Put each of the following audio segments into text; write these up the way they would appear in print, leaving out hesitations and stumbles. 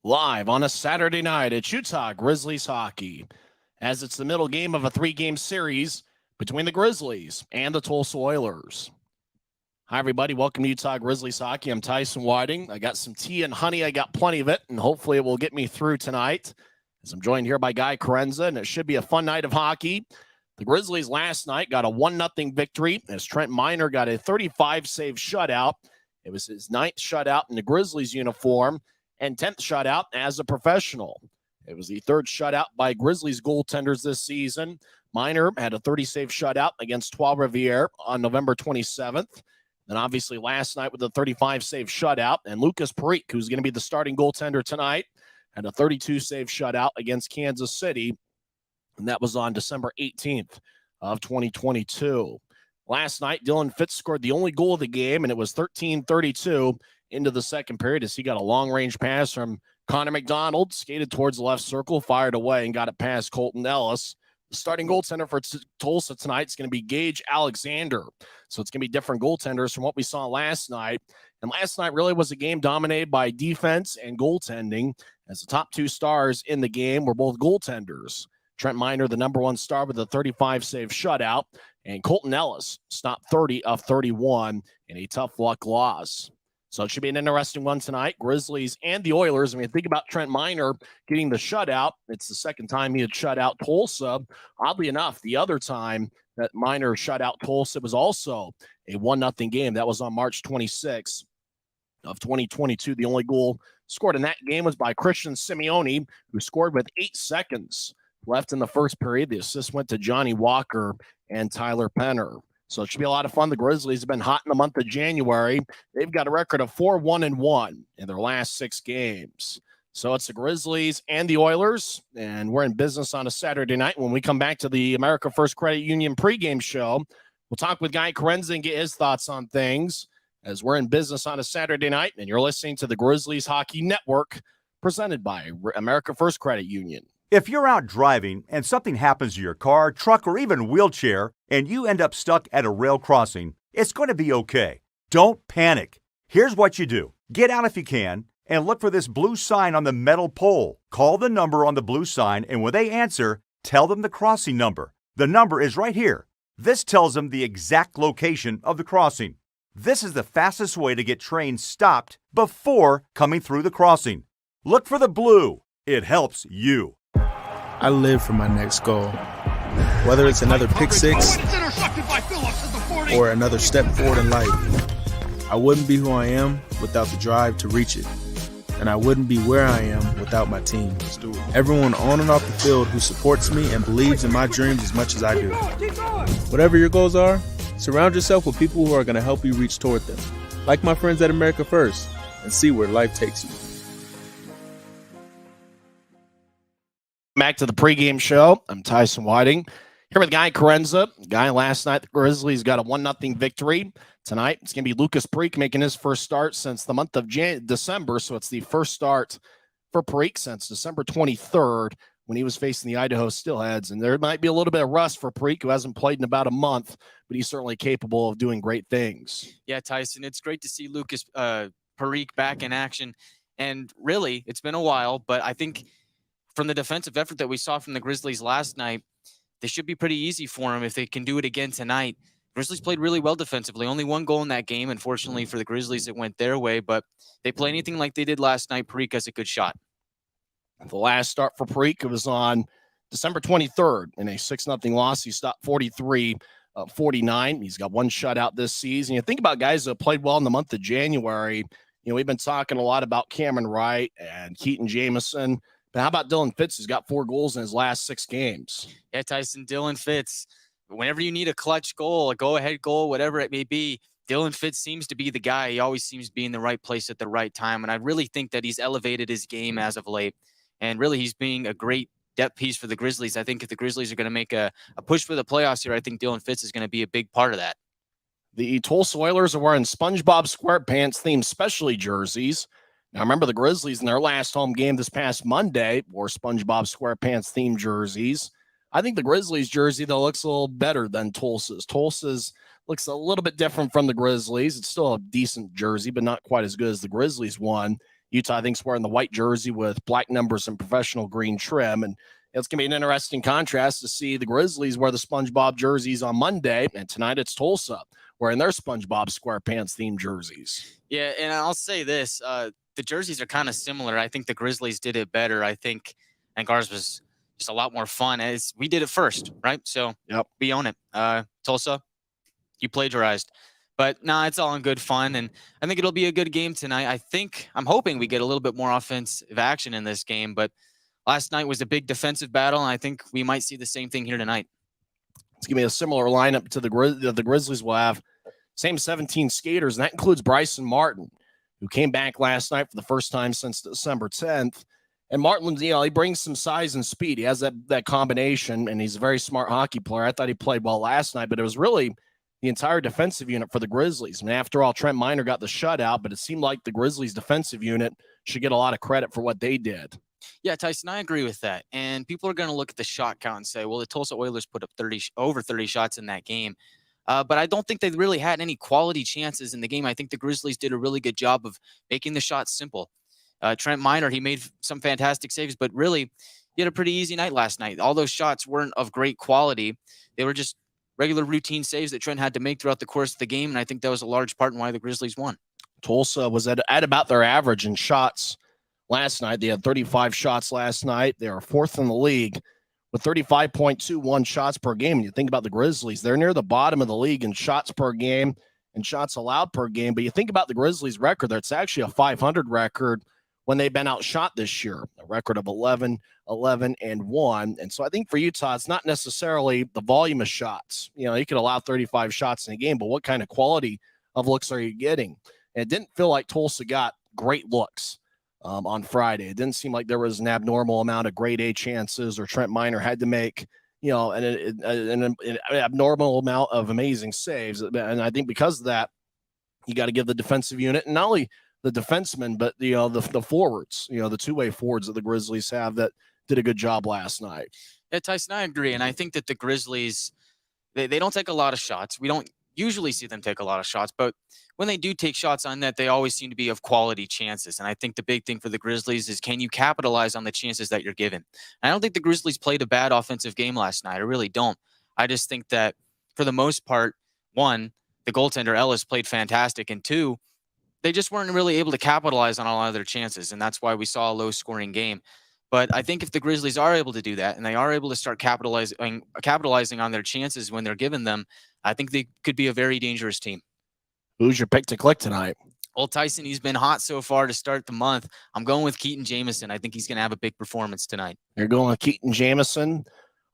Live on a Saturday night at Utah Grizzlies hockey, as it's the middle game of a 3-game series between the Grizzlies and the Tulsa Oilers. Hi, everybody. Welcome to Utah Grizzlies hockey. I'm Tyson Whiting. I got some tea and honey. I got plenty of it, and hopefully it will get me through tonight, as I'm joined here by Guy Chiarenza, and it should be a fun night of hockey. The Grizzlies last night got a 1-0 victory as Trent Miner got a 35-save shutout. It was his 9th shutout in the Grizzlies uniform and 10th shutout as a professional. It was the 3rd shutout by Grizzlies goaltenders this season. Miner had a 30-save shutout against Trois-Rivières on November 27th. Then obviously last night with a 35-save shutout. And Lucas Parikh, who's going to be the starting goaltender tonight, had a 32-save shutout against Kansas City. And that was on December 18th of 2022. Last night, Dylan Fitz scored the only goal of the game, and it was 13:32 into the second period as he got a long-range pass from Connor McDonald, skated towards the left circle, fired away, and got it past Colton Ellis. The starting goaltender for Tulsa tonight is going to be Gage Alexander. So it's going to be different goaltenders from what we saw last night. And last night really was a game dominated by defense and goaltending, as the top 2 stars in the game were both goaltenders. Trent Miner, the number 1 star with a 35-save shutout, and Colton Ellis stopped 30 of 31 in a tough luck loss. So it should be an interesting one tonight. Grizzlies and the Oilers. I mean, think about Trent Miner getting the shutout. It's the second time he had shut out Tulsa. Oddly enough, the other time that Miner shut out Tulsa was also a 1-0 game. That was on March 26th of 2022. The only goal scored in that game was by Christian Simeone, who scored with 8 seconds left in the first period. The assist went to Johnny Walker and Tyler Penner. So it should be a lot of fun. The Grizzlies have been hot in the month of January. They've got a record of 4-1-1 in their last 6 games. So it's the Grizzlies and the Oilers, and we're in business on a Saturday night. When we come back to the America First Credit Union pregame show, we'll talk with Guy Chiarenza and get his thoughts on things, as we're in business on a Saturday night, and you're listening to the Grizzlies Hockey Network, presented by America First Credit Union. If you're out driving and something happens to your car, truck, or even wheelchair, and you end up stuck at a rail crossing, it's going to be okay. Don't panic. Here's what you do. Get out if you can and look for this blue sign on the metal pole. Call the number on the blue sign, and when they answer, tell them the crossing number. The number is right here. This tells them the exact location of the crossing. This is the fastest way to get trains stopped before coming through the crossing. Look for the blue. It helps you. I live for my next goal. Whether it's another pick six or another step forward in life, I wouldn't be who I am without the drive to reach it. And I wouldn't be where I am without my team. Everyone on and off the field who supports me and believes in my dreams as much as I do. Whatever your goals are, surround yourself with people who are going to help you reach toward them. Like my friends at America First, and see where life takes you. Back to the pregame show. I'm Tyson Whiting here with Guy Chiarenza. Guy, last night the Grizzlies got a 1-0 victory. Tonight it's going to be Lucas Parikh making his first start since the month of December. So it's the first start for Parikh since December 23rd when he was facing the Idaho Steelheads. And there might be a little bit of rust for Parikh, who hasn't played in about a month, but he's certainly capable of doing great things. Yeah, Tyson, it's great to see Lucas Parikh back in action. And really, it's been a while, but I think from the defensive effort that we saw from the Grizzlies last night, this should be pretty easy for them if they can do it again tonight. Grizzlies played really well defensively. Only 1 goal in that game. Unfortunately for the Grizzlies, it went their way. But they play anything like they did last night, Parikh has a good shot. The last start for Parikh, it was on December 23rd in a 6-0 loss. He stopped 43 of 49. He's got 1 shutout this season. You think about guys that played well in the month of January. You know, we've been talking a lot about Cameron Wright and Keaton Jamison. But how about Dylan Fitz? He's got 4 goals in his last 6 games. Yeah, Tyson, Dylan Fitz. Whenever you need a clutch goal, a go-ahead goal, whatever it may be, Dylan Fitz seems to be the guy. He always seems to be in the right place at the right time. And I really think that he's elevated his game as of late. And really, he's being a great depth piece for the Grizzlies. I think if the Grizzlies are going to make a push for the playoffs here, I think Dylan Fitz is going to be a big part of that. The Tulsa Oilers are wearing SpongeBob SquarePants-themed specialty jerseys. Now, remember the Grizzlies in their last home game this past Monday wore SpongeBob SquarePants-themed jerseys. I think the Grizzlies jersey, though, looks a little better than Tulsa's. Tulsa's looks a little bit different from the Grizzlies. It's still a decent jersey, but not quite as good as the Grizzlies one. Utah, I think, is wearing the white jersey with black numbers and professional green trim. And it's going to be an interesting contrast to see the Grizzlies wear the SpongeBob jerseys on Monday. And tonight it's Tulsa wearing their SpongeBob SquarePants themed jerseys. Yeah, and I'll say this. The jerseys are kind of similar. I think the Grizzlies did it better. I think ours was just a lot more fun. As we did it first, right? So yep, we own it. Tulsa, you plagiarized. But nah, it's all in good fun, and I think it'll be a good game tonight. I'm hoping we get a little bit more offensive action in this game, but last night was a big defensive battle, and I think we might see the same thing here tonight. It's going to be a similar lineup to the Grizzlies will have. Same 17 skaters, and that includes Bryson Martin, who came back last night for the first time since December 10th. And Martin, he brings some size and speed. He has that combination, and he's a very smart hockey player. I thought he played well last night, but it was really the entire defensive unit for the Grizzlies. I mean, after all, Trent Miner got the shutout, but it seemed like the Grizzlies defensive unit should get a lot of credit for what they did. Yeah, Tyson, I agree with that. And people are going to look at the shot count and say, well, the Tulsa Oilers put up over 30 shots in that game. But I don't think they really had any quality chances in the game. I think the Grizzlies did a really good job of making the shots simple. Trent Miner, he made some fantastic saves, but really, he had a pretty easy night last night. All those shots weren't of great quality. They were just regular routine saves that Trent had to make throughout the course of the game, and I think that was a large part in why the Grizzlies won. Tulsa was at about their average in shots last night. They had 35 shots last night. They are fourth in the league with 35.21 shots per game. And you think about the Grizzlies, they're near the bottom of the league in shots per game and shots allowed per game. But you think about the Grizzlies' record, that's actually a 500 record when they've been outshot this year, a record of 11-1. And so I think for Utah, it's not necessarily the volume of shots. You could allow 35 shots in a game, but what kind of quality of looks are you getting? And it didn't feel like Tulsa got great looks on Friday. It didn't seem like there was an abnormal amount of grade A chances or Trent Miner had to make, an abnormal amount of amazing saves. And I think because of that, you got to give the defensive unit, and not only the defensemen, but the forwards, the two-way forwards that the Grizzlies have that did a good job last night. Yeah, Tyson, I agree. And I think that the Grizzlies, they don't take a lot of shots. We don't usually see them take a lot of shots, but when they do take shots on net, they always seem to be of quality chances. And I think the big thing for the Grizzlies is, can you capitalize on the chances that you're given? I don't think the Grizzlies played a bad offensive game last night. I really don't. I just think that for the most part, one, the goaltender Ellis played fantastic, and two, they just weren't really able to capitalize on a lot of their chances, and that's why we saw a low-scoring game. But I think if the Grizzlies are able to do that, and they are able to start capitalizing on their chances when they're given them, I think they could be a very dangerous team. Who's your pick to click tonight? Well, Tyson, he's been hot so far to start the month. I'm going with Keaton Jamison. I think he's going to have a big performance tonight. You're going with Keaton Jamison.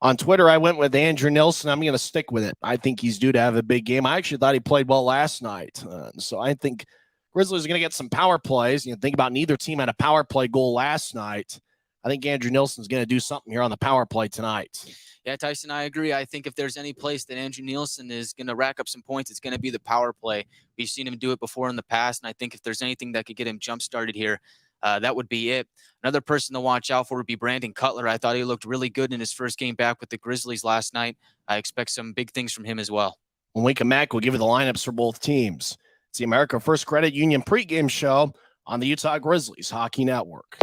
On Twitter, I went with Andrew Nilsson. I'm going to stick with it. I think he's due to have a big game. I actually thought he played well last night. So I think Grizzlies are going to get some power plays. Think about neither team had a power play goal last night. I think Andrew Nilsson's going to do something here on the power play tonight. Yeah, Tyson, I agree. I think if there's any place that Andrew Nilsson is going to rack up some points, it's going to be the power play. We've seen him do it before in the past, and I think if there's anything that could get him jump-started here, that would be it. Another person to watch out for would be Brandon Cutler. I thought he looked really good in his first game back with the Grizzlies last night. I expect some big things from him as well. When we come back, we'll give you the lineups for both teams. It's the America First Credit Union pregame show on the Utah Grizzlies Hockey Network.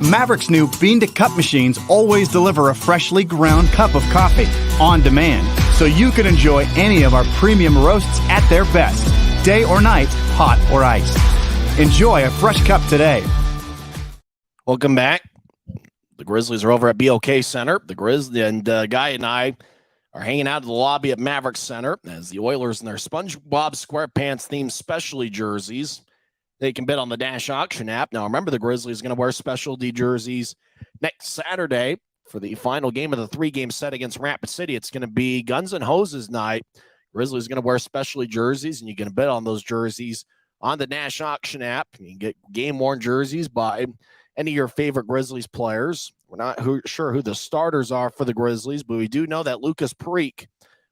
Maverick's new bean-to-cup machines always deliver a freshly ground cup of coffee on demand, so you can enjoy any of our premium roasts at their best, day or night, hot or iced. Enjoy a fresh cup today. Welcome back. The Grizzlies are over at BOK Center. The Grizzlies and Guy and I are hanging out in the lobby at Maverick Center as the Oilers in their SpongeBob SquarePants themed specialty jerseys. They can bid on the Dash Auction app. Now, remember, the Grizzlies are going to wear specialty jerseys next Saturday for the final game of the 3-game set against Rapid City. It's going to be Guns and Hoses night. Grizzlies going to wear specialty jerseys, and you can bet on those jerseys on the Nash Auction app. You can get game-worn jerseys by any of your favorite Grizzlies players. We're not sure who the starters are for the Grizzlies, but we do know that Lucas Parikh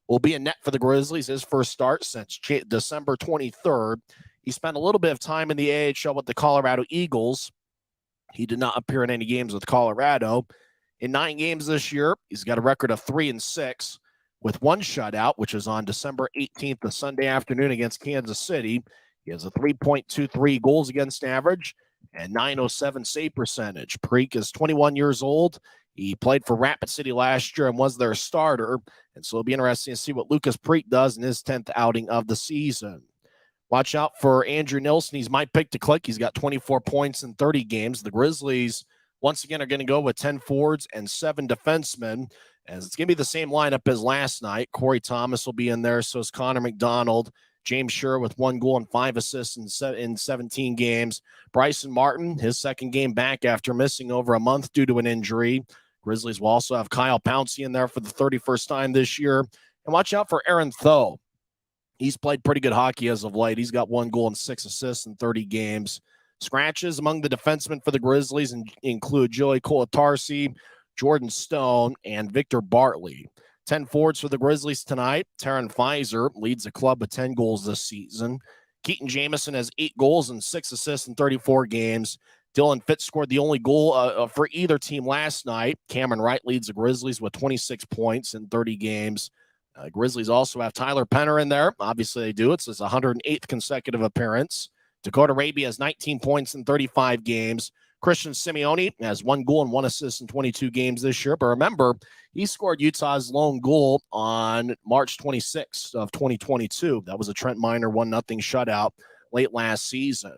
will be in net for the Grizzlies, his first start since December 23rd. He spent a little bit of time in the AHL with the Colorado Eagles. He did not appear in any games with Colorado. In 9 games this year, he's got a record of 3-6 with 1 shutout, which is on December 18th, the Sunday afternoon against Kansas City. He has a 3.23 goals against average and 907 save percentage. Parikh is 21 years old. He played for Rapid City last year and was their starter. And so it'll be interesting to see what Lucas Parikh does in his 10th outing of the season. Watch out for Andrew Nilsson. He's my pick to click. He's got 24 points in 30 games. The Grizzlies, once again, are going to go with 10 forwards and 7 defensemen, as it's going to be the same lineup as last night. Corey Thomas will be in there. So is Connor McDonald. James Schur with 1 goal and 5 assists in 17 games. Bryson Martin, his second game back after missing over a month due to an injury. Grizzlies will also have Kyle Pouncey in there for the 31st time this year. And watch out for Aaron Tho. He's played pretty good hockey as of late. He's got 1 goal and 6 assists in 30 games. Scratches among the defensemen for the Grizzlies include Joey Kolatarsi, Jordan Stone, and Victor Bartley. 10 forwards for the Grizzlies tonight. Taryn Fizer leads the club with 10 goals this season. Keaton Jamison has 8 goals and 6 assists in 34 games. Dylan Fitz scored the only goal for either team last night. Cameron Wright leads the Grizzlies with 26 points in 30 games. Grizzlies also have Tyler Penner in there. Obviously, they do. It's his 108th consecutive appearance. Dakota Raby has 19 points in 35 games. Christian Simeone has 1 goal and 1 assist in 22 games this year. But remember, he scored Utah's lone goal on March 26th of 2022. That was a Trent Miner 1-0 shutout late last season.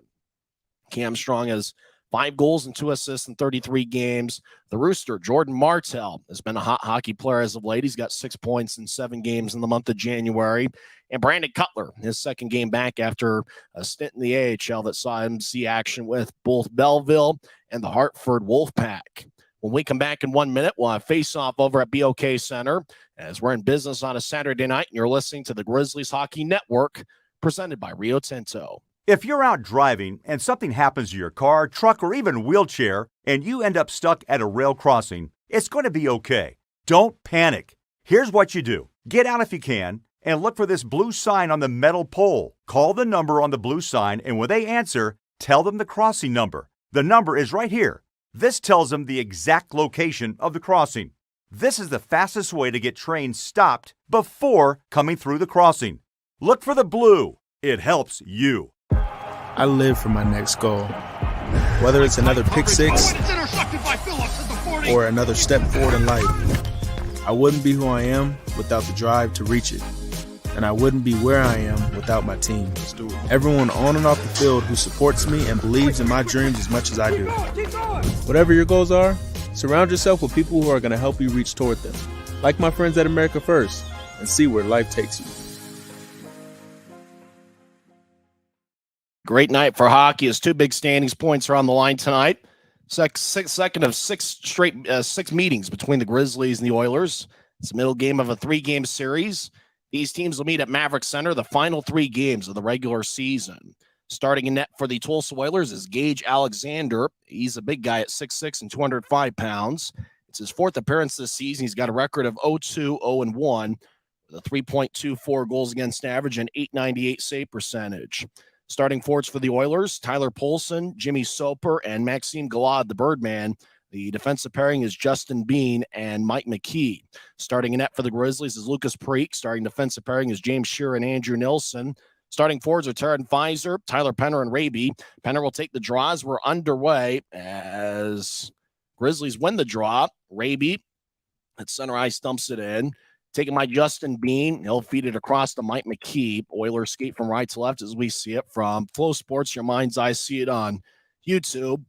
Cam Strong has 5 goals and 2 assists in 33 games. The Rooster, Jordan Martell, has been a hot hockey player as of late. He's got 6 points in 7 games in the month of January. And Brandon Cutler, his second game back after a stint in the AHL that saw him see action with both Belleville and the Hartford Wolfpack. When we come back in 1 minute, we'll have face-off over at BOK Center as we're in business on a Saturday night, and you're listening to the Grizzlies Hockey Network, presented by Rio Tinto. If you're out driving and something happens to your car, truck, or even wheelchair, and you end up stuck at a rail crossing, it's going to be okay. Don't panic. Here's what you do. Get out if you can, and look for this blue sign on the metal pole. Call the number on the blue sign, and when they answer, tell them the crossing number. The number is right here. This tells them the exact location of the crossing. This is the fastest way to get trains stopped before coming through the crossing. Look for the blue. It helps you. I live for my next goal. Whether it's another pick six or another step forward in life, I wouldn't be who I am without the drive to reach it. And I wouldn't be where I am without my team. Everyone on and off the field who supports me and believes in my dreams as much as I do. Whatever your goals are, surround yourself with people who are going to help you reach toward them. Like my friends at America First, and see where life takes you. Great night for hockey as 2 big standings points are on the line tonight. Second of 6 meetings between the Grizzlies and the Oilers. It's the middle game of a 3-game series. These teams will meet at BOK Center the final 3 games of the regular season. Starting in net for the Tulsa Oilers is Gage Alexander. He's a big guy at 6'6" and 205 pounds. It's his 4th appearance this season. He's got a record of 0-2, 0-1 with a 3.24 goals against average and 898 save percentage. Starting forwards for the Oilers, Tyler Poulsen, Jimmy Soper, and Maxime Galad, the Birdman. The defensive pairing is Justin Bean and Mike McKee. Starting in net for the Grizzlies is Lucas Parikh. Starting defensive pairing is James Schur and Andrew Nilsson. Starting forwards are Taryn Fizer, Tyler Penner, and Raby. Penner will take the draws. We're underway as Grizzlies win the draw. Raby at center ice dumps it in. Taken by Justin Bean. He'll feed it across to Mike McKee. Oilers skate from right to left as we see it from Flow Sports. Your mind's eye see it on YouTube.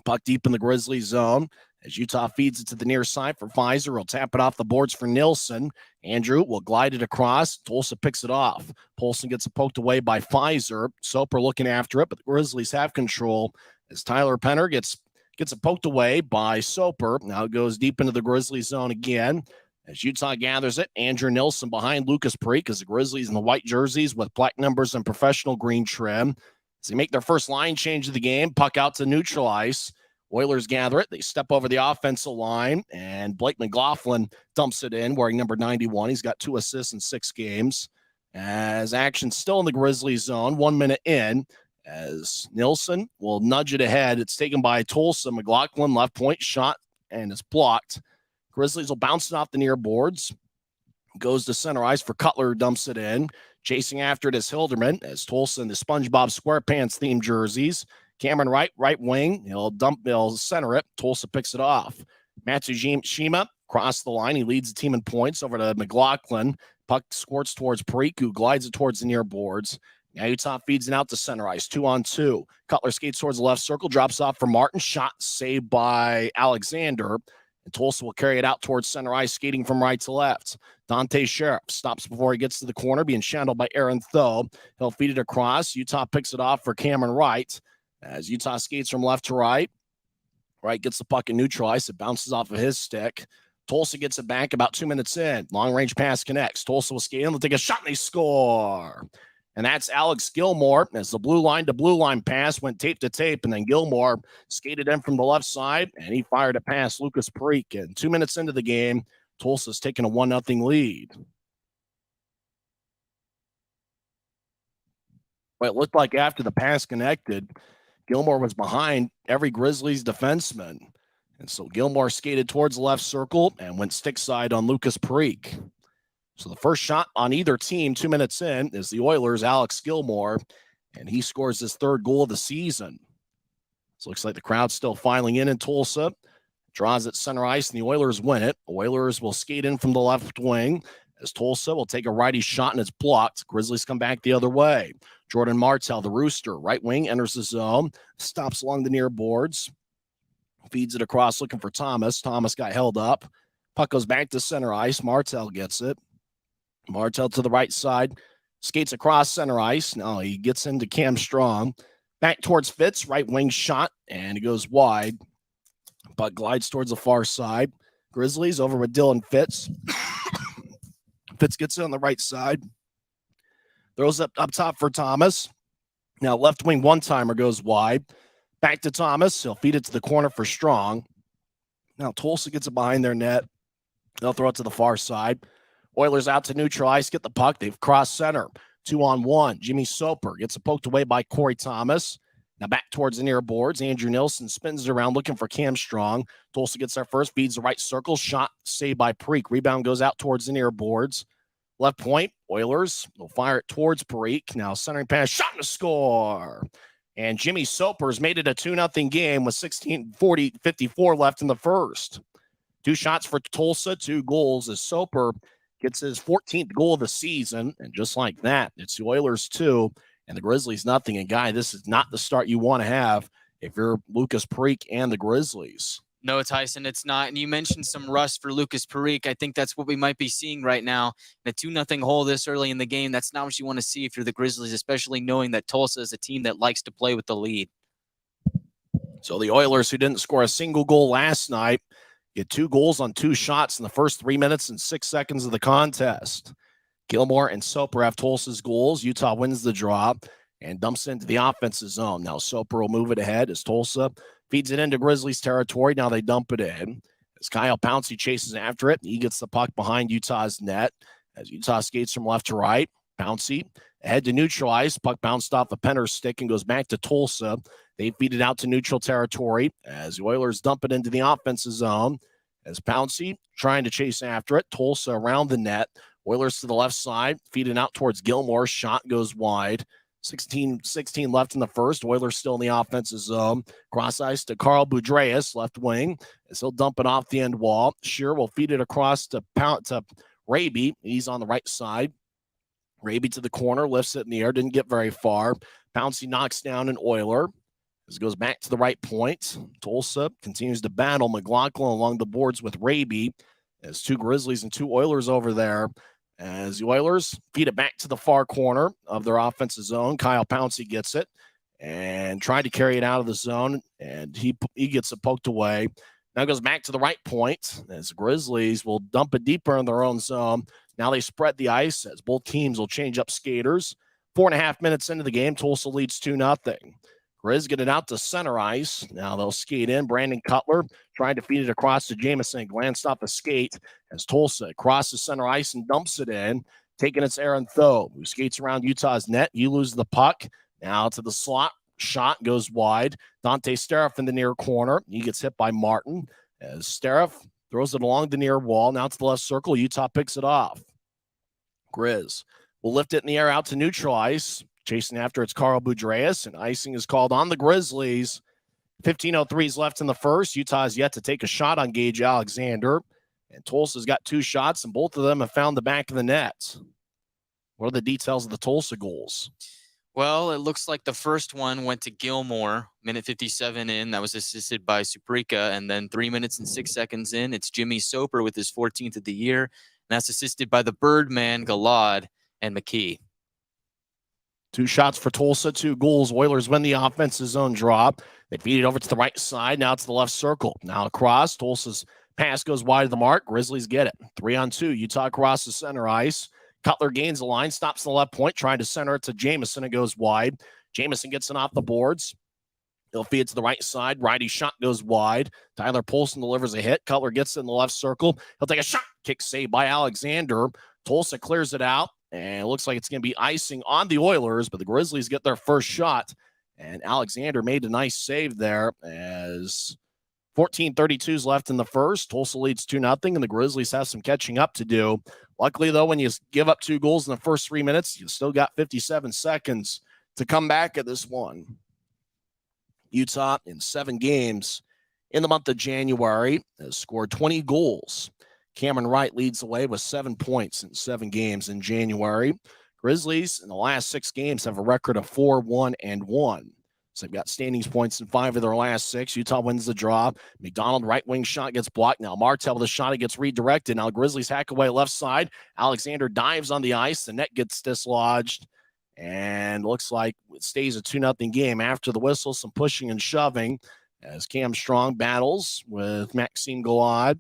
Puck deep in the Grizzlies zone as Utah feeds it to the near side for Fizer. He'll tap it off the boards for Nilsson. Andrew will glide it across. Tulsa picks it off. Poulsen gets it poked away by Fizer. Soper looking after it, but the Grizzlies have control as Tyler Penner gets Gets it poked away by Soper. Now it goes deep into the Grizzlies zone again. As Utah gathers it, Andrew Nilsson behind Lucas Preek as the Grizzlies in the white jerseys with black numbers and professional green trim. As they make their first line change of the game, puck out to neutral ice. Oilers gather it. They step over the offensive line, and Blake McLaughlin dumps it in, wearing number 91. He's got 2 assists in 6 games. As action still in the Grizzlies zone, 1 minute in, as Nilsson will nudge it ahead. It's taken by Tulsa. McLaughlin left point shot, and it's blocked. Grizzlies will bounce it off the near boards. Goes to center ice for Cutler, dumps it in. Chasing after it is Hilderman, as Tulsa in the SpongeBob SquarePants themed jerseys. Cameron Wright, right wing. He'll center it. Tulsa picks it off. Matsushima crossed the line. He leads the team in points over to McLaughlin. Puck squirts towards Preek, who glides it towards the near boards. Now Utah feeds it out to center ice, 2-on-2. Cutler skates towards the left circle, drops off for Martin. Shot saved by Alexander. And Tulsa will carry it out towards center ice, skating from right to left. Dante Sheriff stops before he gets to the corner, being shadowed by Aaron Tho. He'll feed it across. Utah picks it off for Cameron Wright. As Utah skates from left to right. Wright gets the puck in neutral ice. It bounces off of his stick. Tulsa gets it back about 2 minutes in. Long-range pass connects. Tulsa will skate in. They'll take a shot, and they score. And that's Alex Gilmore as the blue line to blue line pass went tape to tape, and then Gilmore skated in from the left side, and he fired it past Lucas Preek. And 2 minutes into the game, Tulsa's taking a 1-0 lead. Well, it looked like after the pass connected, Gilmore was behind every Grizzlies defenseman. And so Gilmore skated towards the left circle and went stick side on Lucas Preek. So the first shot on either team 2 minutes in is the Oilers' Alex Gilmore, and he scores his 3rd goal of the season. So it looks like the crowd's still filing in Tulsa. Draws at center ice, and the Oilers win it. Oilers will skate in from the left wing as Tulsa will take a righty shot, and it's blocked. Grizzlies come back the other way. Jordan Martell, the Rooster, right wing, enters the zone, stops along the near boards, feeds it across looking for Thomas. Thomas got held up. Puck goes back to center ice. Martell gets it. Martell to the right side, skates across center ice. Now he gets into Cam Strong. Back towards Fitz, right wing shot, and it goes wide. Puck glides towards the far side. Grizzlies over with Dylan Fitz. Fitz gets it on the right side. Throws up top for Thomas. Now left wing one-timer goes wide. Back to Thomas. He'll feed it to the corner for Strong. Now Tulsa gets it behind their net. They'll throw it to the far side. Oilers out to neutral ice, get the puck. They've crossed center. 2-on-1. Jimmy Soper gets it poked away by Corey Thomas. Now back towards the near boards. Andrew Nilsson spins it around looking for Cam Strong. Tulsa gets there first, feeds the right circle. Shot saved by Preek. Rebound goes out towards the near boards. Left point, Oilers will fire it towards Preek. Now centering pass, shot and a score. And Jimmy Soper's made it a 2-0 game with 16:54 left in the first. 2 shots for Tulsa, 2 goals as Soper gets his 14th goal of the season. And just like that, it's the Oilers 2 and the Grizzlies nothing. And Guy, this is not the start you want to have if you're Lucas Preek and the Grizzlies. No, Tyson, it's not. And you mentioned some rust for Lucas Preek. I think that's what we might be seeing right now. In a 2-0 hole this early in the game, that's not what you want to see if you're the Grizzlies, especially knowing that Tulsa is a team that likes to play with the lead. So the Oilers, who didn't score a single goal last night, get 2 goals on 2 shots in the first 3 minutes and 6 seconds of the contest. Gilmore and Soper have Tulsa's goals. Utah wins the draw and dumps into the offensive zone. Now Soper will move it ahead as Tulsa feeds it into Grizzlies territory. Now they dump it in. As Kyle Pouncey chases after it, he gets the puck behind Utah's net. As Utah skates from left to right, Pouncey ahead to neutral ice. Puck bounced off a Penner's stick and goes back to Tulsa. They feed it out to neutral territory as the Oilers dump it into the offensive zone. As Pouncey trying to chase after it, Tulsa around the net. Oilers to the left side, feeding out towards Gilmore. Shot goes wide. 16 left in the first. Oilers still in the offensive zone. Cross ice to Carl Boudreas, left wing, as he'll dump it off the end wall. Shear will feed it across to Raby. He's on the right side. Raby to the corner, lifts it in the air, didn't get very far. Pouncey knocks down an Oiler. As it goes back to the right point. Tulsa continues to battle McLaughlin along the boards with Raby. As 2 Grizzlies and 2 Oilers over there. As the Oilers feed it back to the far corner of their offensive zone. Kyle Pouncey gets it. and tried to carry it out of the zone, and he gets it poked away. Now goes back to the right point as the Grizzlies will dump it deeper in their own zone. Now they spread the ice as both teams will change up skaters. 4.5 minutes into the game, Tulsa leads 2-0. Grizz get it out to center ice. Now they'll skate in. Brandon Cutler trying to feed it across to Jamison. Glanced off the skate as Tulsa crosses center ice and dumps it in. Taking it's Aaron Tho, who skates around Utah's net. You lose the puck. Now to the slot. Shot goes wide. Dante Stariff in the near corner. He gets hit by Martin as Stariff throws it along the near wall. Now to the left circle. Utah picks it off. Grizz will lift it in the air out to neutral ice. Chasing after it's Carl Boudreas, and icing is called on the Grizzlies. 15:03 is left in the first. Utah has yet to take a shot on Gage Alexander, and Tulsa's got 2 shots, and both of them have found the back of the net. What are the details of the Tulsa goals? Well, it looks like the first one went to Gilmore, minute 57 in. That was assisted by Suprika. And then 3 minutes and 6 seconds in, it's Jimmy Soper with his 14th of the year. And that's assisted by the Birdman, Galad, and McKee. 2 shots for Tulsa, 2 goals. Oilers win the offensive zone drop. They feed it over to the right side. Now to the left circle. Now across. Tulsa's pass goes wide of the mark. Grizzlies get it. 3-on-2. Utah crosses center ice. Cutler gains the line, stops the left point, trying to center it to Jamison. It goes wide. Jamison gets it off the boards. He'll feed it to the right side. Righty shot goes wide. Tyler Polson delivers a hit. Cutler gets it in the left circle. He'll take a shot. Kick saved by Alexander. Tulsa clears it out, and it looks like it's going to be icing on the Oilers, but the Grizzlies get their first shot, and Alexander made a nice save there as 14:32 is left in the first. Tulsa leads 2-0, and the Grizzlies have some catching up to do. Luckily, though, when you give up 2 goals in the first 3 minutes, you still got 57 seconds to come back at this one. Utah, in 7 games in the month of January, has scored 20 goals. Cameron Wright leads the way with 7 points in 7 games in January. Grizzlies, in the last 6 games, have a record of 4-1-1. So they've got standings points in 5 of their last 6. Utah wins the draw. McDonald right wing shot gets blocked. Now Martell with the shot, it gets redirected. Now Grizzlies hack away left side. Alexander dives on the ice. The net gets dislodged. And looks like it stays a 2-0 game after the whistle. Some pushing and shoving as Cam Strong battles with Maxime Galad.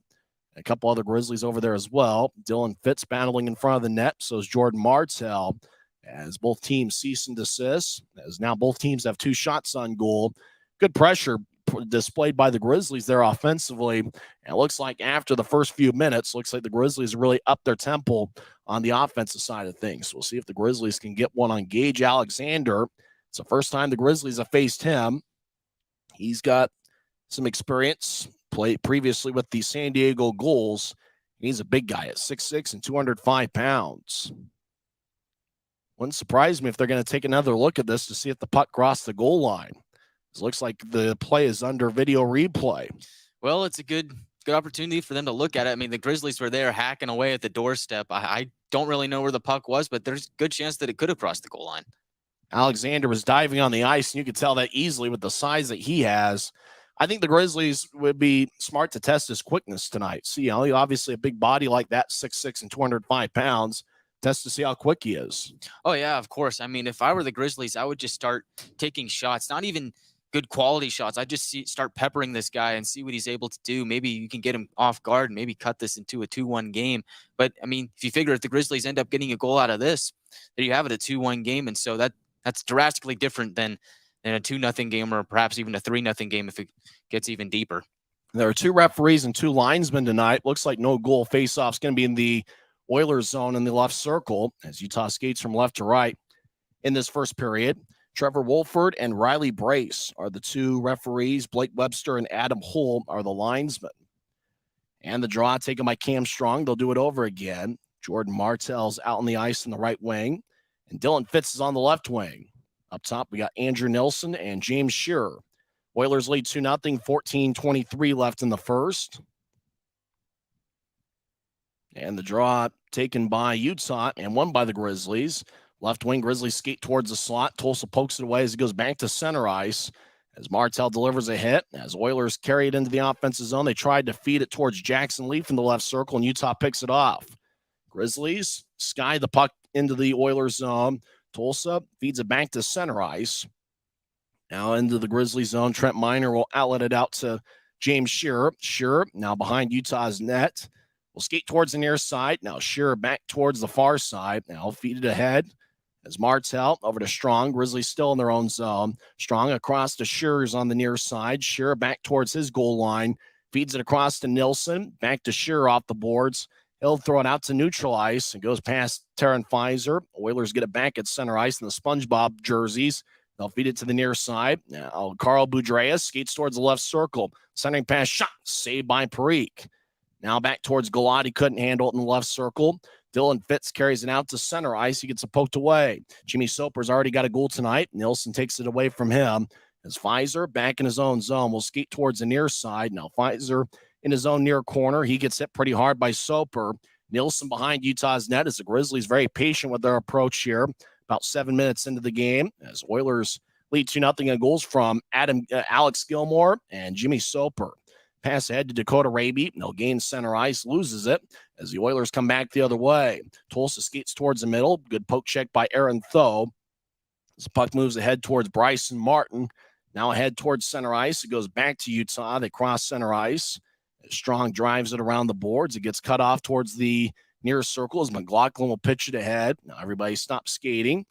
A couple other Grizzlies over there as well. Dylan Fitz battling in front of the net. So is Jordan Martell. As both teams cease and desist, as now both teams have 2 shots on goal. Good pressure displayed by the Grizzlies there offensively. And it looks like after the first few minutes, looks like the Grizzlies really upped their tempo on the offensive side of things. We'll see if the Grizzlies can get one on Gage Alexander. It's the first time the Grizzlies have faced him. He's got some experience, played previously with the San Diego Gulls. He's a big guy at 6'6" and 205 pounds. Wouldn't surprise me if they're going to take another look at this to see if the puck crossed the goal line. It looks like the play is under video replay. Well, it's a good opportunity for them to look at it. I mean, the Grizzlies were there hacking away at the doorstep. I don't really know where the puck was, but there's a good chance that it could have crossed the goal line. Alexander was diving on the ice, and you could tell that easily with the size that he has. I think the Grizzlies would be smart to test his quickness tonight. See, obviously a big body like that, 6'6" and 205 pounds. Test to see how quick he is. Oh, yeah, of course. I mean, if I were the Grizzlies, I would just start taking shots, not even good quality shots. I'd just start peppering this guy and see what he's able to do. Maybe you can get him off guard and maybe cut this into a 2-1 game. But, I mean, if you figure if the Grizzlies end up getting a goal out of this, there you have it, a 2-1 game. And so that's drastically different than a 2-0 game or perhaps even a 3-0 game if it gets even deeper. There are 2 referees and 2 linesmen tonight. Looks like no goal face-off is going to be in the Oilers zone in the left circle as Utah skates from left to right in this first period. Trevor Wolford and Riley Brace are the 2 referees. Blake Webster and Adam Hull are the linesmen. And the draw taken by Cam Strong. They'll do it over again. Jordan Martell's out on the ice in the right wing, and Dylan Fitz is on the left wing. Up top, we got Andrew Nilsson and James Shearer. Oilers lead 2-0, 14:23 left in the first. And the draw taken by Utah and won by the Grizzlies. Left wing Grizzlies skate towards the slot. Tulsa pokes it away as he goes back to center ice. As Martell delivers a hit. As Oilers carry it into the offensive zone, they tried to feed it towards Jackson Leaf in the left circle, and Utah picks it off. Grizzlies sky the puck into the Oilers zone. Tulsa feeds it back to center ice. Now into the Grizzlies zone. Trent Miner will outlet it out to James Shearer. Shearer now behind Utah's net. Will skate towards the near side. Now Shearer back towards the far side. Now feed it ahead as Martell over to Strong. Grizzlies still in their own zone. Strong across to Shearer's on the near side. Shearer back towards his goal line. Feeds it across to Nilsson. Back to Shearer off the boards. He'll throw it out to neutral ice and goes past Taryn Pfizer. Oilers get it back at center ice in the SpongeBob jerseys. They'll feed it to the near side. Now Carl Boudreas skates towards the left circle. Centering pass shot. Saved by Parikh. Now back towards Galati. Couldn't handle it in the left circle. Dylan Fitz carries it out to center ice. He gets it poked away. Jimmy Soper's already got a goal tonight. Nilsson takes it away from him. As Pfizer back in his own zone will skate towards the near side. Now Pfizer in his own near corner. He gets hit pretty hard by Soper. Nilsson behind Utah's net as the Grizzlies very patient with their approach here. About 7 minutes into the game as Oilers lead 2-0 on goals from Alex Gilmore and Jimmy Soper. Pass ahead to Dakota Raby. No gain center ice. Loses it as the Oilers come back the other way. Tulsa skates towards the middle. Good poke check by Aaron Tho. As the puck moves ahead towards Bryson Martin. Now ahead towards center ice. It goes back to Utah. They cross center ice. Strong drives it around the boards. It gets cut off towards the near circle as McLaughlin will pitch it ahead. Now everybody stops skating.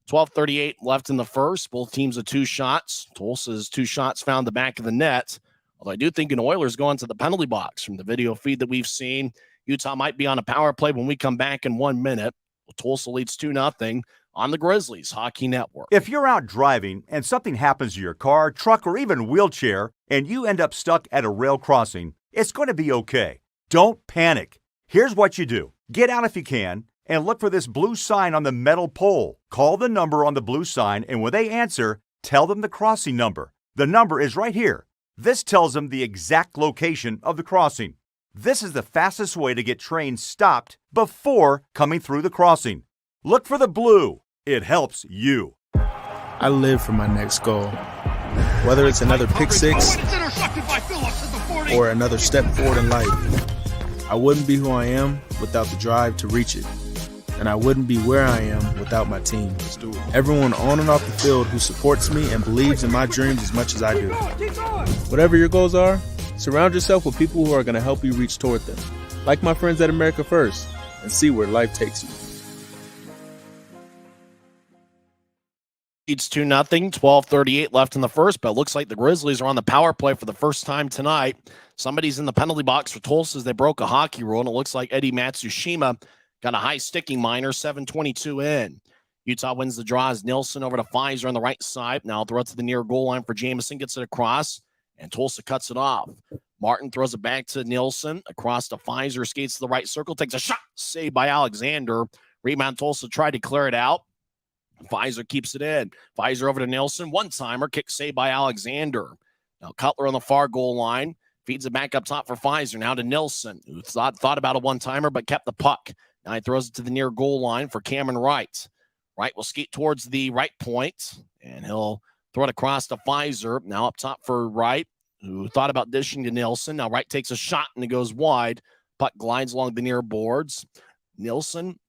12:38 left in the first. Both teams with 2 shots. Tulsa's 2 shots found the back of the net. Although I do think an Oilers going to the penalty box from the video feed that we've seen. Utah might be on a power play when we come back in 1 minute. Tulsa leads 2-0 on the Grizzlies Hockey Network. If you're out driving and something happens to your car, truck, or even wheelchair, and you end up stuck at a rail crossing, it's going to be okay. Don't panic. Here's what you do. Get out if you can and look for this blue sign on the metal pole. Call the number on the blue sign, and when they answer, tell them the crossing number. The number is right here. This tells them the exact location of the crossing. This is the fastest way to get trains stopped before coming through the crossing. Look for the blue. It helps you. I live for my next goal. Whether it's another pick six or another step forward in life, I wouldn't be who I am without the drive to reach it. And I wouldn't be where I am without my team. Everyone on and off the field who supports me and believes in my dreams as much as I do. Whatever your goals are, surround yourself with people who are going to help you reach toward them. Like my friends at America First, and see where life takes you. It's 2-0, 12:38 left in the first, but it looks like the Grizzlies are on the power play for the first time tonight. Somebody's in the penalty box for Tulsa as they broke a hockey rule, and it looks like Eddie Matsushima got a high sticking minor, 7:22 in. Utah wins the draw as Nilsson over to Pfizer on the right side. Now throw it to the near goal line for Jamison, gets it across, and Tulsa cuts it off. Martin throws it back to Nilsson, across to Pfizer, skates to the right circle, takes a shot, saved by Alexander. Rebound, Tulsa tried to clear it out. Pfizer keeps it in. Pfizer over to Nilsson, one-timer, kick saved by Alexander. Now Cutler on the far goal line, feeds it back up top for Pfizer, now to Nilsson, who thought about a one-timer but kept the puck. Now he throws it to the near goal line for Cameron Wright. Wright will skate towards the right point, and he'll throw it across to Pfizer. Now up top for Wright, who thought about dishing to Nilsson. Now Wright takes a shot, and it goes wide. Puck glides along the near boards. Nilsson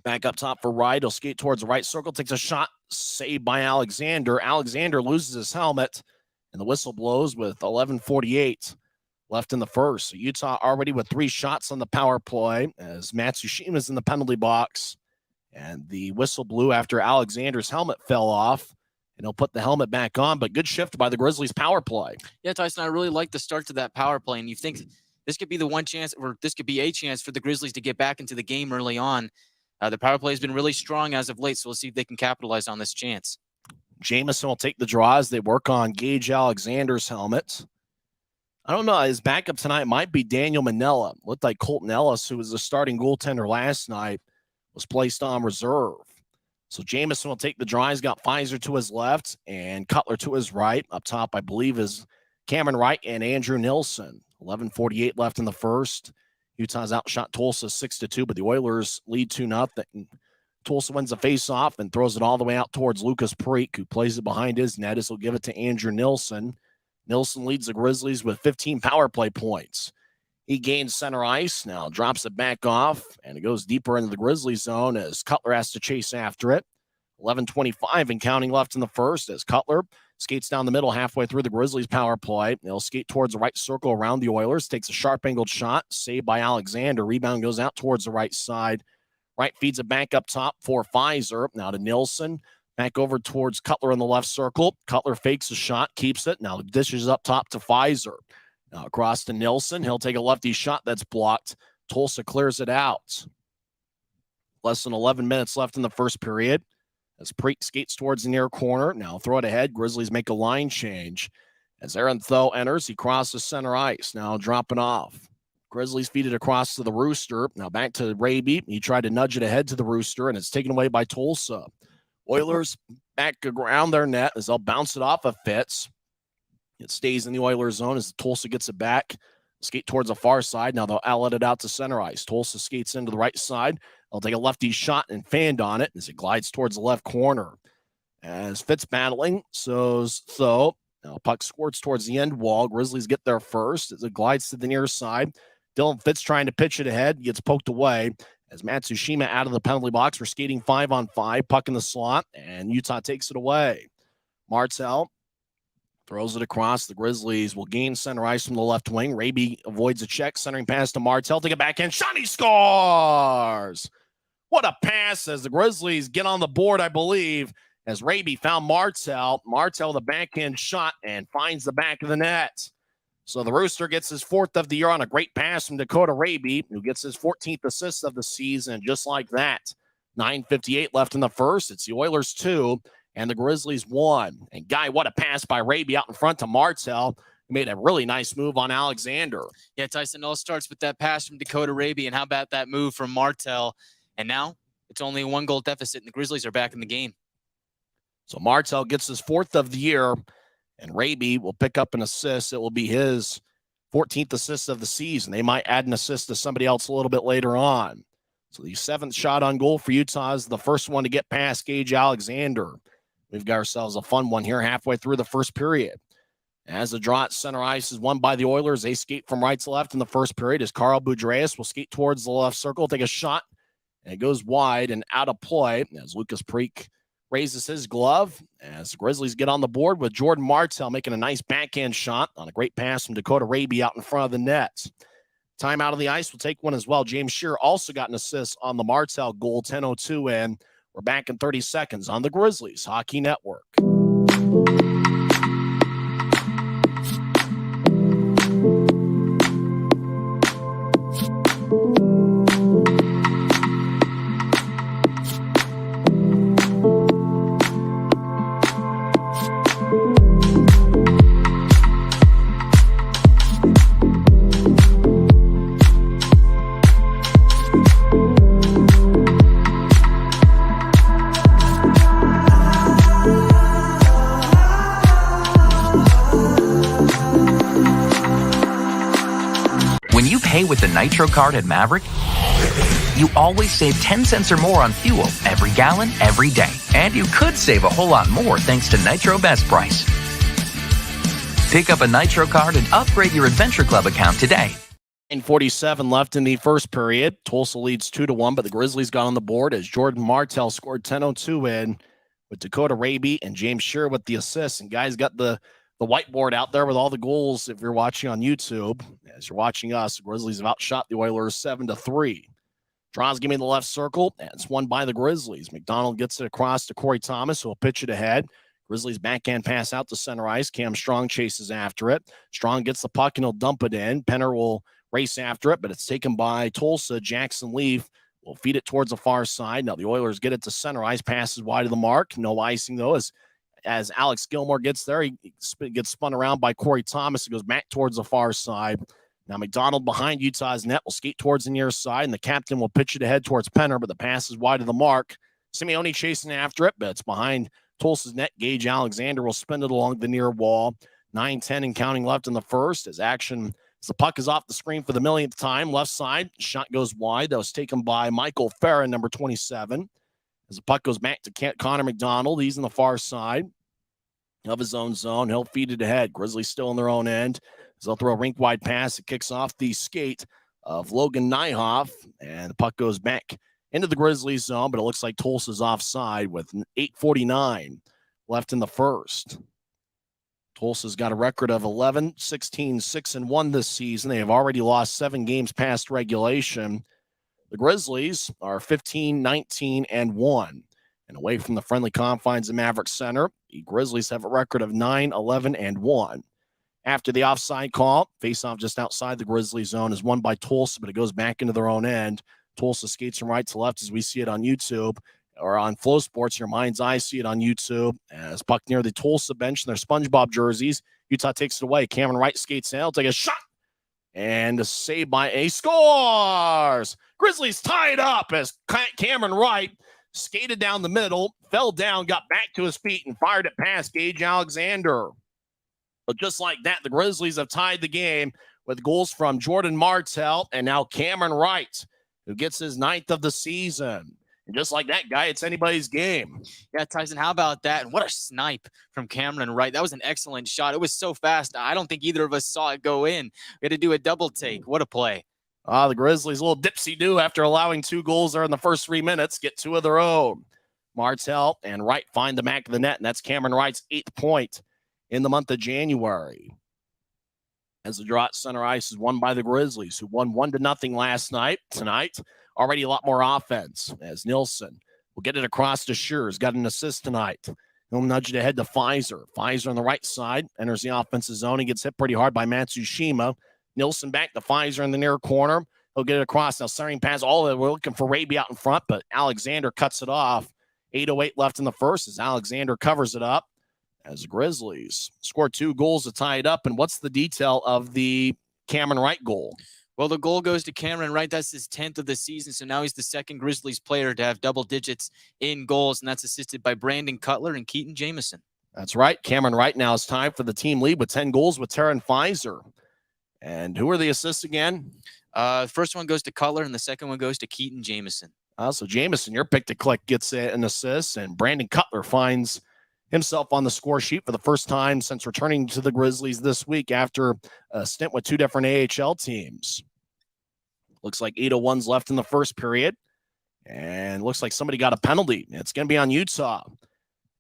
back up top for Wright. He'll skate towards the right circle, takes a shot, saved by Alexander. Alexander loses his helmet, and the whistle blows with 11:48 left in the first. So Utah already with 3 shots on the power play as Matsushima's in the penalty box. And the whistle blew after Alexander's helmet fell off. And he'll put the helmet back on. But good shift by the Grizzlies power play. Yeah, Tyson, I really like the start to that power play. And you think this could be the one chance, or this could be a chance for the Grizzlies to get back into the game early on. The power play has been really strong as of late, so we'll see if they can capitalize on this chance. Jamison will take the draw as they work on Gage Alexander's helmet. I don't know. His backup tonight might be Daniel Manella. Looked like Colton Ellis, who was the starting goaltender last night, was placed on reserve. So Jamison will take the draw. He's got Pfizer to his left and Cutler to his right. Up top, I believe, is Cameron Wright and Andrew Nilsson. 11:48 left in the first. Utah's outshot Tulsa 6-2, but the Oilers lead 2-0. Tulsa wins the faceoff and throws it all the way out towards Lucas Parikh, who plays it behind his net as he'll give it to Andrew Nilsson. Nilsson leads the Grizzlies with 15 power play points. He gains center ice, now drops it back off, and it goes deeper into the Grizzlies zone as Cutler has to chase after it. 11:25 and counting left in the first as Cutler Skates down the middle halfway through the Grizzlies power play. They'll skate towards the right circle around the Oilers. Takes a sharp angled shot. Saved by Alexander. Rebound goes out towards the right side. Right feeds it back up top for Pfizer. Now to Nilsson. Back over towards Cutler in the left circle. Cutler fakes a shot. Keeps it. Now dishes up top to Pfizer. Now across to Nilsson. He'll take a lefty shot that's blocked. Tulsa clears it out. Less than 11 minutes left in the first period. As Preek skates towards the near corner. Now throw it ahead. Grizzlies make a line change. As Aaron Tho enters, he crosses center ice. Now dropping off. Grizzlies feed it across to the Rooster. Now back to Raby. He tried to nudge it ahead to the Rooster, and it's taken away by Tulsa. Oilers back around their net as they'll bounce it off of Fitz. It stays in the Oilers zone as Tulsa gets it back. Skate towards the far side. Now they'll outlet it out to center ice. Tulsa skates into the right side. They'll take a lefty shot and fanned on it as it glides towards the left corner. As Fitz battling, so's Tho. Now puck squirts towards the end wall. Grizzlies get there first as it glides to the near side. Dylan Fitz trying to pitch it ahead. Gets poked away as Matsushima out of the penalty box. We're skating 5-on-5. Puck in the slot, and Utah takes it away. Martel throws it across. The Grizzlies will gain center ice from the left wing. Raby avoids a check, centering pass to Martel. Take it back in. Shot, he scores! What a pass as the Grizzlies get on the board, I believe, as Raby found Martel. Martel, the backhand shot, and finds the back of the net. So the Rooster gets his 4th of the year on a great pass from Dakota Raby, who gets his 14th assist of the season, just like that. 9:58 left in the first. It's the Oilers 2 and the Grizzlies 1. And, Guy, what a pass by Raby out in front to Martel. He made a really nice move on Alexander. Yeah, Tyson, all starts with that pass from Dakota Raby, and how about that move from Martel? And now it's only a 1-goal deficit, and the Grizzlies are back in the game. So Martel gets his 4th of the year, and Raby will pick up an assist. It will be his 14th assist of the season. They might add an assist to somebody else a little bit later on. So the 7th shot on goal for Utah is the first one to get past Gage Alexander. We've got ourselves a fun one here halfway through the first period. As the draw at center ice is won by the Oilers, they skate from right to left in the first period as Carl Boudreas will skate towards the left circle, take a shot, and it goes wide and out of play as Lucas Preek raises his glove as the Grizzlies get on the board with Jordan Martel making a nice backhand shot on a great pass from Dakota Raby out in front of the net. Time out of the ice will take one as well. James Shearer also got an assist on the Martel goal, 10:02 in. We're back in 30 seconds on the Grizzlies Hockey Network. With the Nitro card at Maverick, you always save 10 cents or more on fuel every gallon, every day. And you could save a whole lot more thanks to Nitro Best Price. Pick up a Nitro card and upgrade your Adventure Club account today. 9:47 left in the first period. Tulsa leads 2-1, but the Grizzlies got on the board as Jordan Martel scored 10:02 in with Dakota Raby and James Shearer with the assists. And guys got the whiteboard out there with all the goals if you're watching on YouTube. As you're watching us, the Grizzlies have outshot the Oilers 7-3. Draws give me the left circle, and it's won by the Grizzlies. McDonald gets it across to Corey Thomas, who will pitch it ahead. Grizzlies backhand pass out to center ice. Cam Strong chases after it. Strong gets the puck, and he'll dump it in. Penner will race after it, but it's taken by Tulsa. Jackson Leaf will feed it towards the far side. Now the Oilers get it to center ice, passes wide of the mark. No icing, though, as Alex Gilmore gets there, he gets spun around by Corey Thomas. He goes back towards the far side. Now McDonald behind Utah's net will skate towards the near side, and the captain will pitch it ahead towards Penner, but the pass is wide of the mark. Simeone chasing after it, but it's behind Tulsa's net. Gage Alexander will spin it along the near wall. 9:10 and counting left in the first as the puck is off the screen for the millionth time. Left side, shot goes wide. That was taken by Michael Farron, number 27. As the puck goes back to Connor McDonald, he's on the far side of his own zone. He'll feed it ahead. Grizzlies still on their own end. As they'll throw a rink-wide pass. It kicks off the skate of Logan Nyhoff, and the puck goes back into the Grizzlies zone, but it looks like Tulsa's offside with 8:49 left in the first. Tulsa's got a record of 11, 16, 6-1 this season. They have already lost 7 games past regulation. The Grizzlies are 15, 19-1. And away from the friendly confines of Maverick Center, the Grizzlies have a record of 9, 11-1. After the offside call, face-off just outside the Grizzly zone is won by Tulsa, but it goes back into their own end. Tulsa skates from right to left as we see it on YouTube or on Flow Sports. Your mind's eye see it on YouTube as puck near the Tulsa bench in their SpongeBob jerseys. Utah takes it away. Cameron Wright skates in. He'll take a shot. And a save by A scores. Grizzlies tied up as Cameron Wright skated down the middle, fell down, got back to his feet, and fired it past Gage Alexander. But just like that, the Grizzlies have tied the game with goals from Jordan Martell and now Cameron Wright, who gets his 9th of the season. And just like that, guy, it's anybody's game. Yeah, Tyson, how about that? And what a snipe from Cameron Wright. That was an excellent shot. It was so fast. I don't think either of us saw it go in. We had to do a double take. What a play. The Grizzlies, a little dipsy-do after allowing 2 goals there in the first 3 minutes, get 2 of their own. Martell and Wright find the back of the net, and that's Cameron Wright's 8th point in the month of January. As the draw at center ice is won by the Grizzlies, who won 1-0 last night. Tonight, already a lot more offense, as Nilsson will get it across to Schurz. Got an assist tonight. He'll nudge it ahead to Pfizer. Pfizer on the right side enters the offensive zone. He gets hit pretty hard by Matsushima. Nilsson back to Pfizer in the near corner. He'll get it across. Now, centering pass. We're looking for Raby out in front, but Alexander cuts it off. 8:08 left in the first as Alexander covers it up. As the Grizzlies score 2 goals to tie it up. And what's the detail of the Cameron Wright goal? Well, the goal goes to Cameron Wright. That's his 10th of the season. So now he's the second Grizzlies player to have double digits in goals, and that's assisted by Brandon Cutler and Keaton Jamison. That's right. Cameron Wright now is tied for the team lead with 10 goals with Taryn Pfizer. And who are the assists again? The first one goes to Cutler, and the second one goes to Keaton Jamison. So Jamison, your pick to click, gets an assist, and Brandon Cutler finds himself on the score sheet for the first time since returning to the Grizzlies this week after a stint with 2 different AHL teams. Looks like 8:01's left in the first period, and looks like somebody got a penalty. It's going to be on Utah.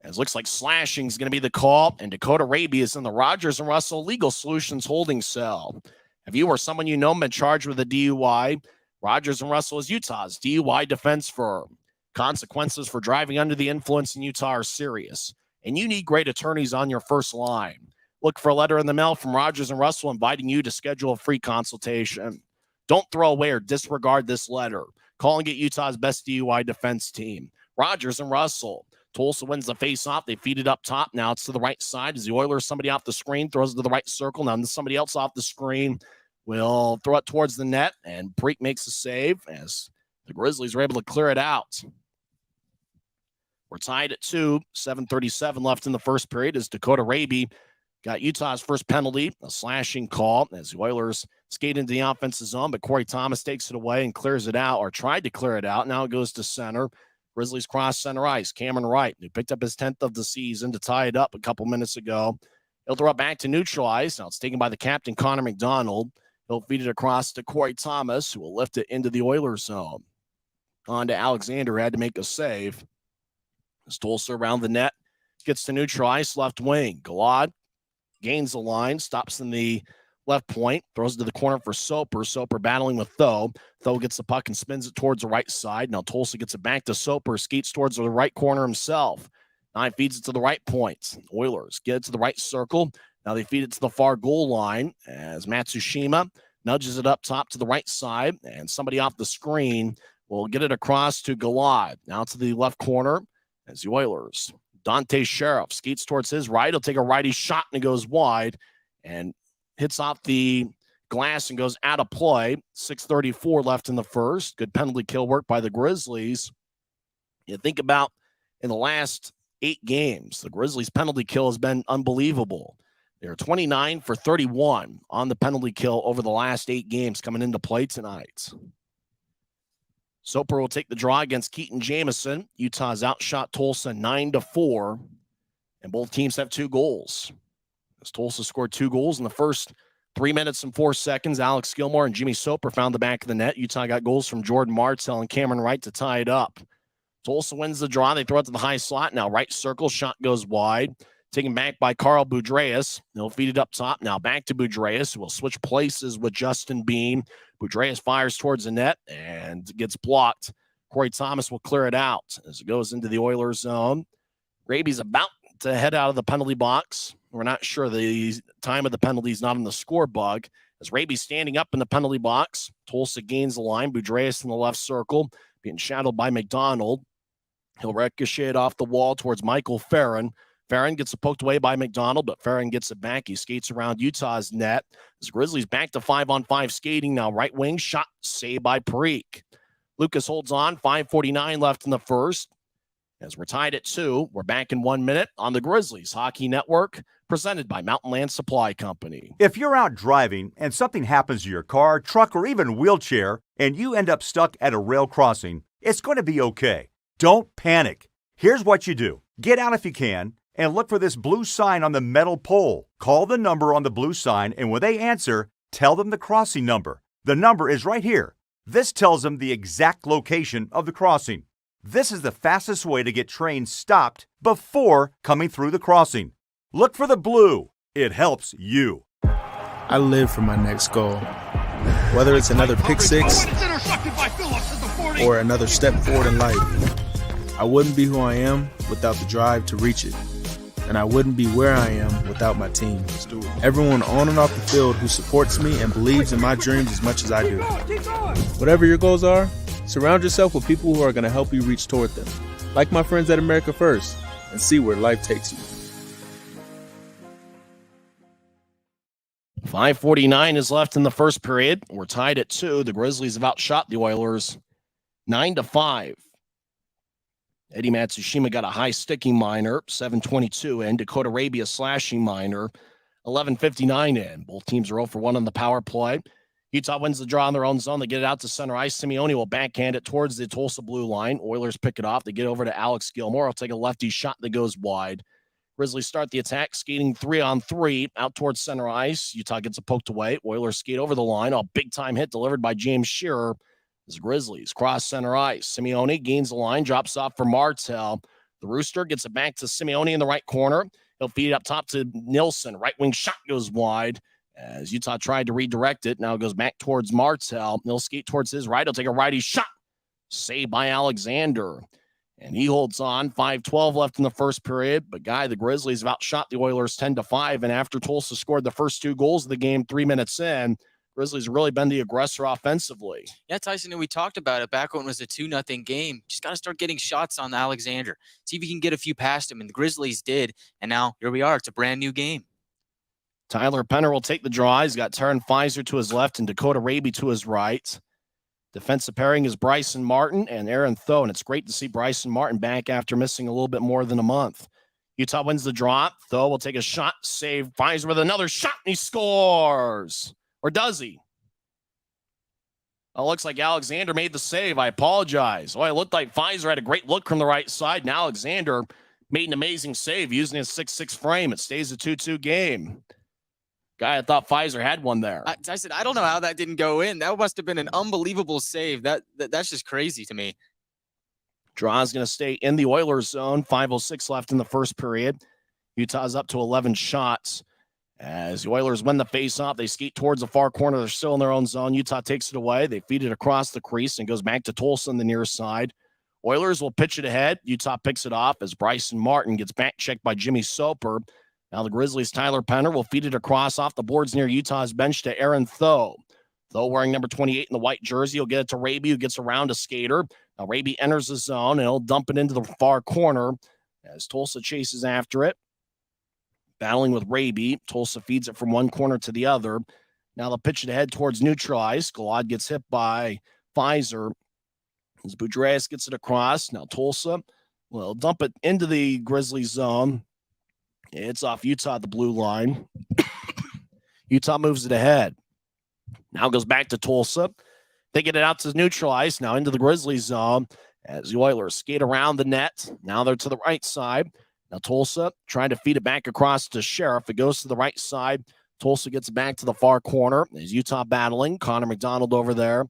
As looks like slashing is going to be the call, and Dakota Raby is in the Rogers and Russell Legal Solutions holding cell. Have you or someone you know been charged with a DUI? Rogers and Russell is Utah's DUI defense firm. Consequences for driving under the influence in Utah are serious, and you need great attorneys on your first line. Look for a letter in the mail from Rogers and Russell inviting you to schedule a free consultation. Don't throw away or disregard this letter. Call and get Utah's best DUI defense team. Rogers and Russell. Tulsa wins the face-off. They feed it up top. Now it's to the right side as the Oilers, somebody off the screen, throws it to the right circle. Now somebody else off the screen will throw it towards the net, and Preek makes a save as the Grizzlies are able to clear it out. We're tied at 2, 7:37 left in the first period as Dakota Raby got Utah's first penalty, a slashing call as the Oilers skate into the offensive zone, but Corey Thomas takes it away and clears it out, or tried to clear it out. Now it goes to center. Grizzlies cross center ice. Cameron Wright, who picked up his 10th of the season to tie it up a couple minutes ago. He'll throw it back to neutral ice. Now it's taken by the captain, Connor McDonald. He'll feed it across to Corey Thomas, who will lift it into the Oilers zone. On to Alexander, who had to make a save. As Tulsa around the net, gets to neutral ice, left wing. Galad gains the line, stops in the left point, throws it to the corner for Soper. Soper battling with Tho. Tho gets the puck and spins it towards the right side. Now Tulsa gets it back to Soper, skates towards the right corner himself. Now he feeds it to the right point. Oilers get it to the right circle. Now they feed it to the far goal line as Matsushima nudges it up top to the right side, and somebody off the screen will get it across to Galad. Now to the left corner as the Oilers. Dante Sheriff skates towards his right. He'll take a righty shot, and it goes wide and hits off the glass and goes out of play. 6:34 left in the first. Good penalty kill work by the Grizzlies. You think about in the last 8 games, the Grizzlies' penalty kill has been unbelievable. They're 29 for 31 on the penalty kill over the last 8 games coming into play tonight. Soper will take the draw against Keaton Jamison. Utah's outshot Tulsa 9-4, and both teams have 2 goals. As Tulsa scored 2 goals in the first 3 minutes and 4 seconds, Alex Gilmore and Jimmy Soper found the back of the net. Utah got goals from Jordan Martell and Cameron Wright to tie it up. Tulsa wins the draw. They throw it to the high slot. Now right circle, shot goes wide. Taken back by Carl Boudreas. He'll feed it up top. Now back to Boudreas, who will switch places with Justin Bean. Boudreas fires towards the net and gets blocked. Corey Thomas will clear it out as it goes into the Oilers zone. Raby's about to head out of the penalty box. We're not sure the time of the penalty is not on the score bug. As Raby's standing up in the penalty box, Tulsa gains the line. Boudreas in the left circle, being shadowed by McDonald. He'll ricochet it off the wall towards Michael Farron. Farron gets it poked away by McDonald, but Farron gets it back. He skates around Utah's net. As Grizzlies back to 5-on-5 skating now. Right wing shot, saved by Parikh. Lucas holds on, 5:49 left in the first. As we're tied at 2, we're back in 1 minute on the Grizzlies Hockey Network, presented by Mountain Land Supply Company. If you're out driving and something happens to your car, truck, or even wheelchair, and you end up stuck at a rail crossing, it's going to be okay. Don't panic. Here's what you do. Get out if you can, and look for this blue sign on the metal pole. Call the number on the blue sign, and when they answer, tell them the crossing number. The number is right here. This tells them the exact location of the crossing. This is the fastest way to get trains stopped before coming through the crossing. Look for the blue. It helps you. I live for my next goal. Whether it's another pick six or another step forward in life, I wouldn't be who I am without the drive to reach it. And I wouldn't be where I am without my team. Everyone on and off the field who supports me and believes in my dreams as much as I do. Whatever your goals are, surround yourself with people who are going to help you reach toward them. Like my friends at America First, and see where life takes you. 5:49 is left in the first period. We're tied at 2. The Grizzlies have outshot the Oilers 9-5. Eddie Matsushima got a high sticking minor, 7:22 in. Dakota Raby a slashing minor, 11:59 in. Both teams are 0 for 1 on the power play. Utah wins the draw on their own zone. They get it out to center ice. Simeone will backhand it towards the Tulsa blue line. Oilers pick it off. They get over to Alex Gilmore. He'll take a lefty shot that goes wide. Grizzlies start the attack, skating 3-on-3 out towards center ice. Utah gets it poked away. Oilers skate over the line. A big-time hit delivered by James Shearer. As Grizzlies cross center ice. Simeone gains the line, drops off for Martel. The Rooster gets it back to Simeone in the right corner. He'll feed it up top to Nilsson. Right wing shot goes wide as Utah tried to redirect it. Now it goes back towards Martel. He'll skate towards his right. He'll take a righty shot. Saved by Alexander. And he holds on. 5:12 left in the first period. But, the Grizzlies have outshot the Oilers 10-5. And after Tulsa scored the first 2 goals of the game 3 minutes in, Grizzlies have really been the aggressor offensively. Yeah, Tyson, and we talked about it back when it was a 2-0 game. Just got to start getting shots on Alexander. See if you can get a few past him. And the Grizzlies did. And now here we are. It's a brand new game. Tyler Penner will take the draw. He's got Taryn Pfizer to his left and Dakota Raby to his right. Defensive pairing is Bryson Martin and Aaron Tho, and it's great to see Bryson Martin back after missing a little bit more than a month. Utah wins the draw. Tho will take a shot, save Pfizer with another shot, and he scores. Or does he? Oh, looks like Alexander made the save. I apologize. Oh, it looked like Pfizer had a great look from the right side, and Alexander made an amazing save using his 6'6" frame. It stays a 2-2 game. I thought Pfizer had one there. I said, I don't know how that didn't go in. That must have been an unbelievable save. That's just crazy to me. Draw's going to stay in the Oilers zone. 5:06 left in the first period. Utah's up to 11 shots. As the Oilers win the faceoff, they skate towards the far corner. They're still in their own zone. Utah takes it away. They feed it across the crease and goes back to Tulsa on the near side. Oilers will pitch it ahead. Utah picks it off as Bryson Martin gets back checked by Jimmy Soper. Now the Grizzlies' Tyler Penner will feed it across off the boards near Utah's bench to Aaron Tho. Tho wearing number 28 in the white jersey. He'll get it to Raby, who gets around a skater. Now Raby enters the zone, and he'll dump it into the far corner as Tulsa chases after it. Battling with Raby. Tulsa feeds it from one corner to the other. Now they'll pitch it ahead towards neutral ice. Galad gets hit by Pfizer. As Boudreas gets it across. Now Tulsa will dump it into the Grizzlies zone. It's off Utah at the blue line. Utah moves it ahead. Now goes back to Tulsa. They get it out to neutral ice. Now into the Grizzlies zone as the Oilers skate around the net. Now they're to the right side. Now Tulsa trying to feed it back across to Sheriff. It goes to the right side. Tulsa gets it back to the far corner. There's Utah battling. Connor McDonald over there.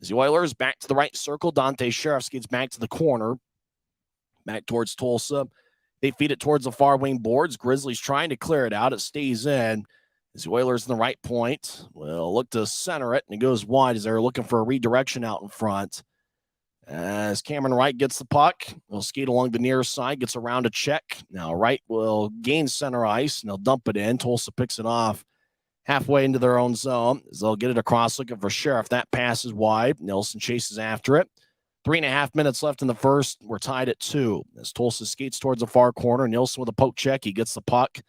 As the Oilers back to the right circle, Dante Sheriff gets back to the corner. Back towards Tulsa. They feed it towards the far wing boards. Grizzlies trying to clear it out. It stays in. As the Oilers in the right point will look to center it, and it goes wide as they're looking for a redirection out in front. As Cameron Wright gets the puck, he'll skate along the near side, gets around a check. Now Wright will gain center ice, and they'll dump it in. Tulsa picks it off halfway into their own zone as they'll get it across looking for Sheriff. That pass is wide. Nelson chases after it. 3.5 minutes left in the first. We're tied at 2. As Tulsa skates towards the far corner, Nielsen with a poke check. He gets the puck.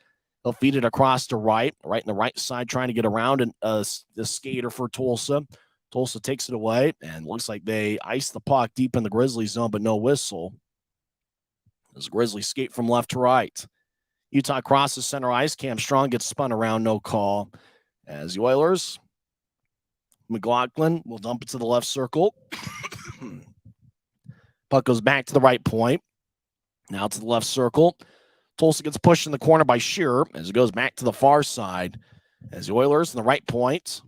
He'll feed it across to Wright in the right side, trying to get around the skater for Tulsa. Tulsa takes it away, and looks like they ice the puck deep in the Grizzlies zone, but no whistle. As Grizzlies skate from left to right. Utah crosses center ice. Cam Strong gets spun around, no call. As the Oilers, McLaughlin will dump it to the left circle. Puck goes back to the right point. Now to the left circle. Tulsa gets pushed in the corner by Shearer as it goes back to the far side. As the Oilers in the right point.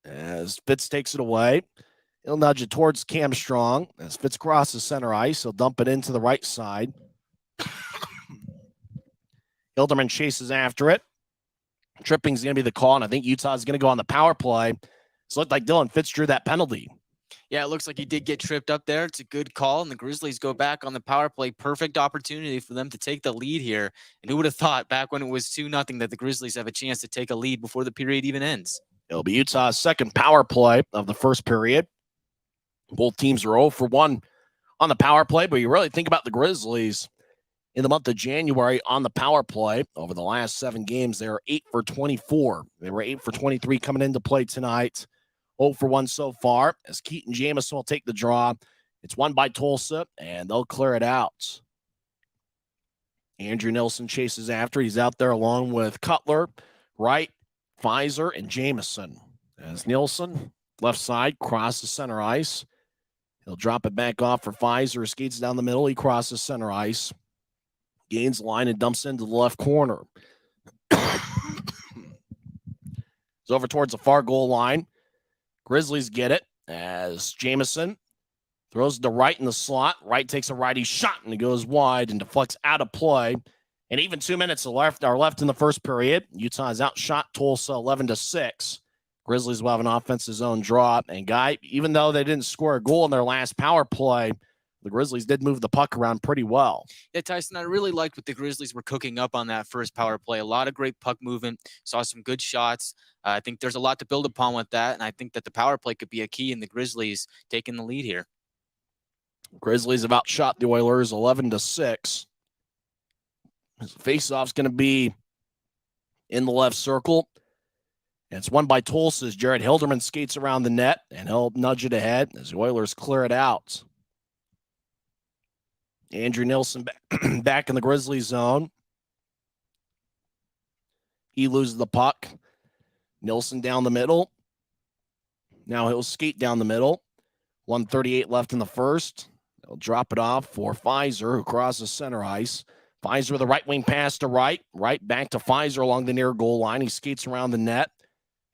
As Fitz takes it away. He'll nudge it towards Cam Strong. As Fitz crosses center ice, he'll dump it into the right side. Hilderman chases after it. Tripping's going to be the call, and I think Utah's going to go on the power play. It looked like Dylan Fitz drew that penalty. Yeah, it looks like he did get tripped up there. It's a good call, and the Grizzlies go back on the power play. Perfect opportunity for them to take the lead here. And who would have thought back when it was 2-0 that the Grizzlies have a chance to take a lead before the period even ends? It'll be Utah's second power play of the first period. Both teams are 0 for 1 on the power play, but you really think about the Grizzlies in the month of January on the power play. Over the last 7 games, they are 8 for 24. They were 8 for 23 coming into play tonight. 0 for 1 so far, as Keaton Jamison will take the draw. It's won by Tulsa, and they'll clear it out. Andrew Nilsson chases after. He's out there along with Cutler, Wright, Pfizer, and Jamison. As Nilsson, left side, crosses center ice. He'll drop it back off for Pfizer. Skates down the middle. He crosses center ice. Gains line and dumps into the left corner. It's over towards the far goal line. Grizzlies get it as Jamison throws it to Wright in the slot. Wright takes a righty shot and it goes wide and deflects out of play. And even 2 minutes are left in the first period. Utah has outshot Tulsa 11-6. Grizzlies will have an offensive zone draw. And Guy, even though they didn't score a goal in their last power play, the Grizzlies did move the puck around pretty well. Yeah, Tyson, I really liked what the Grizzlies were cooking up on that first power play. A lot of great puck movement. Saw some good shots. I think there's a lot to build upon with that, and I think that the power play could be a key in the Grizzlies taking the lead here. Grizzlies have outshot the Oilers 11-6. Face-off's going to be in the left circle. And it's won by Tulsa as Jared Hilderman skates around the net, and he'll nudge it ahead as the Oilers clear it out. Andrew Nilsson back in the Grizzlies zone. He loses the puck. Nilsson down the middle. Now he'll skate down the middle. 1:38 left in the first. He'll drop it off for Pfizer, who crosses center ice. Pfizer with a right wing pass to Wright. Wright back to Pfizer along the near goal line. He skates around the net.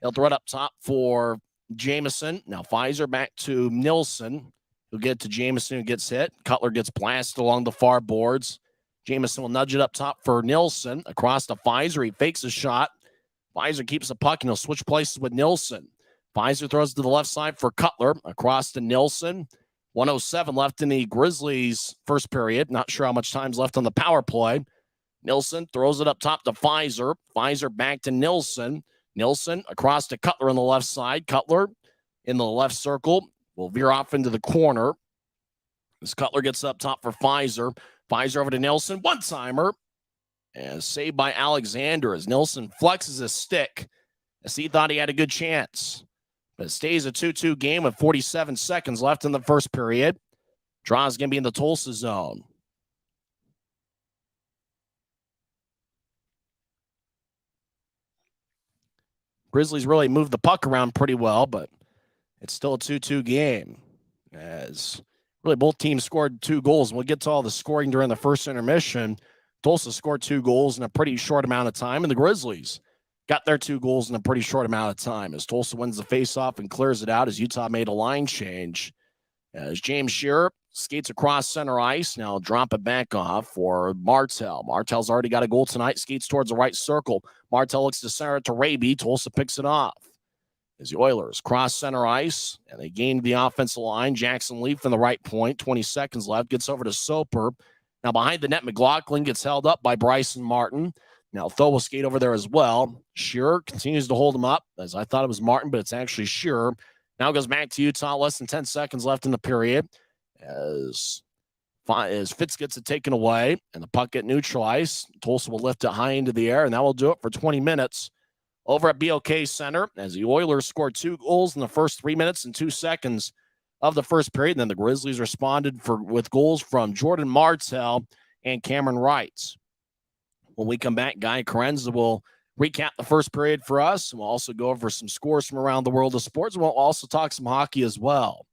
He'll throw it up top for Jamison. Now Pfizer back to Nilsson. He'll get to Jamison, who gets hit. Cutler gets blasted along the far boards. Jamison will nudge it up top for Nilsson. Across to Pfizer. He fakes a shot. Pfizer keeps the puck, and he'll switch places with Nilsson. Pfizer throws to the left side for Cutler. Across to Nilsson. 1:07 left in the Grizzlies' first period. Not sure how much time's left on the power play. Nilsson throws it up top to Pfizer. Pfizer back to Nilsson. Nilsson across to Cutler on the left side. Cutler in the left circle. Will veer off into the corner. As Cutler gets up top for Pfizer. Pfizer over to Nilsson. One-timer. And saved by Alexander as Nilsson flexes his stick as he thought he had a good chance. But it stays a 2-2 game with 47 seconds left in the first period. Draw is going to be in the Tulsa zone. Grizzlies really moved the puck around pretty well, but it's still a 2-2 game. As really both teams scored 2 goals. We'll get to all the scoring during the first intermission. Tulsa scored 2 goals in a pretty short amount of time, and the Grizzlies got their 2 goals in a pretty short amount of time as Tulsa wins the faceoff and clears it out as Utah made a line change. As James Shearer skates across center ice. Now drop it back off for Martell. Martell's already got a goal tonight. Skates towards the right circle. Martell looks to center it to Raby. Tulsa picks it off. As the Oilers cross center ice, and they gained the offensive line. Jackson Leaf in the right point. 20 seconds left. Gets over to Soper. Now behind the net, McLaughlin gets held up by Bryson Martin. Now Tho will skate over there as well. Shearer continues to hold him up, as I thought it was Martin, but it's actually Shearer. Now goes back to Utah. Less than 10 seconds left in the period. As Fitz gets it taken away and the puck get neutralized. Tulsa will lift it high into the air, and that will do it for 20 minutes over at BOK Center, as the Oilers scored 2 goals in the first 3 minutes and 2 seconds of the first period. And then the Grizzlies responded with goals from Jordan Martell and Cameron Wright. When we come back, Guy Chiarenza will recap the first period for us. We'll also go over some scores from around the world of sports. We'll also talk some hockey as well.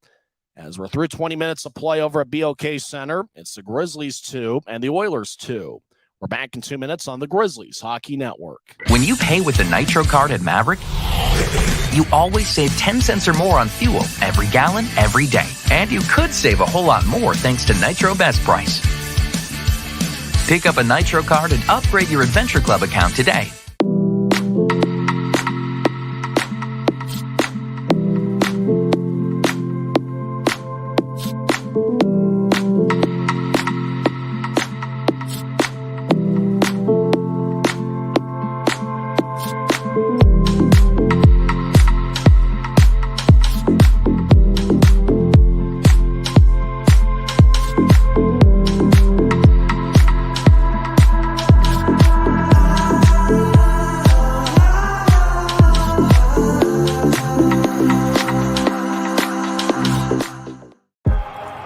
As we're through 20 minutes of play over at BOK Center, it's the Grizzlies 2 and the Oilers 2. We're back in 2 minutes on the Grizzlies Hockey Network. When you pay with the Nitro card at Maverick, you always save 10 cents or more on fuel every gallon, every day. And you could save a whole lot more thanks to Nitro Best Price. Pick up a Nitro card and upgrade your Adventure Club account today.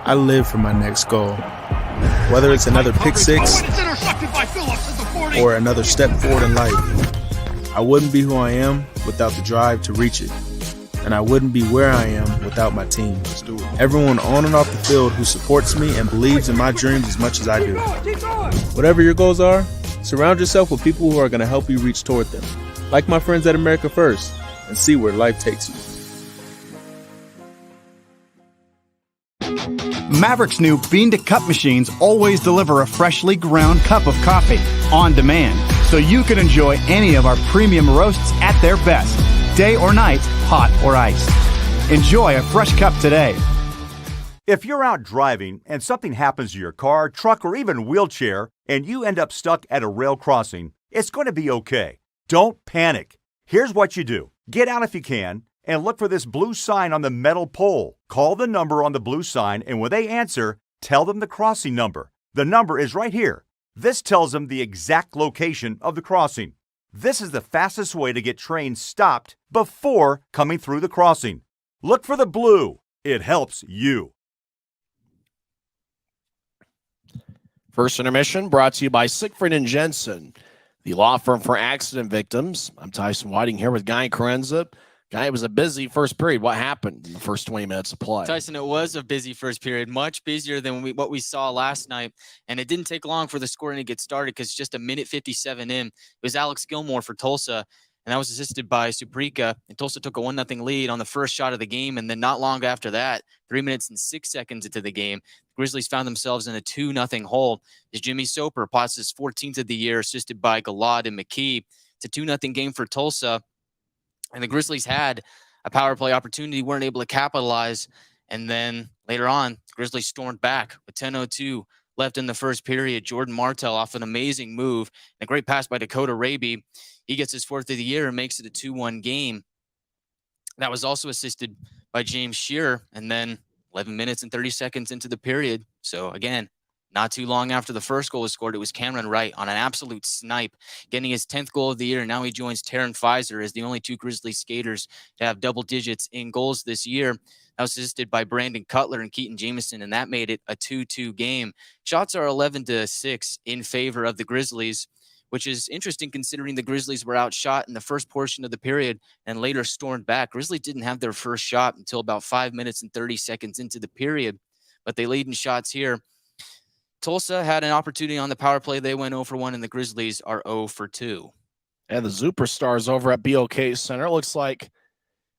I live for my next goal. Whether it's another pick six or another step forward in life, I wouldn't be who I am without the drive to reach it. And I wouldn't be where I am without my team. Everyone on and off the field who supports me and believes in my dreams as much as I do. Whatever your goals are, surround yourself with people who are going to help you reach toward them. Like my friends at America First, and see where life takes you. Maverick's new bean-to-cup machines always deliver a freshly ground cup of coffee on demand, so you can enjoy any of our premium roasts at their best, day or night, hot or iced. Enjoy a fresh cup today. If you're out driving and something happens to your car, truck, or even wheelchair, and you end up stuck at a rail crossing, it's going to be okay. Don't panic. Here's what you do. Get out if you can, and look for this blue sign on the metal pole. Call the number on the blue sign, and when they answer, tell them the crossing number. The number is right here. This tells them the exact location of the crossing. This is the fastest way to get trains stopped before coming through the crossing. Look for the blue. It helps you. First intermission brought to you by Siegfried & Jensen, the law firm for accident victims. I'm Tyson Whiting here with Guy Chiarenza. Guy, it was a busy first period. What happened in the first 20 minutes of play? Tyson, it was a busy first period, much busier than what we saw last night. And it didn't take long for the scoring to get started because just a minute 57 in, it was Alex Gilmore for Tulsa, and that was assisted by Suprika. And Tulsa took a 1-0 lead on the first shot of the game. And then not long after that, 3 minutes and 6 seconds into the game, the Grizzlies found themselves in a 2-0 hole as Jimmy Soper pots his 14th of the year, assisted by Galad and McKee. It's a 2-0 game for Tulsa. And the Grizzlies had a power play opportunity, weren't able to capitalize. And then later on, the Grizzlies stormed back with 10:02 left in the first period. Jordan Martell off an amazing move and a great pass by Dakota Raby. He gets his 4th of the year and makes it a 2-1 game. That was also assisted by James Shearer. And then 11 minutes and 30 seconds into the period. So again, not too long after the first goal was scored, it was Cameron Wright on an absolute snipe, getting his 10th goal of the year. And now he joins Taryn Pfizer as the only 2 Grizzlies skaters to have double digits in goals this year. That was assisted by Brandon Cutler and Keaton Jameson, and that made it a 2-2 game. Shots are 11-6 in favor of the Grizzlies, which is interesting considering the Grizzlies were outshot in the first portion of the period and later stormed back. Grizzlies didn't have their first shot until about 5 minutes and 30 seconds into the period, but they lead in shots here. Tulsa had an opportunity on the power play. They went 0 for 1, and the Grizzlies are 0 for 2. And the Superstars over at BOK Center. It looks like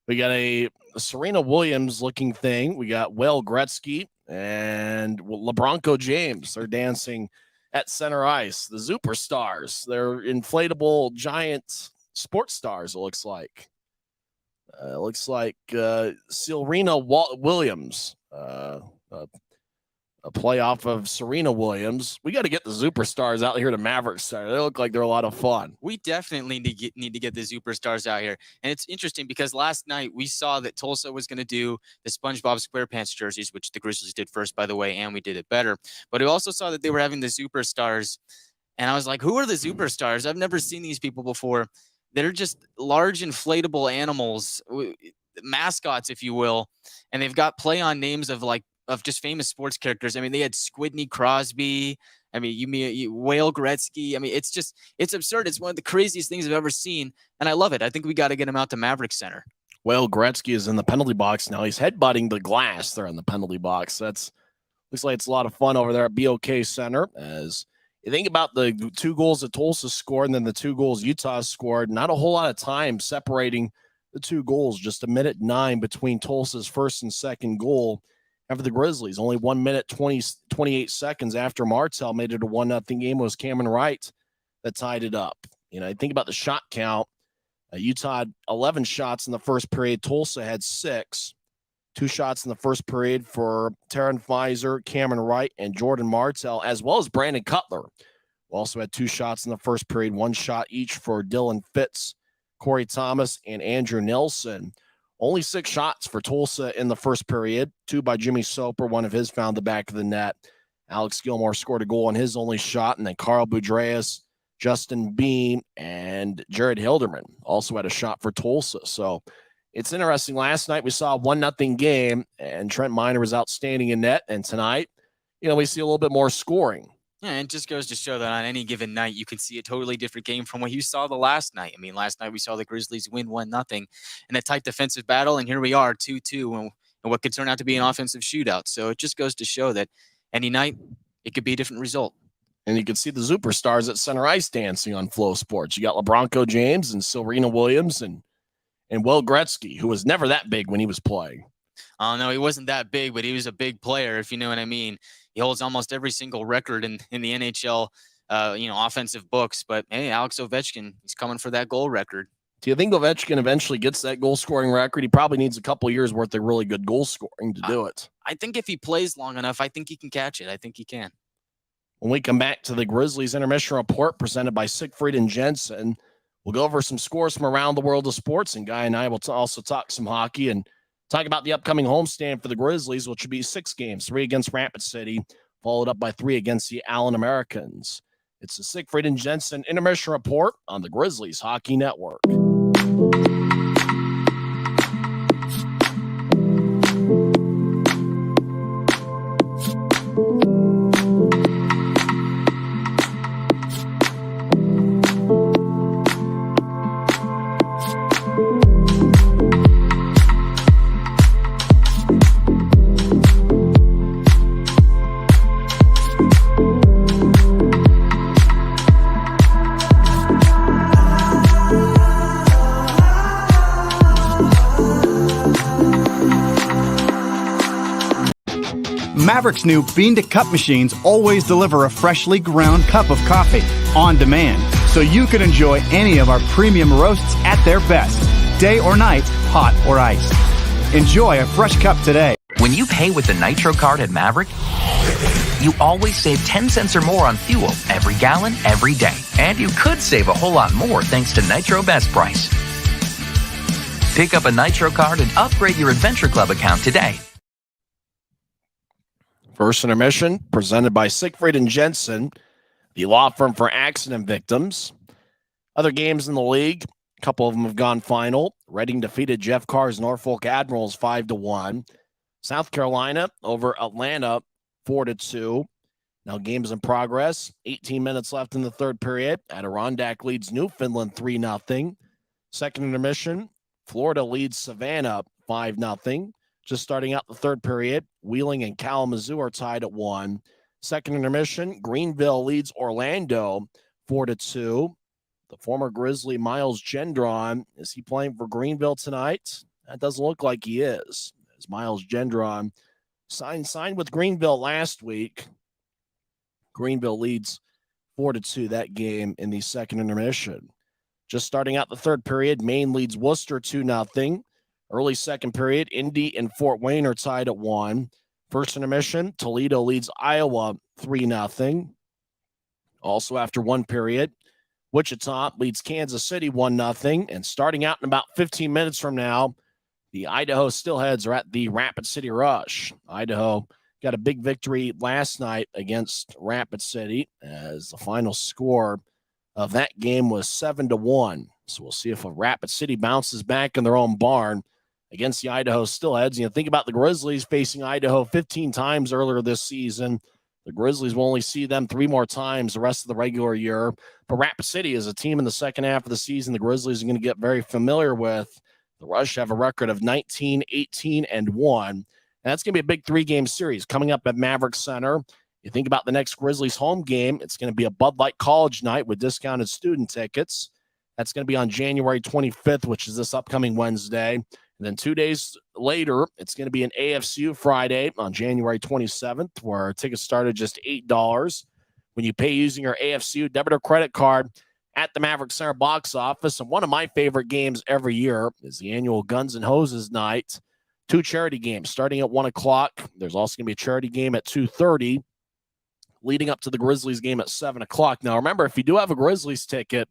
we got a Serena Williams looking thing. We got Wayne Gretzky and LeBronco James are dancing at center ice. The Superstars, they're inflatable giant sports stars, it looks like. Serena Williams, a playoff of Serena Williams. We got to get the Superstars out here to Mavericks Center. They look like they're a lot of fun. We definitely need to get the Superstars out here. And it's interesting because last night we saw that Tulsa was going to do the SpongeBob SquarePants jerseys, which the Grizzlies did first, by the way, and we did it better. But we also saw that they were having the Superstars. And I was like, who are the Superstars? I've never seen these people before. They're just large inflatable animals, mascots, if you will. And they've got play on names of just famous sports characters. I mean, they had Squidney Crosby. I mean, Whale Gretzky. I mean, it's absurd. It's one of the craziest things I've ever seen. And I love it. I think we got to get him out to Maverick Center. Whale Gretzky is in the penalty box now. He's headbutting the glass there in the penalty box. Looks like it's a lot of fun over there at BOK Center. As you think about the 2 goals that Tulsa scored and then the 2 goals Utah scored, not a whole lot of time separating the 2 goals, just 1:09 between Tulsa's first and second goal. After the Grizzlies, only 1 minute, 28 seconds after Martell made it a 1-0 game, was Cameron Wright that tied it up. I think about the shot count. Utah had 11 shots in the first period. Tulsa had 6. 2 shots in the first period for Taryn Fizer, Cameron Wright, and Jordan Martell, as well as Brandon Cutler, who also had 2 shots in the first period, 1 shot each for Dylan Fitz, Corey Thomas, and Andrew Nelson. Only 6 shots for Tulsa in the first period, 2 by Jimmy Soper, one of his found the back of the net. Alex Gilmore scored a goal on his only shot, and then Carl Boudreas, Justin Beam, and Jared Hilderman also had a shot for Tulsa. So it's interesting. Last night we saw a 1-0 game, and Trent Miner was outstanding in net, and tonight, we see a little bit more scoring. Yeah, it just goes to show that on any given night, you can see a totally different game from what you saw the last night. I mean, last night we saw the Grizzlies win 1-0 in a tight defensive battle, and here we are 2-2 and what could turn out to be an offensive shootout. So it just goes to show that any night, it could be a different result. And you can see the Superstars at center ice dancing on Flow Sports. You got LeBronco James and Serena Williams and Will Gretzky, who was never that big when he was playing. Oh, no, he wasn't that big, but he was a big player, if you know what I mean. He holds almost every single record in the NHL, offensive books. But, hey, Alex Ovechkin, he's coming for that goal record. Do you think Ovechkin eventually gets that goal-scoring record? He probably needs a couple years' worth of really good goal-scoring to do it. I think if he plays long enough, I think he can catch it. I think he can. When we come back to the Grizzlies intermission report presented by Siegfried and Jensen, we'll go over some scores from around the world of sports, and Guy and I will also talk some hockey and talk about the upcoming homestand for the Grizzlies, which would be 6 games, 3 against Rapid City, followed up by 3 against the Allen Americans. It's the Siegfried and Jensen intermission report on the Grizzlies Hockey Network. Maverick's new bean-to-cup machines always deliver a freshly ground cup of coffee on demand, so you can enjoy any of our premium roasts at their best, day or night, hot or iced. Enjoy a fresh cup today. When you pay with the Nitro card at Maverick, you always save 10 cents or more on fuel every gallon, every day. And you could save a whole lot more thanks to Nitro Best Price. Pick up a Nitro card and upgrade your Adventure Club account today. First intermission presented by Siegfried and Jensen, the law firm for accident victims. Other games in the league, a couple of them have gone final. Reading defeated Jeff Carr's Norfolk Admirals 5-1. South Carolina over Atlanta 4-2. Now games in progress. 18 minutes left in the third period. Adirondack leads Newfoundland 3-0. Second intermission, Florida leads Savannah 5-0. Just starting out the third period, Wheeling and Kalamazoo are tied at 1. Second intermission, Greenville leads Orlando 4-2. The former Grizzly Miles Gendron, is he playing for Greenville tonight? That doesn't look like he is, as Miles Gendron Signed with Greenville last week. Greenville leads 4-2 that game in the second intermission. Just starting out the third period, Maine leads Worcester 2-0. Early second period, Indy and Fort Wayne are tied at 1. First intermission, Toledo leads Iowa 3-0. Also after one period, Wichita leads Kansas City 1-0. And starting out in about 15 minutes from now, the Idaho Steelheads are at the Rapid City Rush. Idaho got a big victory last night against Rapid City, as the final score of that game was 7-1. So we'll see if a Rapid City bounces back in their own barn against the Idaho Steelheads. You know, think about the Grizzlies facing Idaho 15 times earlier this season. The Grizzlies will only see them 3 more times the rest of the regular year. But Rapid City is a team in the second half of the season the Grizzlies are going to get very familiar with. The Rush have a record of 19, 18, and 1. And that's going to be a big 3-game series coming up at Maverick Center. You think about the next Grizzlies home game, it's going to be a Bud Light College night with discounted student tickets. That's going to be on January 25th, which is this upcoming Wednesday. And then 2 days later, it's going to be an AFCU Friday on January 27th, where tickets start at just $8 when you pay using your AFCU debit or credit card at the Maverick Center box office. And one of my favorite games every year is the annual Guns N' Hoses night. 2 charity games starting at 1 o'clock. There's also going to be a charity game at 2:30, leading up to the Grizzlies game at 7 o'clock. Now, remember, if you do have a Grizzlies ticket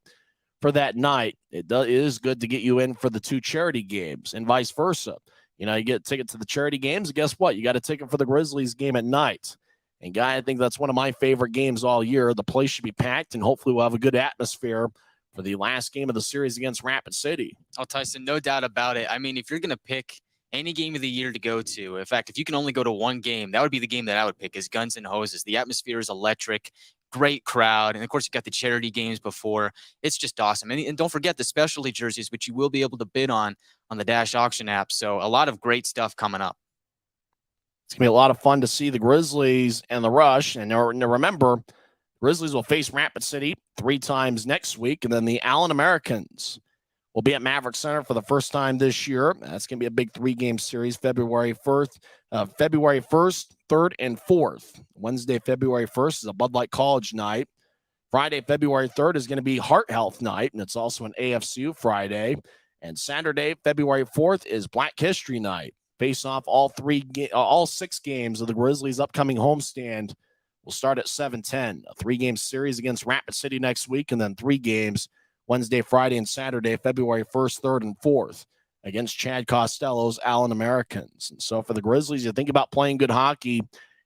for that night, it is good to get you in for the 2 charity games and vice versa. You know, you get a ticket to the charity games, and guess what? You got a ticket for the Grizzlies game at night. And, Guy, I think that's one of my favorite games all year. The place should be packed, and hopefully we'll have a good atmosphere for the last game of the series against Rapid City. Oh, Tyson, no doubt about it. I mean, if you're going to pick any game of the year to go to, in fact, if you can only go to one game, that would be the game that I would pick, is Guns N' Hoses. The atmosphere is electric, great crowd, and of course you got the charity games before. It's just awesome. And don't forget the specialty jerseys, which you will be able to bid on the Dash Auction app. So a lot of great stuff coming up. It's going to be a lot of fun to see the Grizzlies and the Rush. And remember, Grizzlies will face Rapid City 3 times next week, and then the Allen Americans will be at Maverick Center for the first time this year. That's going to be a big 3-game series, February 1st, 3rd, and 4th. Wednesday, February 1st is a Bud Light College night. Friday, February 3rd is going to be Heart Health night, and it's also an AFCU Friday. And Saturday, February 4th is Black History night. Face off all 6 games of the Grizzlies' upcoming homestand will start at 7:10. A 3-game series against Rapid City next week, and then 3 games Wednesday, Friday, and Saturday, February 1st, 3rd, and 4th against Chad Costello's Allen Americans. And so for the Grizzlies, you think about playing good hockey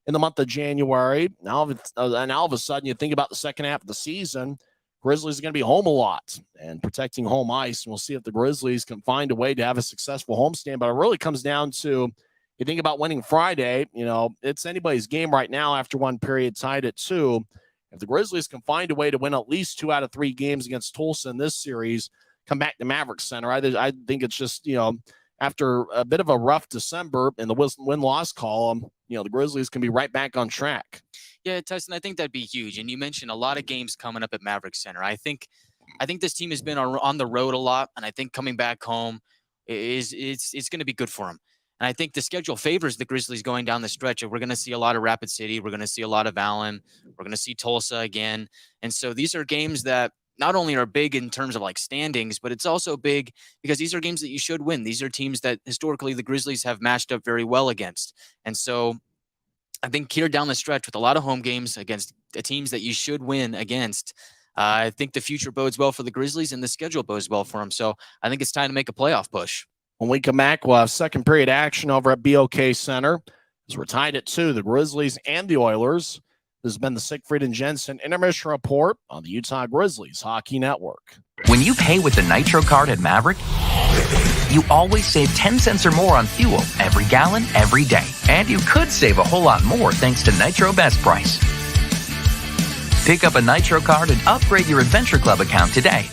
in the month of January. Now, and all of a sudden, you think about the second half of the season, Grizzlies are going to be home a lot and protecting home ice. And we'll see if the Grizzlies can find a way to have a successful homestand. But it really comes down to, you think about winning Friday, you know, it's anybody's game right now after one period, tied at 2. If the Grizzlies can find a way to win at least 2 out of 3 games against Tulsa in this series, come back to Maverick Center, I think it's just, you know, after a bit of a rough December in the win-loss column, you know, the Grizzlies can be right back on track. Yeah, Tyson, I think that'd be huge. And you mentioned a lot of games coming up at Maverick Center. I think this team has been on the road a lot, and I think coming back home it's going to be good for them. And I think the schedule favors the Grizzlies going down the stretch. We're going to see a lot of Rapid City. We're going to see a lot of Allen. We're going to see Tulsa again. And so these are games that not only are big in terms of like standings, but it's also big because these are games that you should win. These are teams that historically the Grizzlies have matched up very well against. And so I think here down the stretch with a lot of home games against the teams that you should win against, I think the future bodes well for the Grizzlies and the schedule bodes well for them. So I think it's time to make a playoff push. When we come back, we'll have second period action over at BOK Center. As we're tied at 2, the Grizzlies and the Oilers. This has been the Siegfried and Jensen Intermission Report on the Utah Grizzlies Hockey Network. When you pay with the Nitro card at Maverick, you always save 10 cents or more on fuel every gallon, every day. And you could save a whole lot more thanks to Nitro Best Price. Pick up a Nitro card and upgrade your Adventure Club account today.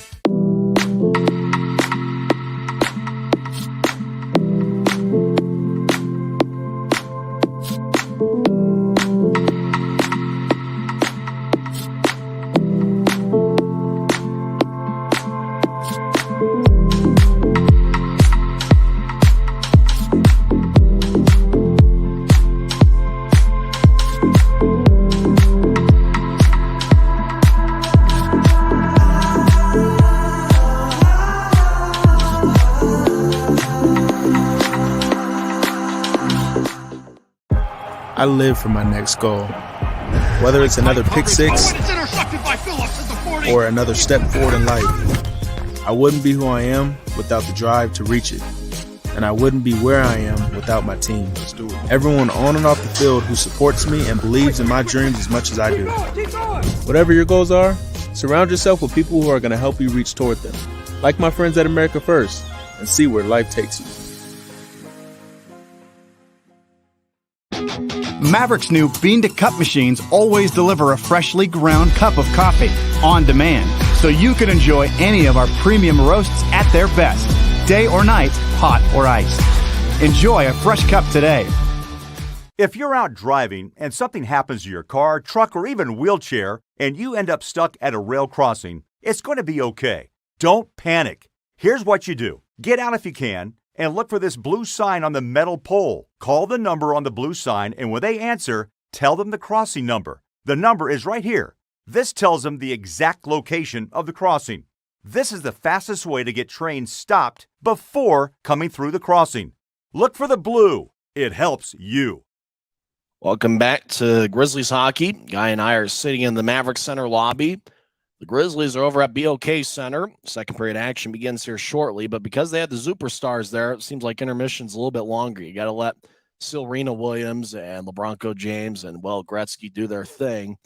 I live for my next goal. Whether it's another pick six or another step forward in life, I wouldn't be who I am without the drive to reach it. And I wouldn't be where I am without my team. Everyone on and off the field who supports me and believes in my dreams as much as I do. Whatever your goals are, surround yourself with people who are going to help you reach toward them. Like my friends at America First, and see where life takes you. Maverick's new bean-to-cup machines always deliver a freshly ground cup of coffee on demand, so you can enjoy any of our premium roasts at their best, day or night, hot or iced. Enjoy a fresh cup today. If you're out driving and something happens to your car, truck, or even wheelchair, and you end up stuck at a rail crossing, it's going to be okay. Don't panic. Here's what you do. Get out if you can, and look for this blue sign on the metal pole. Call the number on the blue sign, and when they answer, tell them the crossing number. The number is right here. This tells them the exact location of the crossing. This is the fastest way to get trains stopped before coming through the crossing. Look for the blue. It helps you. Welcome back to Grizzlies hockey. Guy and I are sitting in the BOK Center lobby. The Grizzlies are over at BOK Center. Second period action begins here shortly, but because they had the superstars there, it seems like intermission's a little bit longer. You got to let Serena Williams and LeBronco James and, well, Gretzky do their thing.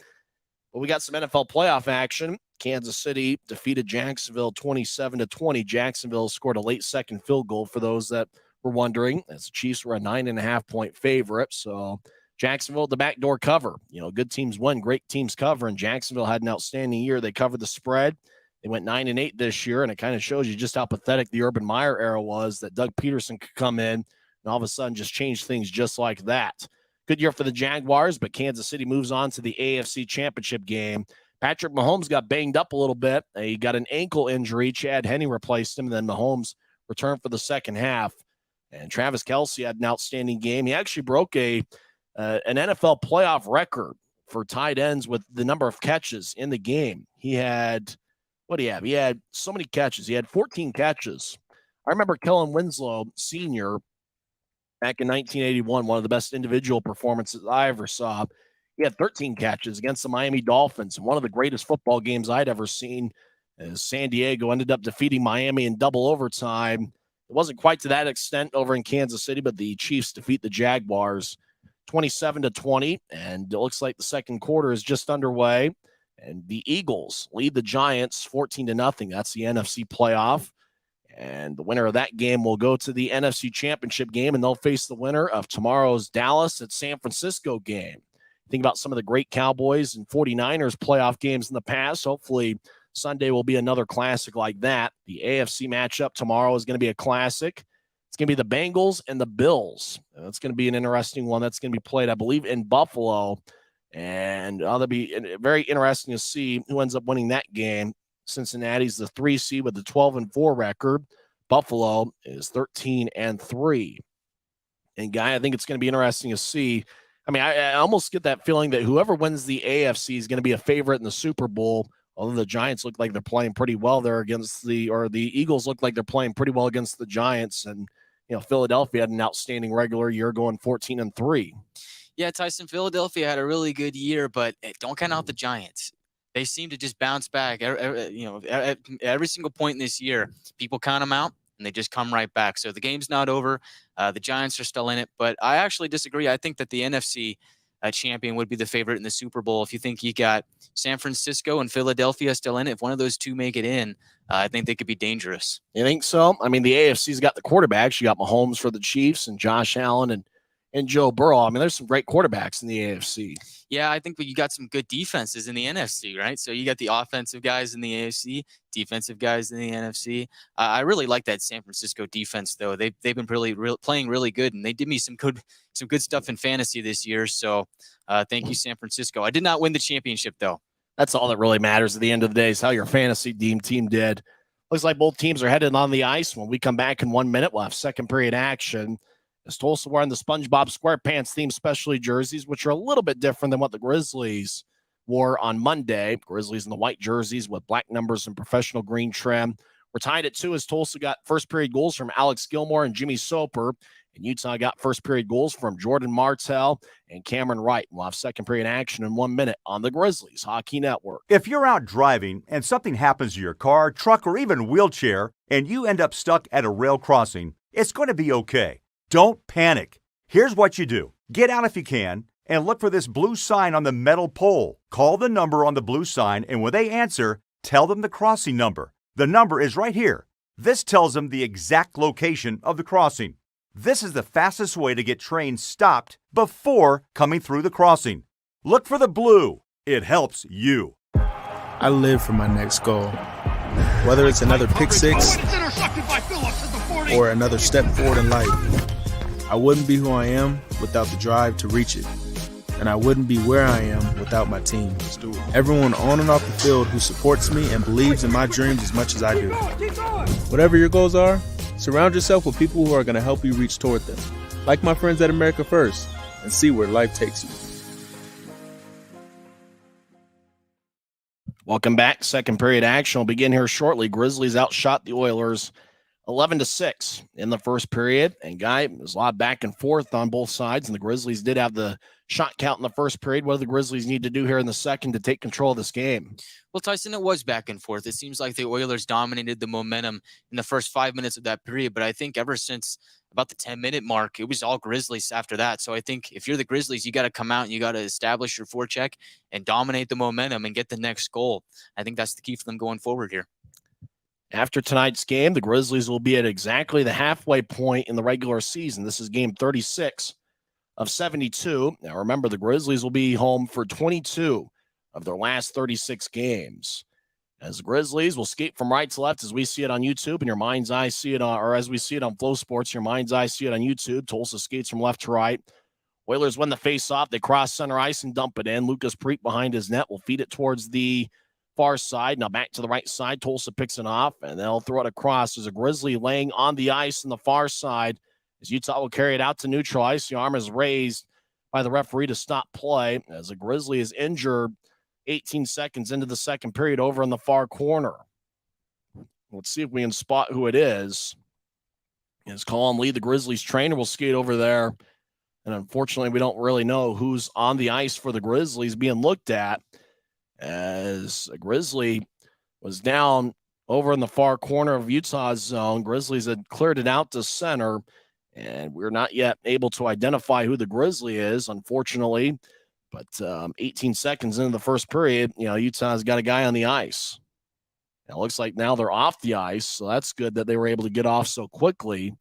But we got some NFL playoff action. Kansas City defeated Jacksonville 27-20. Jacksonville scored a late second field goal for those that were wondering, as the Chiefs were a 9.5-point favorite. So Jacksonville, the backdoor cover. You know, good teams win, great teams cover, and Jacksonville had an outstanding year. They covered the spread. They went 9-8 this year, and it kind of shows you just how pathetic the Urban Meyer era was, that Doug Peterson could come in and all of a sudden just change things just like that. Good year for the Jaguars, but Kansas City moves on to the AFC Championship game. Patrick Mahomes got banged up a little bit. He got an ankle injury. Chad Henne replaced him, and then Mahomes returned for the second half. And Travis Kelce had an outstanding game. He actually broke an NFL playoff record for tight ends with the number of catches in the game. He had, what do you have? He had so many catches. He had 14 catches. I remember Kellen Winslow Sr. back in 1981, one of the best individual performances I ever saw. He had 13 catches against the Miami Dolphins, and one of the greatest football games I'd ever seen, as San Diego ended up defeating Miami in double overtime. It wasn't quite to that extent over in Kansas City, but the Chiefs defeat the Jaguars 27-20, and it looks like the second quarter is just underway, and the Eagles lead the Giants 14-0. That's the NFC playoff, and the winner of that game will go to the NFC Championship game, and they'll face the winner of tomorrow's Dallas at San Francisco game. Think about some of the great Cowboys and 49ers playoff games in the past. Hopefully Sunday will be another classic like that. The AFC matchup tomorrow is going to be a classic. It's going to be the Bengals and the Bills. That's going to be an interesting one. That's going to be played, I believe, in Buffalo. And that'll be very interesting to see who ends up winning that game. Cincinnati's the 3 seed with the 12-4 record. Buffalo is 13-3. And, Guy, I think it's going to be interesting to see. I mean, I almost get that feeling that whoever wins the AFC is going to be a favorite in the Super Bowl. Although the Giants look like they're playing pretty well there against the Eagles look like they're playing pretty well against the Giants. And, you know, Philadelphia had an outstanding regular year going 14-3. Yeah, Tyson, Philadelphia had a really good year, but don't count out the Giants. They seem to just bounce back. At every single point in this year, people count them out, and they just come right back. So the game's not over. The Giants are still in it, but I actually disagree. I think that the NFC champion would be the favorite in the Super Bowl. If you think you got San Francisco and Philadelphia still in it, if one of those two make it in, I think they could be dangerous. You think so? I mean, the AFC's got the quarterbacks. You got Mahomes for the Chiefs and Josh Allen and Joe Burrow. I mean, there's some great quarterbacks in the AFC. Yeah, I think you got some good defenses in the NFC, right? So you got the offensive guys in the AFC, defensive guys in the NFC. I really like that San Francisco defense, though. They've been playing really good, and they did me some good stuff in fantasy this year. So thank you, San Francisco. I did not win the championship, though. That's all that really matters at the end of the day is how your fantasy team did. Looks like both teams are headed on the ice. When we come back in 1 minute, we'll have second period action. As Tulsa wearing the SpongeBob SquarePants themed specialty jerseys, which are a little bit different than what the Grizzlies wore on Monday. Grizzlies in the white jerseys with black numbers and professional green trim. We're tied at 2 as Tulsa got first period goals from Alex Gilmore and Jimmy Soper. And Utah got first period goals from Jordan Martell and Cameron Wright. We'll have second period action in 1 minute on the Grizzlies Hockey Network. If you're out driving and something happens to your car, truck, or even wheelchair, and you end up stuck at a rail crossing, it's going to be okay. Don't panic. Here's what you do. Get out if you can and look for this blue sign on the metal pole. Call the number on the blue sign, and when they answer, tell them the crossing number. The number is right here. This tells them the exact location of the crossing. This is the fastest way to get trains stopped before coming through the crossing. Look for the blue. It helps you. I live for my next goal. Whether it's another pick six or another step forward in life, I wouldn't be who I am without the drive to reach it. And I wouldn't be where I am without my team. Everyone on and off the field who supports me and believes in my dreams as much as I do. Whatever your goals are, surround yourself with people who are going to help you reach toward them. Like my friends at America First, and see where life takes you. Welcome back. Second period action will begin here shortly. Grizzlies outshot the Oilers 11-6 in the first period. And Guy, there's a lot of back and forth on both sides, and the Grizzlies did have the shot count in the first period. What do the Grizzlies need to do here in the second to take control of this game? Well, Tyson, it was back and forth. It seems like the Oilers dominated the momentum in the first 5 minutes of that period. But I think ever since about the 10-minute mark, it was all Grizzlies after that. So I think if you're the Grizzlies, you got to come out and you got to establish your forecheck and dominate the momentum and get the next goal. I think that's the key for them going forward here. After tonight's game, the Grizzlies will be at exactly the halfway point in the regular season. This is game 36 of 72. Now, remember, the Grizzlies will be home for 22 of their last 36 games. As the Grizzlies will skate from right to left as we see it on YouTube, and your mind's eye see it on, or as we see it on Flow Sports, your mind's eye see it on YouTube. Tulsa skates from left to right. Oilers win the face-off. They cross center ice and dump it in. Lucas Preet behind his net will feed it towards the far side. Now back to the right side. Tulsa picks it off, and they'll throw it across. There's a Grizzly laying on the ice on the far side as Utah will carry it out to neutral ice. The arm is raised by the referee to stop play as a Grizzly is injured 18 seconds into the second period over in the far corner. Let's see if we can spot who it is. As Colin Lee, the Grizzlies trainer, will skate over there. And unfortunately, we don't really know who's on the ice for the Grizzlies being looked at, as a Grizzly was down over in the far corner of Utah's zone. Grizzlies had cleared it out to center, and we're not yet able to identify who the Grizzly is, unfortunately. But 18 seconds into the first period, Utah's got a guy on the ice. It looks like now they're off the ice, so that's good that they were able to get off so quickly.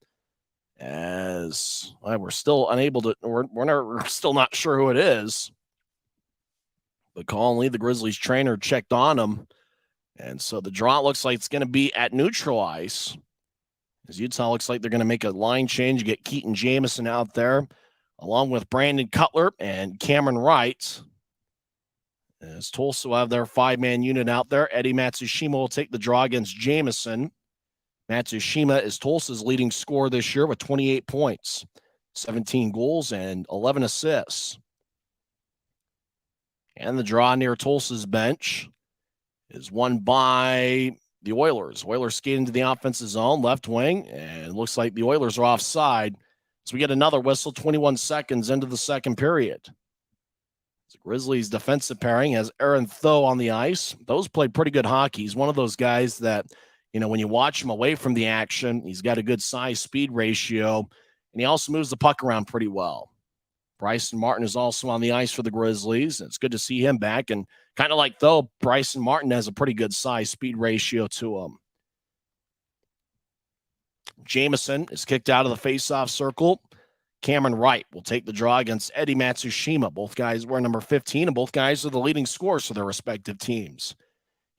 As we're still unable to, we're still not sure who it is. But Colin Lee, the Grizzlies trainer, checked on him. And so the draw looks like it's going to be at neutral ice. As Utah looks like they're going to make a line change, get Keaton Jamison out there, along with Brandon Cutler and Cameron Wright. As Tulsa will have their five-man unit out there. Eddie Matsushima will take the draw against Jamison. Matsushima is Tulsa's leading scorer this year with 28 points, 17 goals, and 11 assists. And the draw near Tulsa's bench is won by the Oilers. Oilers skate into the offensive zone, left wing, and it looks like the Oilers are offside. So we get another whistle 21 seconds into the second period. The Grizzlies' defensive pairing has Aaron Tho on the ice. Those played pretty good hockey. He's one of those guys that, when you watch him away from the action, he's got a good size-speed ratio, and he also moves the puck around pretty well. Bryson Martin is also on the ice for the Grizzlies. It's good to see him back. And kind of like Tho, Bryson Martin has a pretty good size-speed ratio to him. Jamison is kicked out of the face-off circle. Cameron Wright will take the draw against Eddie Matsushima. Both guys wear number 15, and both guys are the leading scorers for their respective teams.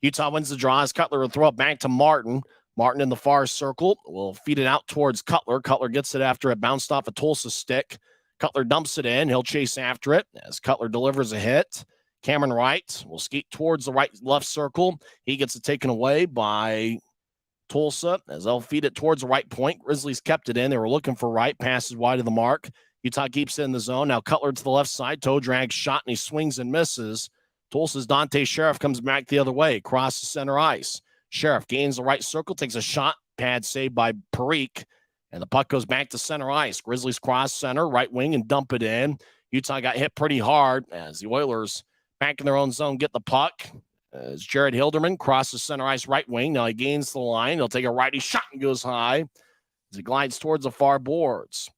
Utah wins the draw as Cutler will throw it back to Martin. Martin in the far circle will feed it out towards Cutler. Cutler gets it after it bounced off a Tulsa stick. Cutler dumps it in. He'll chase after it as Cutler delivers a hit. Cameron Wright will skate towards the left circle. He gets it taken away by Tulsa as they'll feed it towards the right point. Grizzlies kept it in. They were looking for Wright. Passes wide of the mark. Utah keeps it in the zone. Now Cutler to the left side. Toe drag shot, and he swings and misses. Tulsa's Dante Sheriff comes back the other way. Across the center ice. Sheriff gains the right circle, takes a shot, pad saved by Parikh, and the puck goes back to center ice. Grizzlies cross center, right wing, and dump it in. Utah got hit pretty hard as the Oilers back in their own zone get the puck. As Jared Hilderman crosses center ice right wing. Now he gains the line. He'll take a righty shot and goes high as he glides towards the far boards.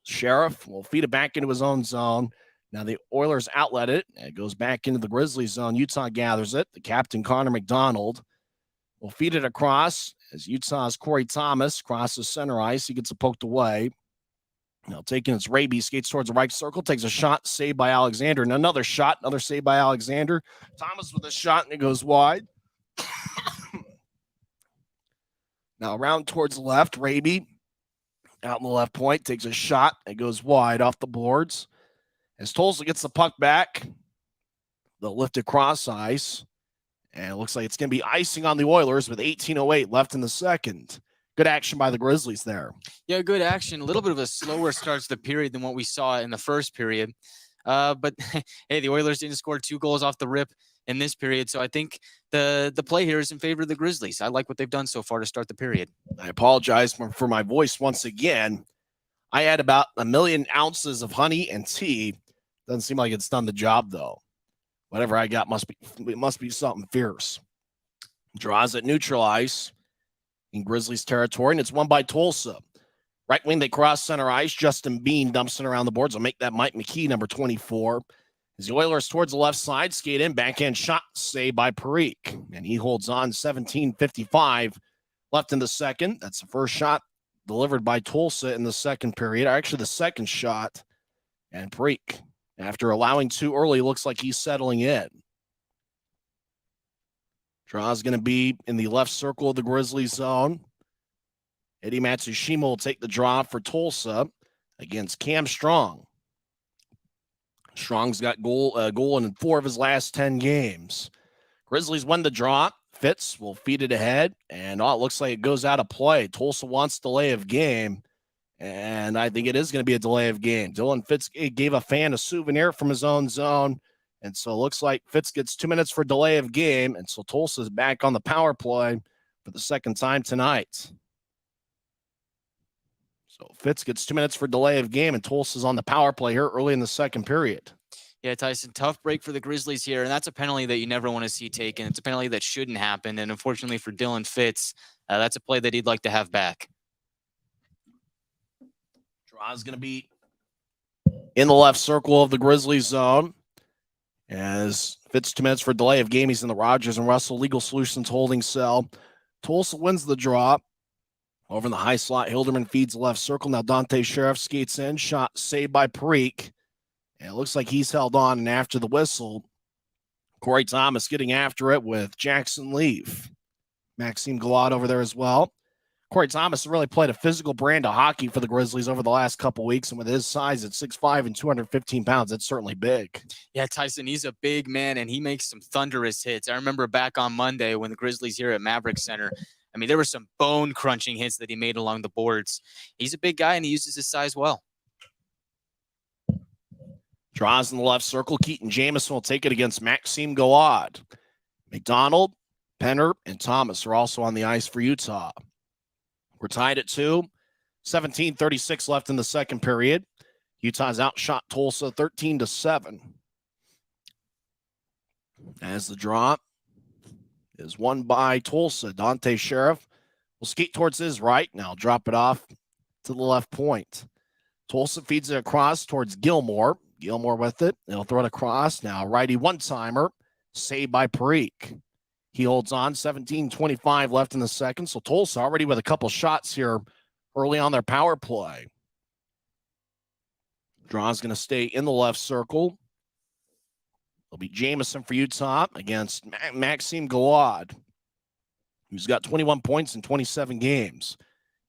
Sheriff will feed it back into his own zone. Now the Oilers outlet it. It goes back into the Grizzlies zone. Utah gathers it. The captain, Connor McDonald, will feed it across as Utah's Corey Thomas crosses center ice. He gets it poked away. Now taking its Raby, skates towards the right circle, takes a shot, saved by Alexander. And another shot, another save by Alexander. Thomas with a shot, and it goes wide. Now around towards the left, Raby out in the left point, takes a shot. It goes wide off the boards. As Tulsa gets the puck back, they'll lift it cross ice. And it looks like it's going to be icing on the Oilers with 18:08 left in the second. Good action by the Grizzlies there. Yeah, good action. A little bit of a slower start to the period than what we saw in the first period. But hey, the Oilers didn't score 2 goals off the rip in this period. So I think the play here is in favor of the Grizzlies. I like what they've done so far to start the period. I apologize for my voice once again. I had about 1 million ounces of honey and tea. Doesn't seem like it's done the job, though. Whatever I got must be something fierce. Draws at neutral ice in Grizzlies territory, and it's won by Tulsa. Right wing, they cross center ice. Justin Bean dumps it around the boards. Will make that Mike McKee, number 24. As the Oilers towards the left side, skate in, backhand shot, saved by Parikh. And he holds on, 17:55 left in the second. That's the first shot delivered by Tulsa in the second period. Actually, the second shot. And Parikh, after allowing 2 early, looks like he's settling in. Draw is going to be in the left circle of the Grizzlies zone. Eddie Matsushima will take the draw for Tulsa against Cam Strong. Strong's got goal in 4 of his last 10 games. Grizzlies win the draw. Fitz will feed it ahead, and it looks like it goes out of play. Tulsa wants delay of game, and I think it is going to be a delay of game. Dylan Fitz gave a fan a souvenir from his own zone. And so it looks like Fitz gets 2 minutes for delay of game. And so Tulsa's back on the power play for the second time tonight. So Fitz gets 2 minutes for delay of game, and Tulsa's on the power play here early in the second period. Yeah, Tyson, tough break for the Grizzlies here. And that's a penalty that you never want to see taken. It's a penalty that shouldn't happen. And unfortunately for Dylan Fitz, that's a play that he'd like to have back. Draw is going to be in the left circle of the Grizzlies zone. As Fitz 2 minutes for delay of game, he's in the Rogers and Russell Legal Solutions holding cell. Tulsa wins the draw. Over in the high slot, Hilderman feeds the left circle. Now Dante Sheriff skates in. Shot saved by Parikh. And it looks like he's held on, and after the whistle, Corey Thomas getting after it with Jackson Leaf. Maxime Galad over there as well. Corey Thomas really played a physical brand of hockey for the Grizzlies over the last couple weeks, and with his size at 6'5" and 215 pounds, that's certainly big. Yeah, Tyson, he's a big man, and he makes some thunderous hits. I remember back on Monday when the Grizzlies here at BOK Center, I mean, there were some bone-crunching hits that he made along the boards. He's a big guy, and he uses his size well. Draws in the left circle. Keaton Jamison will take it against Maxime Galad. McDonald, Penner, and Thomas are also on the ice for Utah. We're tied at 2. 17:36 left in the second period. Utah's outshot Tulsa 13-7. As the draw is won by Tulsa. Dante Sheriff will skate towards his right. Now drop it off to the left point. Tulsa feeds it across towards Gilmore. Gilmore with it. They'll throw it across. Now righty one-timer. Saved by Parikh. He holds on, 17:25 left in the second. So Tulsa already with a couple shots here early on their power play. Draw's going to stay in the left circle. It'll be Jamison for Utah against Maxime Galad, who's got 21 points in 27 games.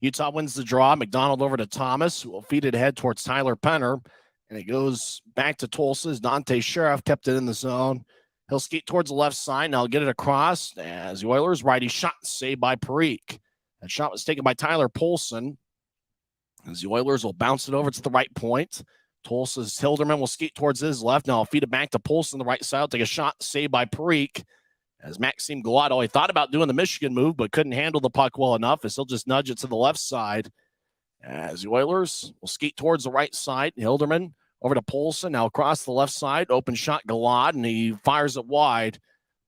Utah wins the draw. McDonald over to Thomas, who will feed it ahead towards Tyler Penner. And it goes back to Tulsa's Dante Sheriff, kept it in the zone. He'll skate towards the left side. Now get it across as the Oilers righty shot saved by Parikh. That shot was taken by Tyler Polson. As the Oilers will bounce it over to the right point. Tulsa's Hilderman will skate towards his left. Now I'll feed it back to Polson on the right side. I'll take a shot saved by Parikh. As Maxime Gallado, he thought about doing the Michigan move, but couldn't handle the puck well enough, as he'll just nudge it to the left side. As the Oilers will skate towards the right side. Hilderman over to Polson, now across the left side. Open shot, Galad, and he fires it wide.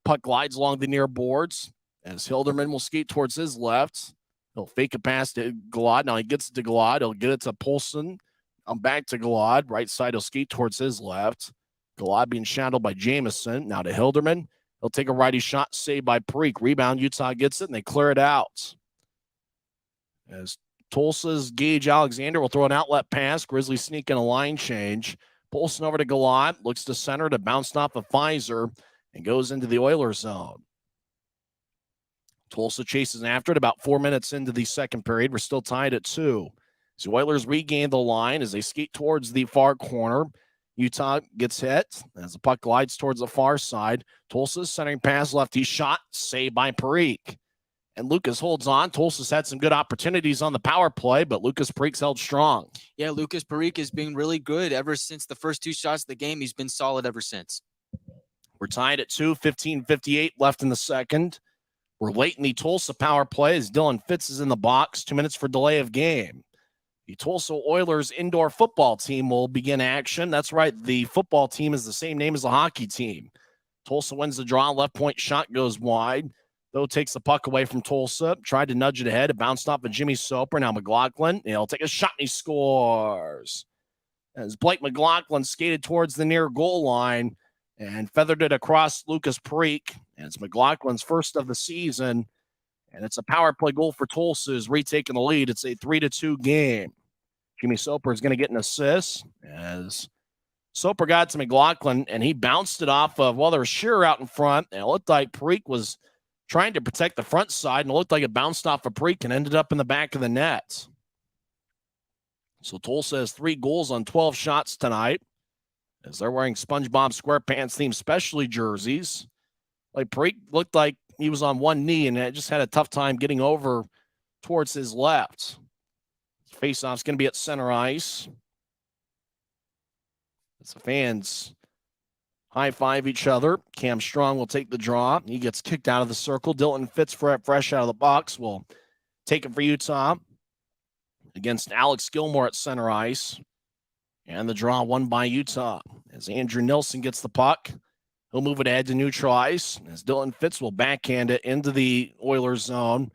Puck glides along the near boards as Hilderman will skate towards his left. He'll fake a pass to Galad. Now he gets it to Galad. He'll get it to Polson. Back to Galad. Right side, he'll skate towards his left. Galad being shadowed by Jamison. Now to Hilderman. He'll take a righty shot, saved by Parikh. Rebound, Utah gets it, and they clear it out. As Tulsa's Gage Alexander will throw an outlet pass. Grizzlies sneak in a line change. Polson over to Galad. Looks to center to bounce off of Pfizer and goes into the Oilers zone. Tulsa chases after it about 4 minutes into the second period. We're still tied at 2. So the Oilers regain the line as they skate towards the far corner. Utah gets hit as the puck glides towards the far side. Tulsa's centering pass, lefty shot, saved by Parikh. And Lucas holds on. Tulsa's had some good opportunities on the power play, but Lucas Parikh's held strong. Yeah, Lucas Parikh has been really good ever since the first 2 shots of the game. He's been solid ever since. We're tied at 2, 15:58 left in the second. We're late in the Tulsa power play as Dylan Fitz is in the box. 2 minutes for delay of game. The Tulsa Oilers indoor football team will begin action. That's right. The football team is the same name as the hockey team. Tulsa wins the draw. Left point shot goes wide. Though takes the puck away from Tulsa. Tried to nudge it ahead. It bounced off of Jimmy Soper. Now McLaughlin. He'll take a shot and he scores. As Blake McLaughlin skated towards the near goal line and feathered it across Lucas Parikh. And it's McLaughlin's first of the season. And it's a power play goal for Tulsa, who's retaking the lead. It's a 3-2 game. Jimmy Soper is going to get an assist as Soper got to McLaughlin, and he bounced it off of, well, there was Shearer out in front, and it looked like Parikh was trying to protect the front side, and it looked like it bounced off of Parikh and ended up in the back of the net. So Tulsa has 3 goals on 12 shots tonight as they're wearing SpongeBob SquarePants themed specialty jerseys. Like Parikh looked like he was on one knee and it just had a tough time getting over towards his left. Faceoff's going to be at center ice. As the fans high-five each other. Cam Strong will take the draw. He gets kicked out of the circle. Dylan Fitz, fresh out of the box, will take it for Utah against Alex Gilmore at center ice. And the draw won by Utah. As Andrew Nilsson gets the puck, he'll move it ahead to neutral ice. As Dylan Fitz will backhand it into the Oilers zone.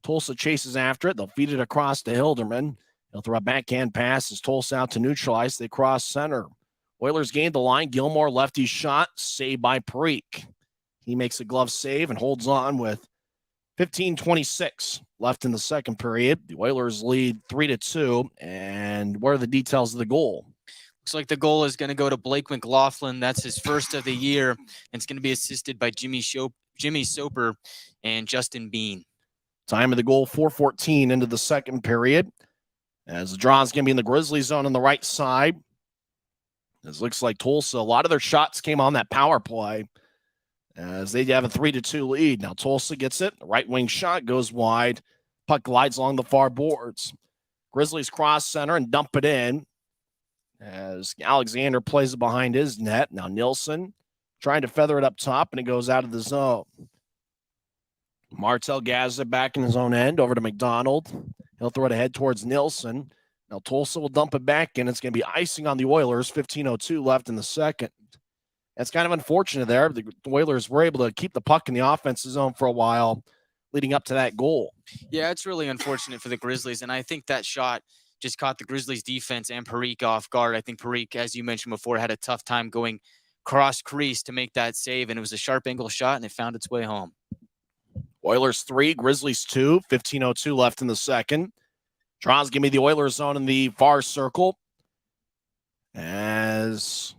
Tulsa chases after it. They'll feed it across to Hilderman. He'll throw a backhand pass as Tulsa out to neutral ice. They cross center. Oilers gained the line. Gilmore lefty shot, saved by Parikh. He makes a glove save and holds on with 15:26 left in the second period. The Oilers lead 3-2. And what are the details of the goal? Looks like the goal is going to go to Blake McLaughlin. That's his first of the year. And it's going to be assisted by Jimmy Soper and Justin Bean. Time of the goal, 4:14 into the second period. As the draw is going to be in the Grizzlies zone on the right side. It looks like Tulsa, a lot of their shots came on that power play as they have a 3-2 lead. Now Tulsa gets it. The right wing shot goes wide. Puck glides along the far boards. Grizzlies cross center and dump it in as Alexander plays it behind his net. Now Nilsson trying to feather it up top, and it goes out of the zone. Martel gathers it back in his own end over to McDonald. He'll throw it ahead towards Nilsson. Now Tulsa will dump it back in. It's going to be icing on the Oilers. 15:02 left in the second. That's kind of unfortunate there. The Oilers were able to keep the puck in the offensive zone for a while leading up to that goal. Yeah, it's really unfortunate for the Grizzlies, and I think that shot just caught the Grizzlies defense and Parikh off guard. I think Parikh, as you mentioned before, had a tough time going cross crease to make that save, and it was a sharp angle shot, and it found its way home. Oilers 3, Grizzlies 2, 15:02 left in the second. Draws give me the Oilers zone in the far circle as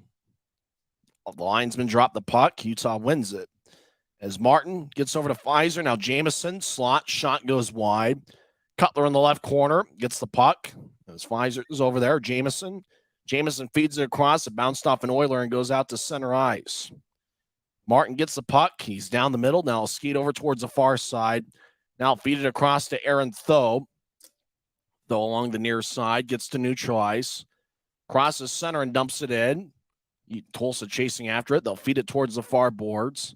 the linesman dropped the puck. Utah wins it. As Martin gets over to Pfizer. Now Jamison, slot, shot goes wide. Cutler in the left corner gets the puck. As Pfizer is over there, Jamison feeds it across. It bounced off an Oiler and goes out to center ice. Martin gets the puck. He's down the middle. Now he'll skate over towards the far side. Now feed it across to Aaron Tho. Tho along the near side gets to neutral ice. Crosses center and dumps it in. Tulsa chasing after it. They'll feed it towards the far boards.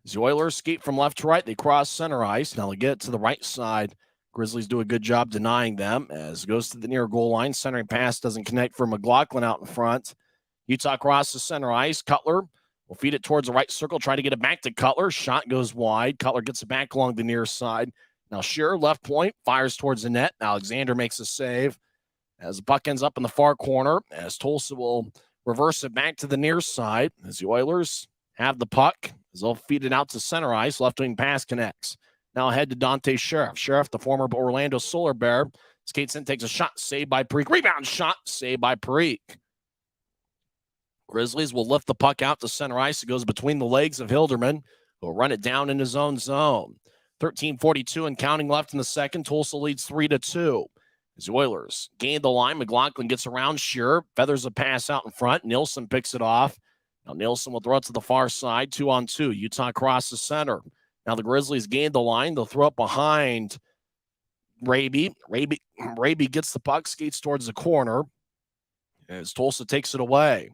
As the Oilers skate from left to right, they cross center ice. Now they get it to the right side. Grizzlies do a good job denying them as it goes to the near goal line. Centering pass doesn't connect for McLaughlin out in front. Utah crosses center ice. Cutler will feed it towards the right circle, try to get it back to Cutler. Shot goes wide. Cutler gets it back along the near side. Now Shearer, left point, fires towards the net. Alexander makes a save as the puck ends up in the far corner, as Tulsa will reverse it back to the near side as the Oilers have the puck as they'll feed it out to center ice. Left wing pass connects. Now ahead to Dante Sheriff. Sheriff, the former Orlando Solar Bear, skates in, takes a shot, saved by Parikh. Rebound shot, saved by Parikh. Grizzlies will lift the puck out to center ice. It goes between the legs of Hilderman, who will run it down in his own zone. 13:42 and counting left in the second. Tulsa leads 3-2. As the Oilers gain the line, McLaughlin gets around Shearer, feathers a pass out in front. Nilsson picks it off. Now Nilsson will throw it to the far side, 2-on-2. Utah crosses center. Now the Grizzlies gain the line. They'll throw it behind Raby. Raby gets the puck, skates towards the corner as Tulsa takes it away.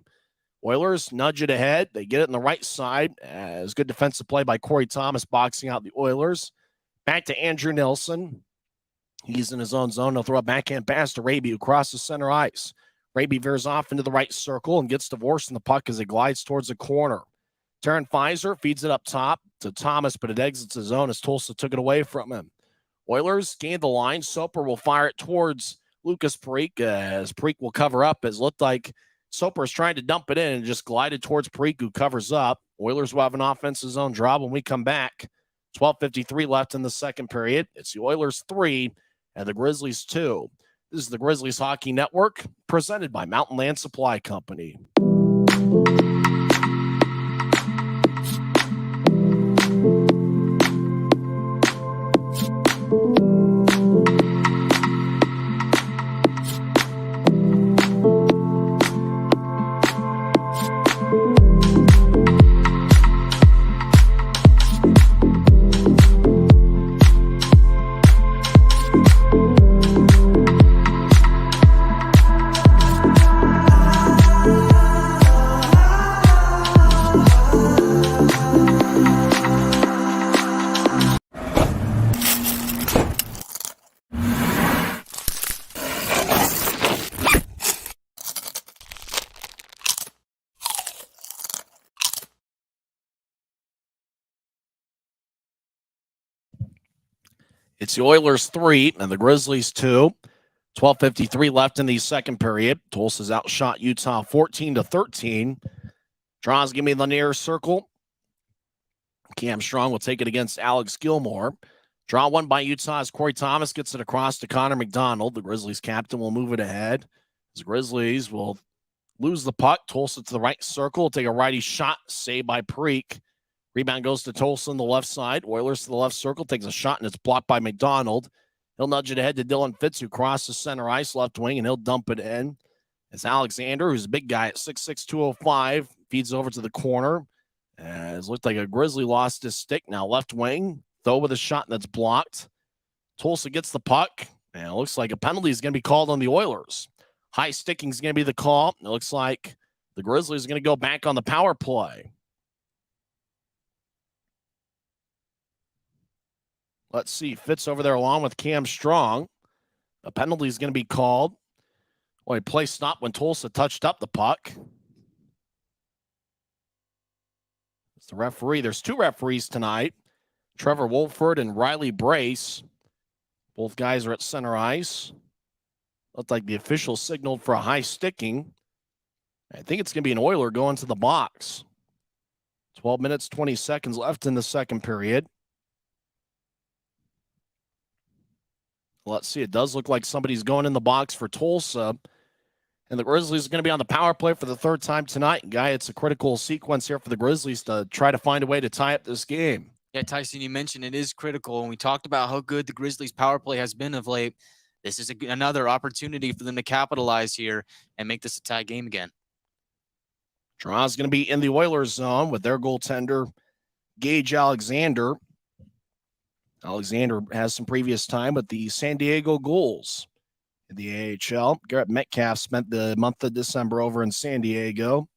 Oilers nudge it ahead. They get it on the right side as good defensive play by Corey Thomas boxing out the Oilers. Back to Andrew Nilsson. He's in his own zone. They'll throw a backhand pass to Raby, who crosses center ice. Raby veers off into the right circle and gets divorced in the puck as it glides towards the corner. Taryn Pfizer feeds it up top to Thomas, but it exits the zone as Tulsa took it away from him. Oilers gain the line. Soper will fire it towards Lucas Parikh as Parikh will cover up. It looked like Soper is trying to dump it in and just glided towards Parikh, who covers up. Oilers will have an offensive zone draw when we come back. 12:53 left in the second period. It's the Oilers 3 and the Grizzlies 2. This is the Grizzlies Hockey Network, presented by Mountain Land Supply Company. It's the Oilers 3 and the Grizzlies 2. 12:53 left in the second period. Tulsa's outshot Utah 14-13. Draws give me the near circle. Cam Strong will take it against Alex Gilmore. Draw one by Utah as Corey Thomas gets it across to Connor McDonald. The Grizzlies captain will move it ahead. As the Grizzlies will lose the puck. Tulsa to the right circle. Take a righty shot. Saved by Parikh. Rebound goes to Tulsa on the left side. Oilers to the left circle. Takes a shot, and it's blocked by McDonald. He'll nudge it ahead to Dylan Fitz, who crosses center ice left wing, and he'll dump it in. As Alexander, who's a big guy at 6'6", 205, feeds over to the corner. As looked like a Grizzly lost his stick. Now left wing. Throw with a shot that's blocked. Tulsa gets the puck. And it looks like a penalty is going to be called on the Oilers. High sticking is going to be the call. It looks like the Grizzlies are going to go back on the power play. Let's see. Fitz over there along with Cam Strong. A penalty is going to be called. Well, he play stopped when Tulsa touched up the puck. It's the referee. There's two referees tonight. Trevor Wolford and Riley Brace. Both guys are at center ice. Looked like the official signaled for a high sticking. I think it's going to be an Oiler going to the box. 12 minutes, 20 seconds left in the second period. Let's see. It does look like somebody's going in the box for Tulsa. And the Grizzlies are going to be on the power play for the third time tonight. Guy, it's a critical sequence here for the Grizzlies to try to find a way to tie up this game. Yeah, Tyson, you mentioned it is critical, and we talked about how good the Grizzlies' power play has been of late. This is another opportunity for them to capitalize here and make this a tie game again. Draw is going to be in the Oilers zone with their goaltender, Gage Alexander. Alexander has some previous time with the San Diego Ghouls in the AHL. Garrett Metcalf spent the month of December over in San Diego.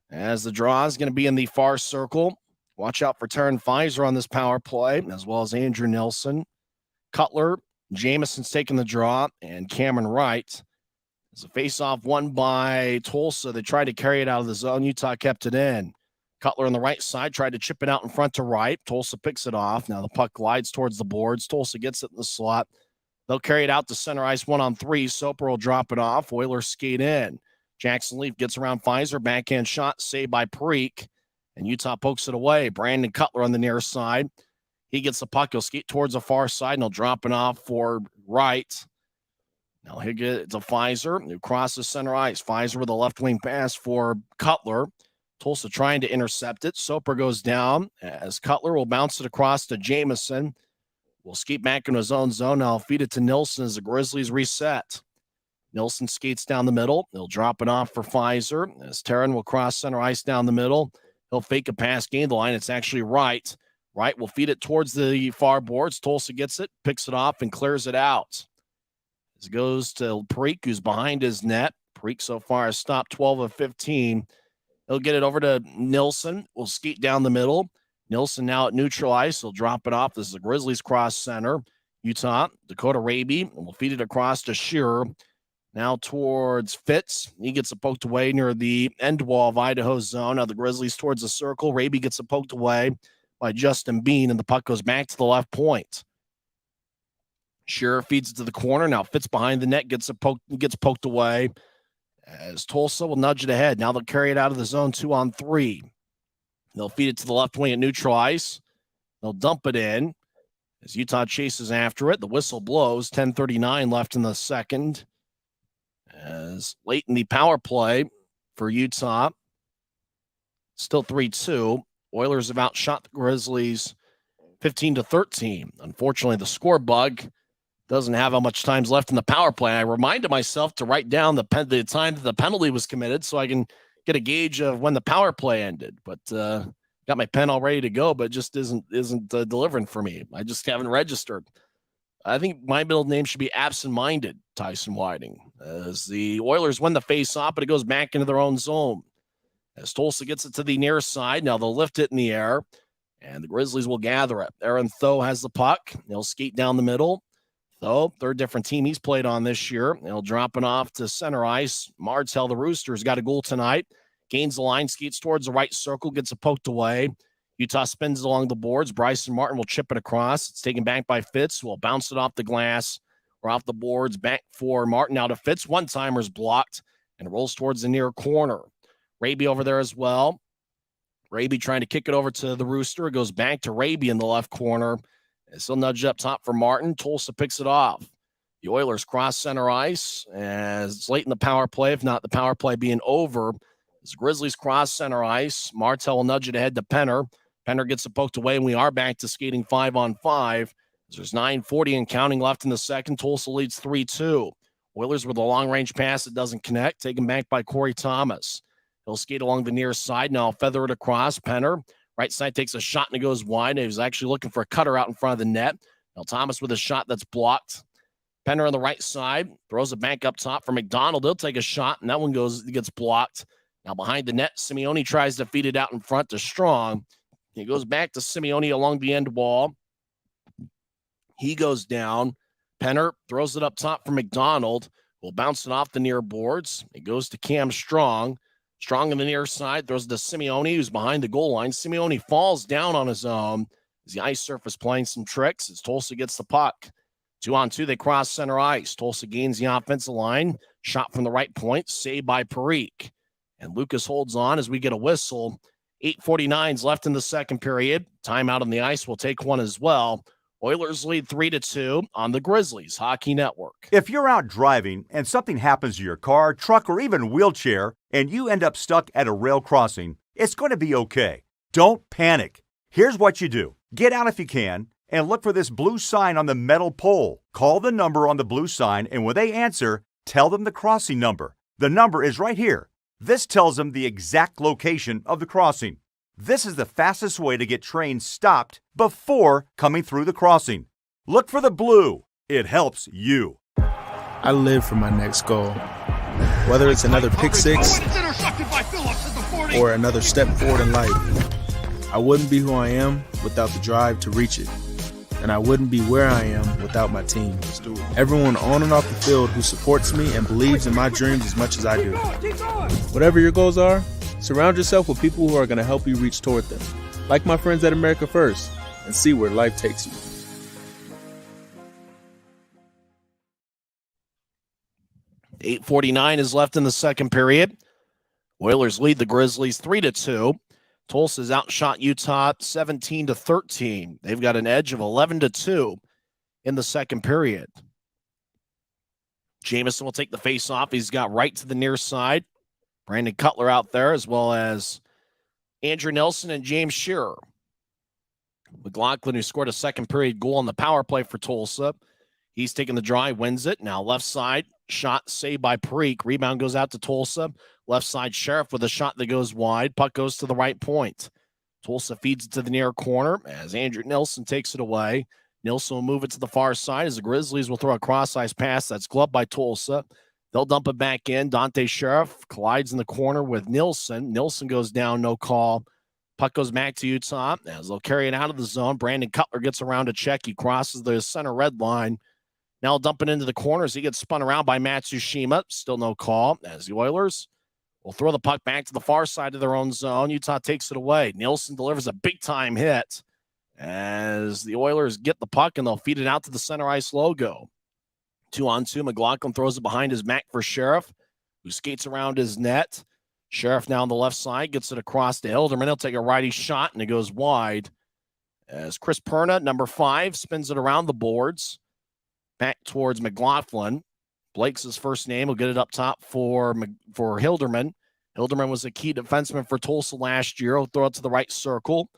As the draw is going to be in the far circle. Watch out for Taryn Pfizer on this power play, as well as Andrew Nelson. Cutler, Jameson's taking the draw, and Cameron Wright. It's a face-off won by Tulsa. They tried to carry it out of the zone. Utah kept it in. Cutler on the right side tried to chip it out in front to Wright. Tulsa picks it off. Now the puck glides towards the boards. Tulsa gets it in the slot. They'll carry it out to center ice 1-on-3. Soper will drop it off. Oilers skate in. Jackson Leaf gets around Pfizer. Backhand shot saved by Parikh. And Utah pokes it away. Brandon Cutler on the near side. He gets the puck. He'll skate towards the far side, and he'll drop it off for Wright. Now he'll get it to Pfizer, who crosses center ice. Pfizer with a left wing pass for Cutler. Tulsa trying to intercept it. Soper goes down as Cutler will bounce it across to Jamison. Will skate back into his own zone. Now he'll feed it to Nilsson as the Grizzlies reset. Nilsson skates down the middle. He'll drop it off for Pfizer as Taryn will cross center ice down the middle. He'll fake a pass, gain the line. It's actually Wright. Wright will feed it towards the far boards. Tulsa gets it, picks it off, and clears it out. As it goes to Parikh, who's behind his net. Parikh so far has stopped 12 of 15. He'll get it over to Nilsson. Will skate down the middle. Nilsson now at neutral ice. He'll drop it off. This is the Grizzlies cross center. Utah, Dakota Raby, and will feed it across to Shearer. Now towards Fitz. He gets it poked away near the end wall of Idaho's zone. Now the Grizzlies towards the circle. Raby gets it poked away by Justin Bean, and the puck goes back to the left point. Shearer feeds it to the corner. Now Fitz behind the net, gets poked away as Tulsa will nudge it ahead. Now they'll carry it out of the zone 2-on-3. They'll feed it to the left wing at neutral ice. They'll dump it in as Utah chases after it. The whistle blows. 10:39 left in the second. As late in the power play for Utah, still 3-2. Oilers have outshot the Grizzlies 15-13. Unfortunately, the score bug doesn't have how much time's left in the power play. I reminded myself to write down the time that the penalty was committed so I can get a gauge of when the power play ended. But got my pen all ready to go, but it just isn't delivering for me. I just haven't registered. I think my middle name should be absent-minded, Tyson Whiting, as the Oilers win the face-off, but it goes back into their own zone. As Tulsa gets it to the near side, now they'll lift it in the air, and the Grizzlies will gather it. Aaron Tho has the puck. He'll skate down the middle. Tho, third different team he's played on this year. He'll drop it off to center ice. Martell, the Roosters, got a goal tonight. Gains the line, skates towards the right circle, gets it poked away. Utah spins along the boards. Bryson Martin will chip it across. It's taken back by Fitz, who will bounce it off the glass or off the boards. Back for Martin out of Fitz. One-timer's blocked and rolls towards the near corner. Raby over there as well. Raby trying to kick it over to the Rooster. It goes back to Raby in the left corner. As he'll nudge up top for Martin. Tulsa picks it off. The Oilers cross center ice as it's late in the power play, if not the power play being over. As the Grizzlies cross center ice, Martell will nudge it ahead to Penner. Penner gets it poked away, and we are back to skating 5-on-5. There's 9:40 and counting left in the second. Tulsa leads 3-2. Oilers with a long-range pass that doesn't connect, taken back by Corey Thomas. He'll skate along the near side. Now feather it across. Penner, right side takes a shot and it goes wide. He was actually looking for a cutter out in front of the net. Now Thomas with a shot that's blocked. Penner on the right side throws it back up top for McDonald. He'll take a shot, and that one gets blocked. Now behind the net, Simeone tries to feed it out in front to Strong. He goes back to Simeone along the end wall. He goes down. Penner throws it up top for McDonald. Will bounce it off the near boards. It goes to Cam Strong. Strong on the near side. Throws it to Simeone, who's behind the goal line. Simeone falls down on his own as the ice surface playing some tricks as Tulsa gets the puck. 2-on-2, they cross center ice. Tulsa gains the offensive line. Shot from the right point. Saved by Parikh. And Lucas holds on as we get a whistle. 8:49 left in the second period. Timeout on the ice. We'll take one as well. Oilers lead 3-2 on the Grizzlies Hockey Network. If you're out driving and something happens to your car, truck, or even wheelchair, and you end up stuck at a rail crossing, it's going to be okay. Don't panic. Here's what you do. Get out if you can and look for this blue sign on the metal pole. Call the number on the blue sign, and when they answer, tell them the crossing number. The number is right here. This tells them the exact location of the crossing. This is the fastest way to get trains stopped before coming through the crossing. Look for the blue. It helps you. I live for my next goal. Whether it's another pick six or another step forward in life, I wouldn't be who I am without the drive to reach it. And I wouldn't be where I am without my team. Everyone on and off the field who supports me and believes in my dreams as much as I do. Whatever your goals are, surround yourself with people who are going to help you reach toward them. Like my friends at America First, and see where life takes you. .8:49 is left in the second period. Oilers lead the Grizzlies 3-2. Tulsa's outshot Utah 17-13. They've got an edge of 11-2 in the second period. Jamison will take the face off. He's got right to the near side. Brandon Cutler out there, as well as Andrew Nelson and James Shearer. McLaughlin, who scored a second period goal on the power play for Tulsa. He's taking the drive, wins it. Now left side, shot saved by Parikh. Rebound goes out to Tulsa. Left side, Sheriff with a shot that goes wide. Puck goes to the right point. Tulsa feeds it to the near corner as Andrew Nelson takes it away. Nelson will move it to the far side as the Grizzlies will throw a cross-ice pass that's gloved by Tulsa. They'll dump it back in. Dante Sheriff collides in the corner with Nilsson. Nilsson goes down, no call. Puck goes back to Utah as they'll carry it out of the zone. Brandon Cutler gets around to check. He crosses the center red line. Now dumping into the corners. He gets spun around by Matsushima. Still no call as the Oilers will throw the puck back to the far side of their own zone. Utah takes it away. Nilsson delivers a big-time hit as the Oilers get the puck and they'll feed it out to the center ice logo. 2-on-2. McLaughlin throws it behind his back for Sheriff, who skates around his net. Sheriff now on the left side gets it across to Hilderman. He'll take a righty shot, and it goes wide as Chris Perna, number 5, spins it around the boards back towards McLaughlin. Blake's his first name. He'll get it up top for Hilderman. Hilderman was a key defenseman for Tulsa last year. He'll throw it to the right circle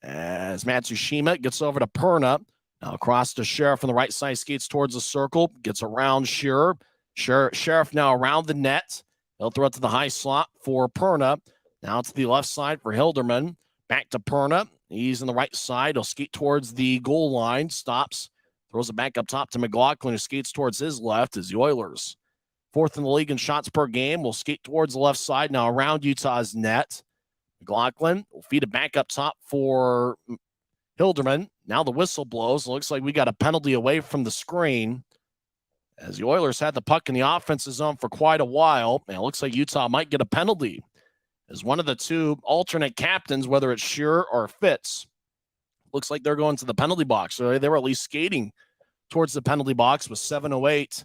as Matsushima gets over to Perna. Now across to Sheriff on the right side, skates towards the circle, gets around Shearer. Sheriff now around the net. He'll throw it to the high slot for Perna. Now to the left side for Hilderman. Back to Perna. He's on the right side. He'll skate towards the goal line. Stops. Throws it back up top to McLaughlin, who skates towards his left as the Oilers, 4th in the league in shots per game, will skate towards the left side now around Utah's net. McLaughlin will feed it back up top for Hilderman. Now the whistle blows. It looks like we got a penalty away from the screen as the Oilers had the puck in the offensive zone for quite a while. And it looks like Utah might get a penalty as one of the two alternate captains, whether it's Shearer or Fitz, looks like they're going to the penalty box. So they were at least skating towards the penalty box with 7:08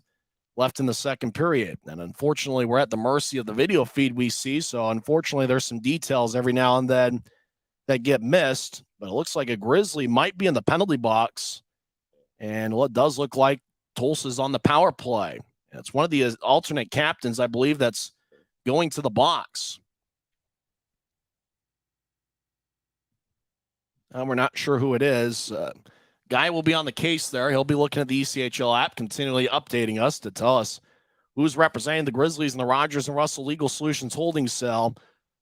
left in the second period. And unfortunately, we're at the mercy of the video feed we see. So unfortunately, there's some details every now and then that get missed. But it looks like a Grizzly might be in the penalty box. And what does look like Tulsa's on the power play. It's one of the alternate captains, I believe, that's going to the box. We're not sure who it is. Guy will be on the case there. He'll be looking at the ECHL app, continually updating us to tell us who's representing the Grizzlies in the Rogers and Russell Legal Solutions holding cell.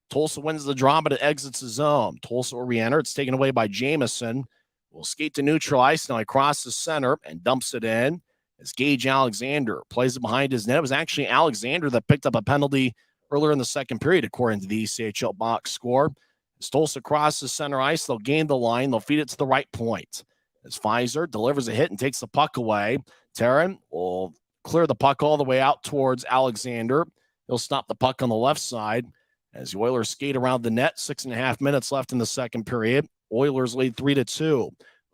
Tulsa wins the draw, but it exits the zone. Tulsa will re-enter. It's taken away by Jamison. Will skate to neutral ice. Now he crosses center and dumps it in as Gage Alexander plays it behind his net. It was actually Alexander that picked up a penalty earlier in the second period, according to the ECHL box score. As Tulsa crosses center ice, they'll gain the line. They'll feed it to the right point. As Pfizer delivers a hit and takes the puck away, Taryn will clear the puck all the way out towards Alexander. He'll stop the puck on the left side as the Oilers skate around the net. 6.5 minutes left in the second period. Oilers lead 3-2.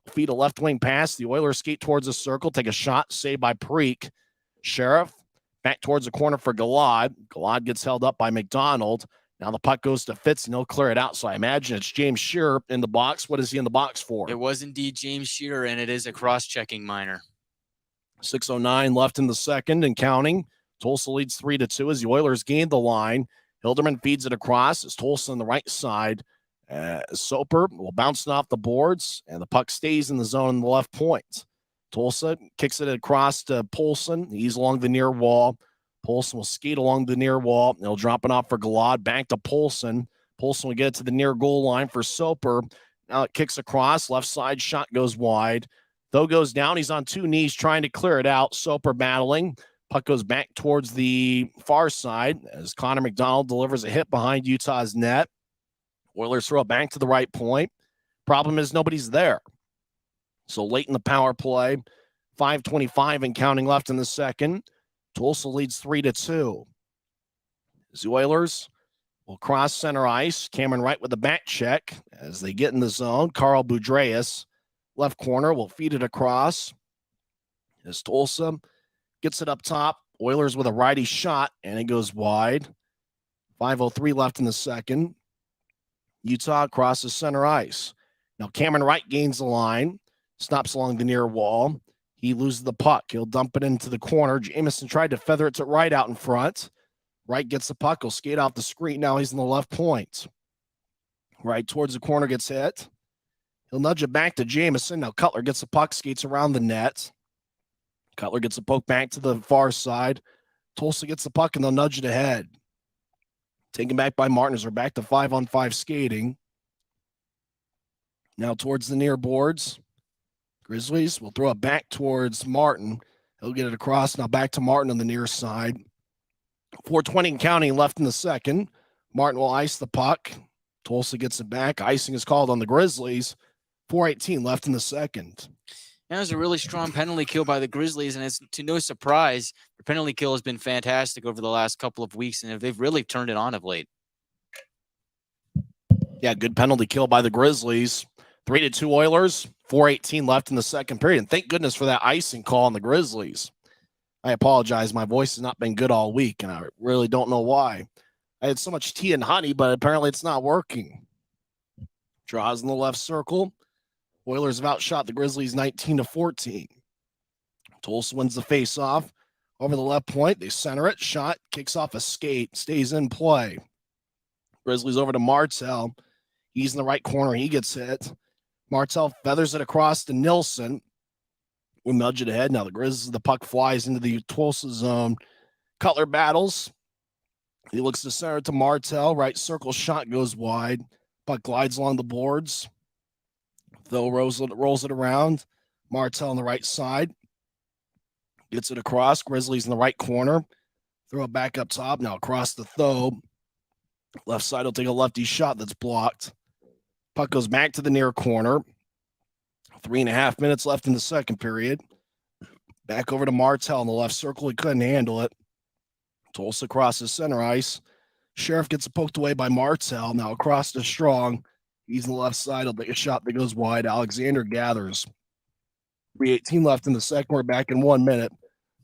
Feed a left wing pass. The Oilers skate towards the circle, take a shot, saved by Parikh. Sheriff back towards the corner for Galad. Galad gets held up by McDonald. Now the puck goes to Fitz, and he'll clear it out. So I imagine it's James Shearer in the box. What is he in the box for? It was indeed James Shearer, and it is a cross-checking minor. 6:09 left in the second and counting. Tulsa leads 3-2 as the Oilers gain the line. Hilderman feeds it across. It's Tulsa on the right side. Soper will bounce it off the boards, and the puck stays in the zone on the left point. Tulsa kicks it across to Polson. He's along the near wall. Polson will skate along the near wall. He'll drop it off for Galad. Back to Polson. Polson will get it to the near goal line for Soper. Now it kicks across. Left side shot goes wide. Though goes down. He's on two knees trying to clear it out. Soper battling. Puck goes back towards the far side as Connor McDonald delivers a hit behind Utah's net. Oilers throw it back to the right point. Problem is nobody's there. So late in the power play, 5:25 and counting left in the second. Tulsa leads 3-2. The Oilers will cross center ice. Cameron Wright with the back check as they get in the zone. Carl Boudreas, left corner, will feed it across as Tulsa gets it up top. Oilers with a righty shot, and it goes wide. 5:03 left in the second. Utah crosses center ice. Now Cameron Wright gains the line, stops along the near wall. He loses the puck. He'll dump it into the corner. Jamison tried to feather it to Wright out in front. Wright gets the puck. He'll skate off the screen. Now he's in the left point. Right towards the corner, gets hit. He'll nudge it back to Jamison. Now Cutler gets the puck, skates around the net. Cutler gets the poke back to the far side. Tulsa gets the puck, and they'll nudge it ahead. Taken back by Martin as we're back to 5-on-5 skating. Now towards the near boards. Grizzlies will throw it back towards Martin. He'll get it across. Now back to Martin on the near side. 4:20 and counting left in the second. Martin will ice the puck. Tulsa gets it back. Icing is called on the Grizzlies. 4:18 left in the second. That was a really strong penalty kill by the Grizzlies, and it's to no surprise, the penalty kill has been fantastic over the last couple of weeks, and they've really turned it on of late. Yeah, good penalty kill by the Grizzlies. 3-2 Oilers, 4:18 left in the second period. And thank goodness for that icing call on the Grizzlies. I apologize. My voice has not been good all week, and I really don't know why. I had so much tea and honey, but apparently it's not working. Draws in the left circle. Oilers have outshot the Grizzlies 19-14. Tulsa wins the face-off. Over the left point, they center it. Shot, kicks off a skate, stays in play. Grizzlies over to Martell. He's in the right corner. He gets hit. Martell feathers it across to Nilsson. We'll nudge it ahead. Now the Grizzlies, the puck flies into the Tulsa zone. Cutler battles. He looks to center to Martell. Right circle shot goes wide. Puck glides along the boards. Though rolls it around. Martell on the right side. Gets it across. Grizzlies in the right corner. Throw it back up top. Now across the Thoe. Left side will take a lefty shot that's blocked. Puck goes back to the near corner. 3.5 minutes left in the second period. Back over to Martell in the left circle. He couldn't handle it. Tulsa crosses center ice. Sheriff gets poked away by Martell. Now across to Strong. He's on the left side. He'll take a shot that goes wide. Alexander gathers. 3:18 left in the second. We're back in 1 minute.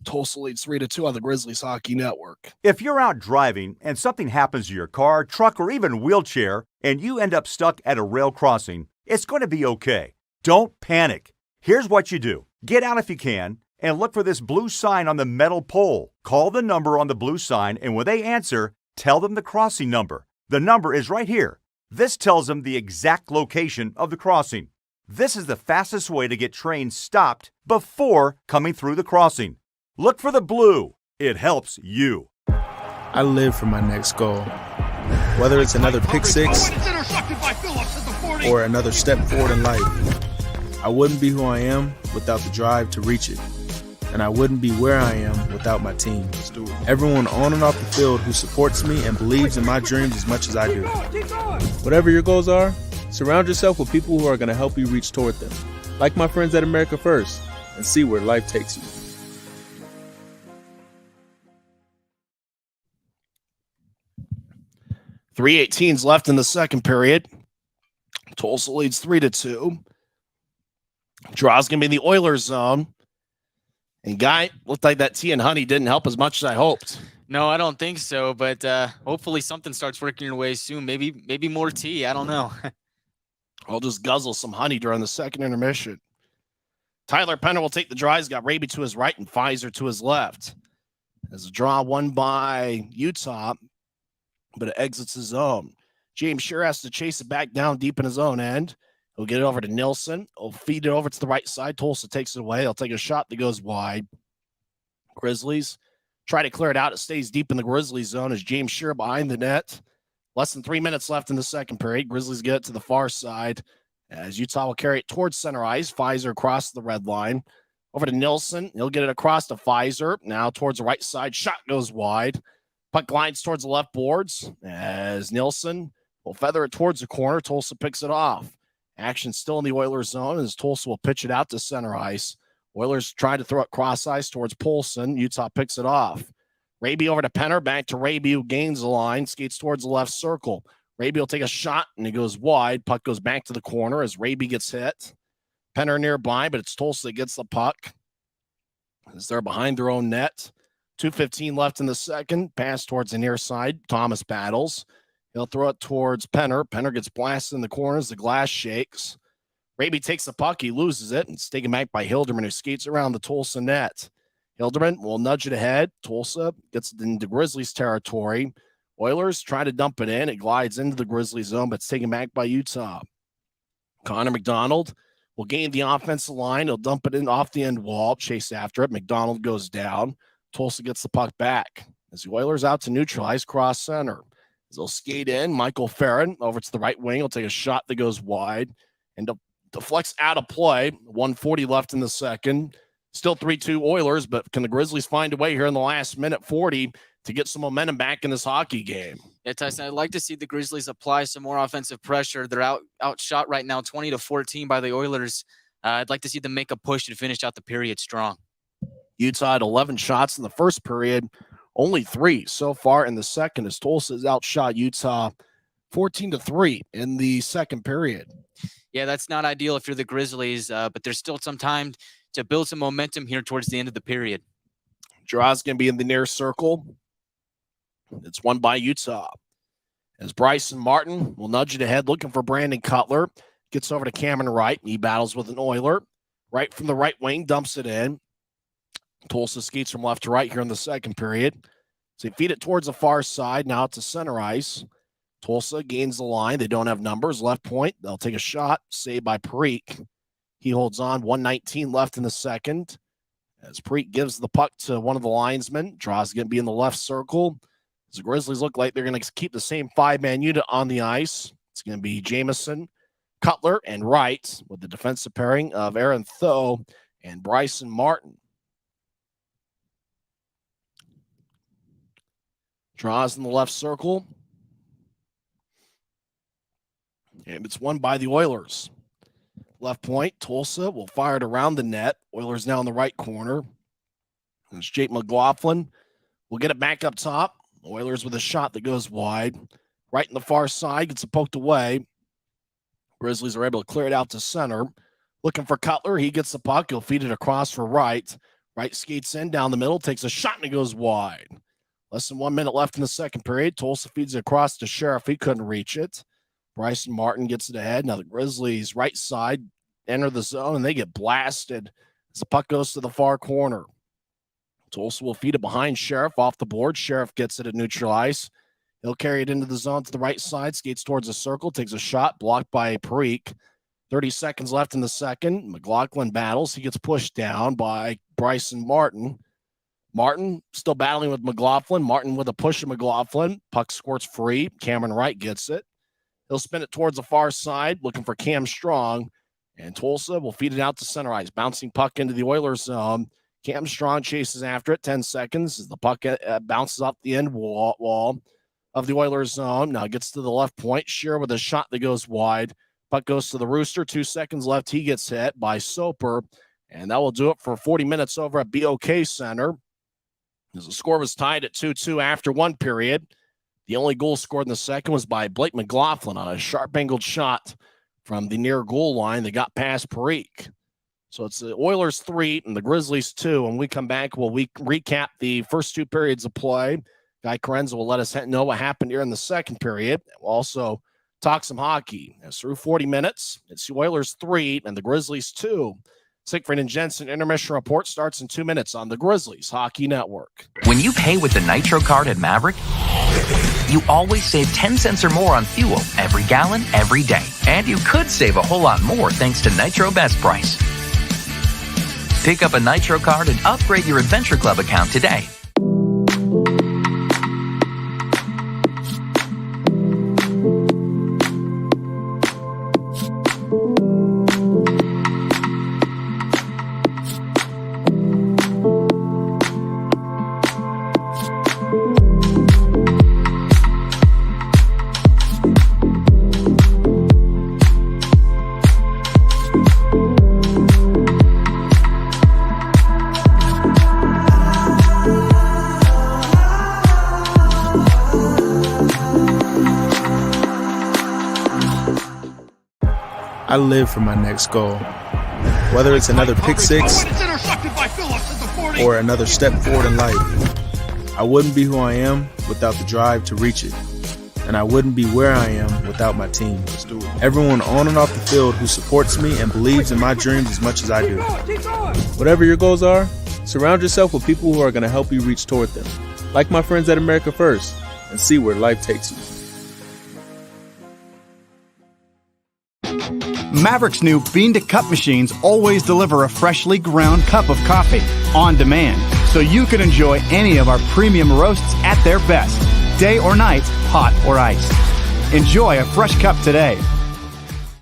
Tulsa leads 3-2 on the Grizzlies Hockey Network. If you're out driving and something happens to your car, truck, or even wheelchair, and you end up stuck at a rail crossing, it's going to be okay. Don't panic. Here's what you do. Get out if you can and look for this blue sign on the metal pole. Call the number on the blue sign, and when they answer, tell them the crossing number. The number is right here. This tells them the exact location of the crossing. This is the fastest way to get trains stopped before coming through the crossing. Look for the blue. It helps you. I live for my next goal. Whether it's another pick six or another step forward in life, I wouldn't be who I am without the drive to reach it. And I wouldn't be where I am without my team. Everyone on and off the field who supports me and believes in my dreams as much as I do. Whatever your goals are, surround yourself with people who are going to help you reach toward them. Like my friends at America First, and see where life takes you. .318 left in the second period. Tulsa leads 3-2. Draw's going to be in the Oilers zone. And Guy, looked like that tea and honey didn't help as much as I hoped. No, I don't think so, but hopefully something starts working your way soon. Maybe more tea. I don't know. I'll just guzzle some honey during the second intermission. Tyler Penner will take the draw. He's got Raby to his right and Pfizer to his left. As a draw won by Utah, but it exits his zone. James Shear has to chase it back down deep in his own end. He'll get it over to Nilsson. He'll feed it over to the right side. Tulsa takes it away. He'll take a shot that goes wide. Grizzlies try to clear it out. It stays deep in the Grizzlies zone as James Shear behind the net. Less than 3 minutes left in the second period. Grizzlies get it to the far side as Utah will carry it towards center ice. Pfizer across the red line. Over to Nilsson. He'll get it across to Pfizer. Now towards the right side. Shot goes wide. Puck glides towards the left boards as Nilsson will feather it towards the corner. Tulsa picks it off. Action still in the Oilers zone as Tulsa will pitch it out to center ice. Oilers try to throw it cross ice towards Polson. Utah picks it off. Raby over to Penner, back to Raby, who gains the line, skates towards the left circle. Raby will take a shot, and he goes wide. Puck goes back to the corner as Raby gets hit. Penner nearby, but it's Tulsa that gets the puck as they're behind their own net. 2:15 left in the second. Pass towards the near side. Thomas battles. He'll throw it towards Penner. Penner gets blasted in the corners. The glass shakes. Raby takes the puck. He loses it. It's taken back by Hilderman, who skates around the Tulsa net. Hilderman will nudge it ahead. Tulsa gets it into Grizzlies territory. Oilers try to dump it in. It glides into the Grizzlies zone, but it's taken back by Utah. Connor McDonald will gain the offensive line. He'll dump it in off the end wall, chase after it. McDonald goes down. Tulsa gets the puck back. As the Oilers out to neutralize cross center. As they'll skate in, Michael Farron over to the right wing. He'll take a shot that goes wide and deflects out of play. 1:40 left in the second. Still 3-2 Oilers, but can the Grizzlies find a way here in the last minute 40 to get some momentum back in this hockey game? Yeah, Tyson, I'd like to see the Grizzlies apply some more offensive pressure. They're outshot right now 20-14 by the Oilers. I'd like to see them make a push and finish out the period strong. Utah had 11 shots in the first period, only 3 so far in the second, as Tulsa's outshot Utah 14-3 in the second period. Yeah, that's not ideal if you're the Grizzlies, but there's still some time to build some momentum here towards the end of the period. Draw's going to be in the near circle. It's won by Utah. As Bryson Martin will nudge it ahead, looking for Brandon Cutler. Gets over to Cameron Wright. He battles with an Oiler. Right from the right wing, dumps it in. Tulsa skates from left to right here in the second period. So they feed it towards the far side. Now it's to center ice. Tulsa gains the line. They don't have numbers. Left point. They'll take a shot. Saved by Parikh. He holds on. 1:19 left in the second. As Parikh gives the puck to one of the linesmen. Draw's going to be in the left circle. As the Grizzlies look like they're going to keep the same 5-man unit on the ice. It's going to be Jamison, Cutler, and Wright with the defensive pairing of Aaron Tho and Bryson Martin. Draws in the left circle. And it's won by the Oilers. Left point, Tulsa will fire it around the net. Oilers now in the right corner. It's Jake McLaughlin. We'll get it back up top. Oilers with a shot that goes wide. Right in the far side, gets it poked away. Grizzlies are able to clear it out to center. Looking for Cutler. He gets the puck. He'll feed it across for Wright. Wright skates in down the middle, takes a shot, and it goes wide. Less than 1 minute left in the second period. Tulsa feeds it across to Sheriff. He couldn't reach it. Bryson Martin gets it ahead. Now the Grizzlies' right side enter the zone, and they get blasted as the puck goes to the far corner. Tulsa will feed it behind Sheriff off the board. Sheriff gets it at neutral ice. He'll carry it into the zone to the right side, skates towards the circle, takes a shot, blocked by Parikh. 30 seconds left in the second. McLaughlin battles. He gets pushed down by Bryson Martin. Martin still battling with McLaughlin. Martin with a push of McLaughlin. Puck squirts free. Cameron Wright gets it. He'll spin it towards the far side, looking for Cam Strong. And Tulsa will feed it out to center ice. Bouncing puck into the Oilers zone. Cam Strong chases after it. 10 seconds as the puck bounces off the end wall of the Oilers zone. Now gets to the left point. Shearer with a shot that goes wide. Puck goes to the Rooster. 2 seconds left. He gets hit by Soper. And that will do it for 40 minutes over at BOK Center. As the score was tied at 2-2 after one period. The only goal scored in the second was by Blake McLaughlin on a sharp angled shot from the near goal line that got past Parikh. So it's the Oilers 3 and the Grizzlies 2. When we come back, we'll recap the first 2 periods of play. Guy Chiarenza will let us know what happened here in the second period. We'll also talk some hockey. As through 40 minutes, it's the Oilers 3 and the Grizzlies 2. Siegfried and Jensen intermission report starts in 2 minutes on the Grizzlies Hockey Network. When you pay with the Nitro card at Maverick, you always save 10 cents or more on fuel every gallon, every day. And you could save a whole lot more thanks to Nitro Best Price. Pick up a Nitro card and upgrade your Adventure Club account today. I live for my next goal. Whether it's another pick six or another step forward in life, I wouldn't be who I am without the drive to reach it. And I wouldn't be where I am without my team. Everyone on and off the field who supports me and believes in my dreams as much as I do. Whatever your goals are, surround yourself with people who are going to help you reach toward them. Like my friends at America First, and see where life takes you. Maverick's new bean-to-cup machines always deliver a freshly ground cup of coffee on demand, so you can enjoy any of our premium roasts at their best, day or night, hot or iced. Enjoy a fresh cup today.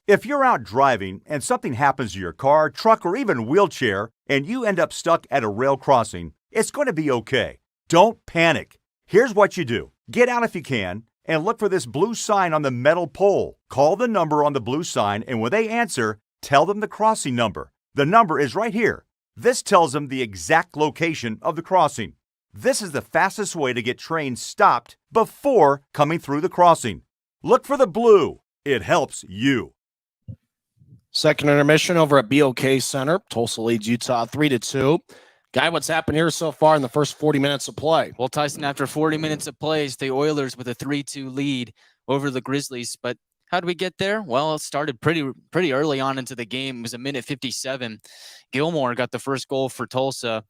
If you're out driving and something happens to your car, truck, or even wheelchair, and you end up stuck at a rail crossing, it's going to be okay. Don't panic. Here's what you do. Get out if you can, and look for this blue sign on the metal pole. Call the number on the blue sign, and when they answer, tell them the crossing number. The number is right here. This tells them the exact location of the crossing. This is the fastest way to get trains stopped before coming through the crossing. Look for the blue. It helps you. Second intermission over at BOK Center. Tulsa leads Utah 3-2. Guy, what's happened here so far in the first 40 minutes of play? Well, Tyson, after 40 minutes of play, it's the Oilers with a 3-2 lead over the Grizzlies. But how did we get there? Well, it started pretty early on into the game. It was a minute 57. Gilmore got the first goal for Tulsa.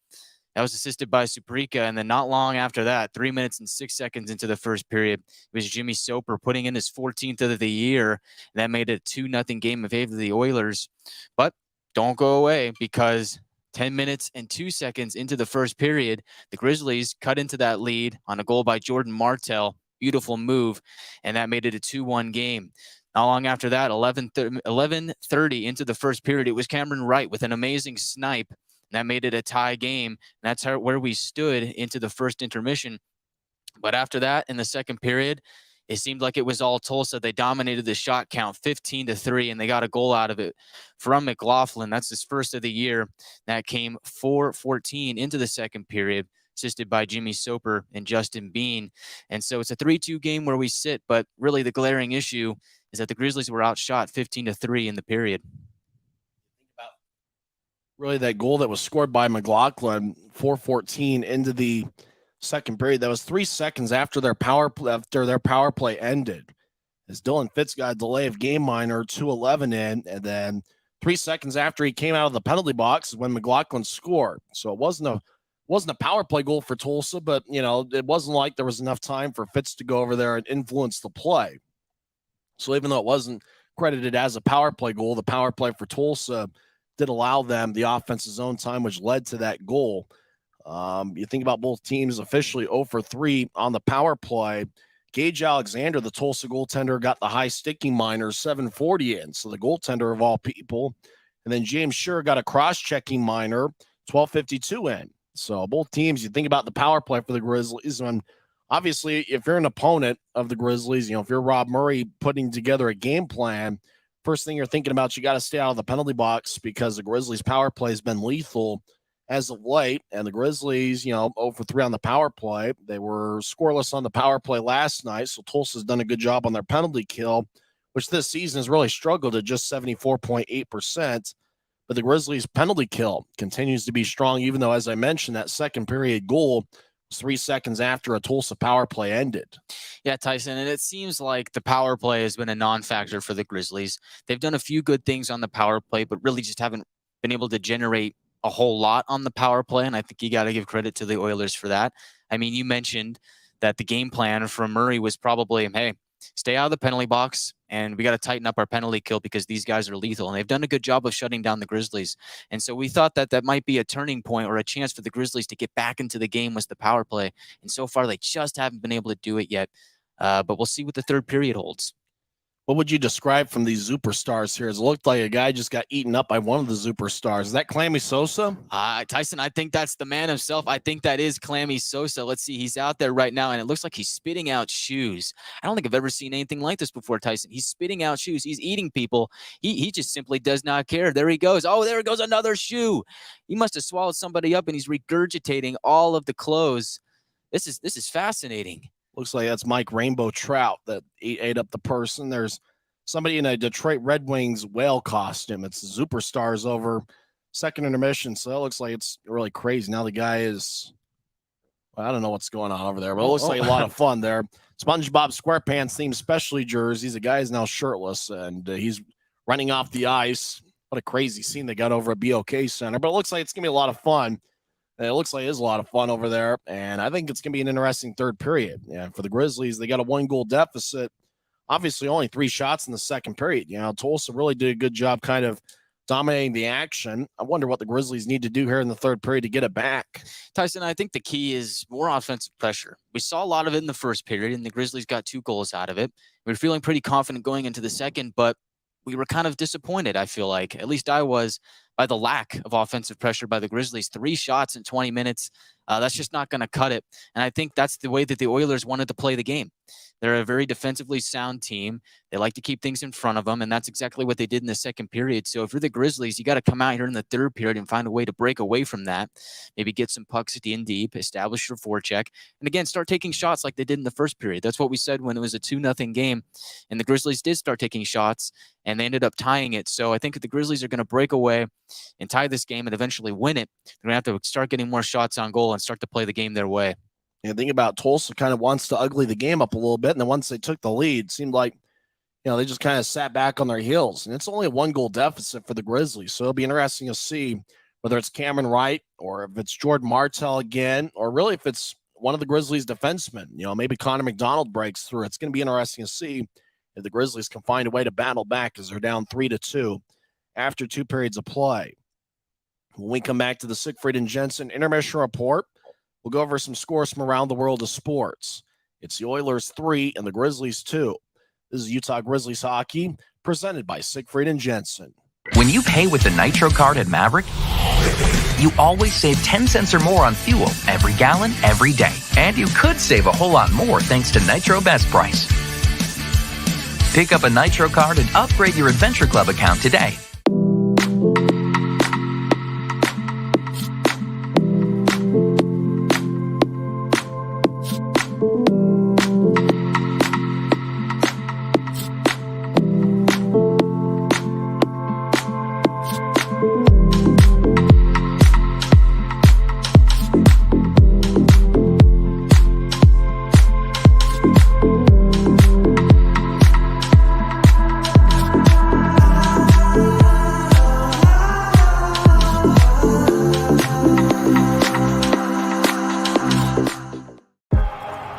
That was assisted by Suprika. And then not long after that, 3 minutes and 6 seconds into the first period, it was Jimmy Soper putting in his 14th of the year. And that made it a 2-0 game in favor of the Oilers. But don't go away, because 10 minutes and 2 seconds into the first period, the Grizzlies cut into that lead on a goal by Jordan Martell. Beautiful move. And that made it a 2-1 game. Not long after that, 11:30 into the first period, it was Cameron Wright with an amazing snipe. And that made it a tie game. And that's where we stood into the first intermission. But after that, in the second period, it seemed like it was all Tulsa. They dominated the shot count 15-3, and they got a goal out of it from McLaughlin. That's his first of the year. That came 4:14 into the second period, assisted by Jimmy Soper and Justin Bean. And so it's a 3-2 game where we sit. But really the glaring issue is that the Grizzlies were outshot 15-3 in the period. Really, that goal that was scored by McLaughlin, 4:14 into the second period. That was 3 seconds after their power play ended, as Dylan Fitz got a delay of game minor, 2:11 in, and then 3 seconds after he came out of the penalty box is when McLaughlin scored. So it wasn't a power play goal for Tulsa, but it wasn't like there was enough time for Fitz to go over there and influence the play. So even though it wasn't credited as a power play goal, the power play for Tulsa did allow them the offensive zone time, which led to that goal. You think about both teams officially 0-for-3 on the power play. Gage Alexander, the Tulsa goaltender, got the high sticking minor, 740 in. So the goaltender of all people. And then James Scher got a cross-checking minor, 1252 in. So both teams, you think about the power play for the Grizzlies. And obviously, if you're an opponent of the Grizzlies, if you're Rob Murray putting together a game plan, first thing you're thinking about, you got to stay out of the penalty box, because the Grizzlies' power play has been lethal as of late. And the Grizzlies, 0-for-3 on the power play. They were scoreless on the power play last night, so Tulsa's done a good job on their penalty kill, which this season has really struggled at just 74.8%. But the Grizzlies' penalty kill continues to be strong, even though, as I mentioned, that second period goal was 3 seconds after a Tulsa power play ended. Yeah, Tyson, and it seems like the power play has been a non-factor for the Grizzlies. They've done a few good things on the power play, but really just haven't been able to generate a whole lot on the power play, and I think you got to give credit to the Oilers for that. I mean, you mentioned that the game plan from Murray was probably, hey, stay out of the penalty box, and we got to tighten up our penalty kill because these guys are lethal. And they've done a good job of shutting down the Grizzlies. And so we thought that that might be a turning point or a chance for the Grizzlies to get back into the game was the power play. And so far, they just haven't been able to do it yet. But we'll see what the third period holds. What would you describe from these superstars here? It looked like a guy just got eaten up by one of the superstars. Is that Clammy Sosa? Tyson, I think that's the man himself. I think that is Clammy Sosa. Let's see. He's out there right now, and it looks like he's spitting out shoes. I don't think I've ever seen anything like this before, Tyson. He's spitting out shoes. He's eating people. He just simply does not care. There he goes. Oh, there goes another shoe. He must have swallowed somebody up, and he's regurgitating all of the clothes. This is fascinating. Looks like that's Mike Rainbow Trout that ate up the person. There's somebody in a Detroit Red Wings whale costume. It's the Superstars over second intermission. So it looks like it's really crazy. Now the guy is, well, I don't know what's going on over there, but it looks like a lot of fun there. SpongeBob SquarePants themed specialty jerseys. The guy is now shirtless and he's running off the ice. What a crazy scene they got over at BOK Center. But it looks like it's going to be a lot of fun. And it looks like it is a lot of fun over there. And I think it's going to be an interesting third period. And for the Grizzlies, they got a 1-goal deficit. Obviously, only 3 shots in the second period. Tulsa really did a good job kind of dominating the action. I wonder what the Grizzlies need to do here in the third period to get it back. Tyson, I think the key is more offensive pressure. We saw a lot of it in the first period, and the Grizzlies got 2 goals out of it. We were feeling pretty confident going into the second, but we were kind of disappointed, I feel like. At least I was, by the lack of offensive pressure by the Grizzlies. 3 shots in 20 minutes. That's just not going to cut it. And I think that's the way that the Oilers wanted to play the game. They're a very defensively sound team. They like to keep things in front of them, and that's exactly what they did in the second period. So if you're the Grizzlies, you got to come out here in the third period and find a way to break away from that. Maybe get some pucks in deep, establish your forecheck, and again, start taking shots like they did in the first period. That's what we said when it was a 2-0 game, and the Grizzlies did start taking shots, and they ended up tying it. So I think if the Grizzlies are going to break away and tie this game and eventually win it, they're going to have to start getting more shots on goal and start to play the game their way. And think about Tulsa kind of wants to ugly the game up a little bit. And then once they took the lead, it seemed like, they just kind of sat back on their heels. And it's only a 1-goal deficit for the Grizzlies. So it'll be interesting to see whether it's Cameron Wright or if it's Jordan Martell again, or really if it's one of the Grizzlies defensemen. Maybe Connor McDonald breaks through. It's going to be interesting to see if the Grizzlies can find a way to battle back as they're down 3-2 after 2 periods of play. When we come back to the Siegfried and Jensen intermission report, we'll go over some scores from around the world of sports. It's the Oilers 3 and the Grizzlies 2. This is Utah Grizzlies hockey, presented by Siegfried and Jensen. When you pay with the Nitro card at Maverick, you always save 10 cents or more on fuel every gallon, every day. And you could save a whole lot more thanks to Nitro Best Price. Pick up a Nitro card and upgrade your Adventure Club account today.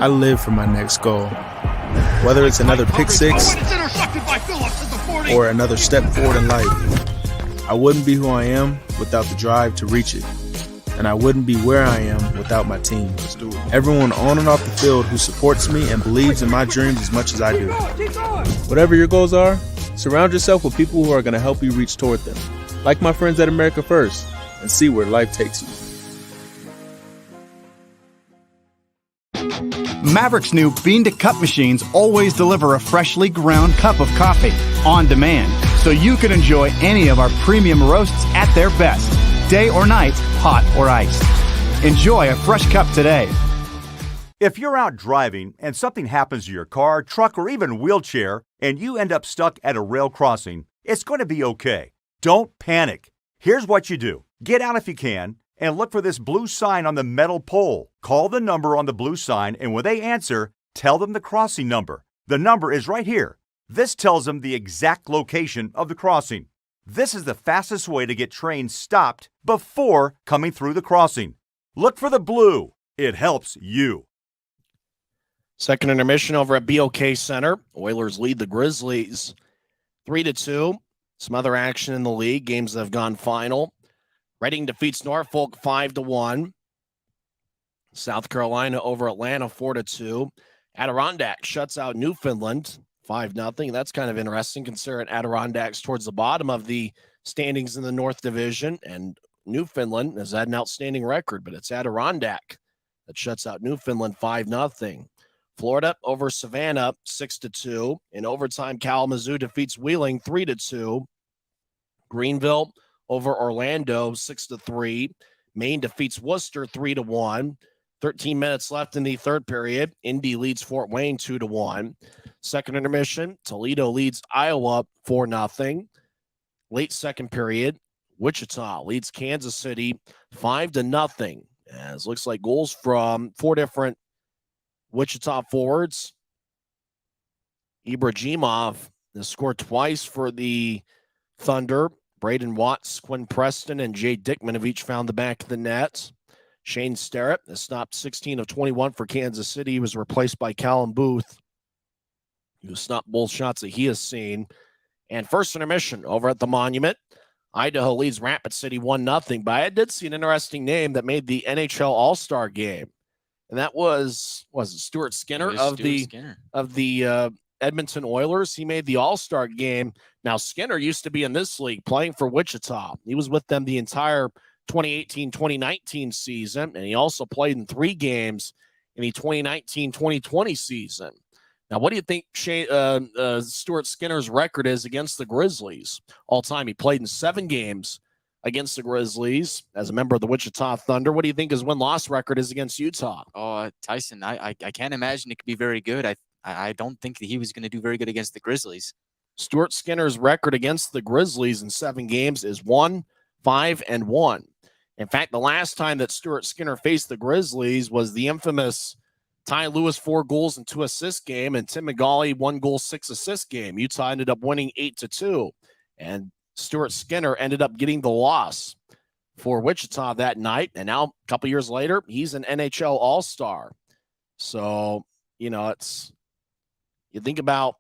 I live for my next goal. Whether it's another pick six or another step forward in life, I wouldn't be who I am without the drive to reach it. And I wouldn't be where I am without my team. Everyone on and off the field who supports me and believes in my dreams as much as I do. Whatever your goals are, surround yourself with people who are going to help you reach toward them. Like my friends at America First, and see where life takes you. Maverick's new bean-to-cup machines always deliver a freshly ground cup of coffee on demand, so you can enjoy any of our premium roasts at their best, day or night, hot or iced. Enjoy a fresh cup today. If you're out driving and something happens to your car, truck, or even wheelchair, and you end up stuck at a rail crossing, it's going to be okay. Don't panic. Here's what you do. Get out if you can, and look for this blue sign on the metal pole. Call the number on the blue sign, and when they answer, tell them the crossing number. The number is right here. This tells them the exact location of the crossing. This is the fastest way to get trains stopped before coming through the crossing. Look for the blue. It helps you. Second intermission over at BOK Center. Oilers lead the Grizzlies 3-2. Some other action in the league, games that have gone final. Reading defeats Norfolk 5-1. South Carolina over Atlanta 4-2. Adirondack shuts out Newfoundland 5-0. That's kind of interesting considering Adirondacks towards the bottom of the standings in the North Division. And Newfoundland has had an outstanding record, but it's Adirondack that shuts out Newfoundland 5-0. Florida over Savannah 6-2. In overtime, Kalamazoo defeats Wheeling 3-2. Greenville over Orlando 6-3. Maine defeats Worcester 3-1. 13 minutes left in the third period. Indy leads Fort Wayne 2-1. Second intermission, Toledo leads Iowa 4-0. Late second period, Wichita leads Kansas City 5-0. As looks like goals from four different Wichita forwards. Ibrahimov has scored twice for the Thunder. Braden Watts, Quinn Preston, and Jay Dickman have each found the back of the net. Shane Starrett has stopped 16 of 21 for Kansas City. He was replaced by Callum Booth, who stopped both shots that he has seen. And first intermission over at the Monument. Idaho leads Rapid City 1-0. But I did see an interesting name that made the NHL All-Star game. And that was it Stuart Skinner of the Edmonton Oilers? He made the All-Star game. Now, Skinner used to be in this league playing for Wichita. He was with them the entire 2018-2019 season, and he also played in 3 games in the 2019-2020 season. Now, what do you think Stuart Skinner's record is against the Grizzlies all time? He played in 7 games against the Grizzlies as a member of the Wichita Thunder. What do you think his win-loss record is against Utah? Oh, Tyson, I can't imagine it could be very good. I don't think that he was going to do very good against the Grizzlies. Stuart Skinner's record against the Grizzlies in 7 games is 1-5-1. In fact, the last time that Stuart Skinner faced the Grizzlies was the infamous Ty Lewis 4 goals and 2 assists game and Tim McGauley 1 goal, 6 assist game. Utah ended up winning 8-2, and Stuart Skinner ended up getting the loss for Wichita that night. And now, a couple years later, he's an NHL All-Star. So, you think about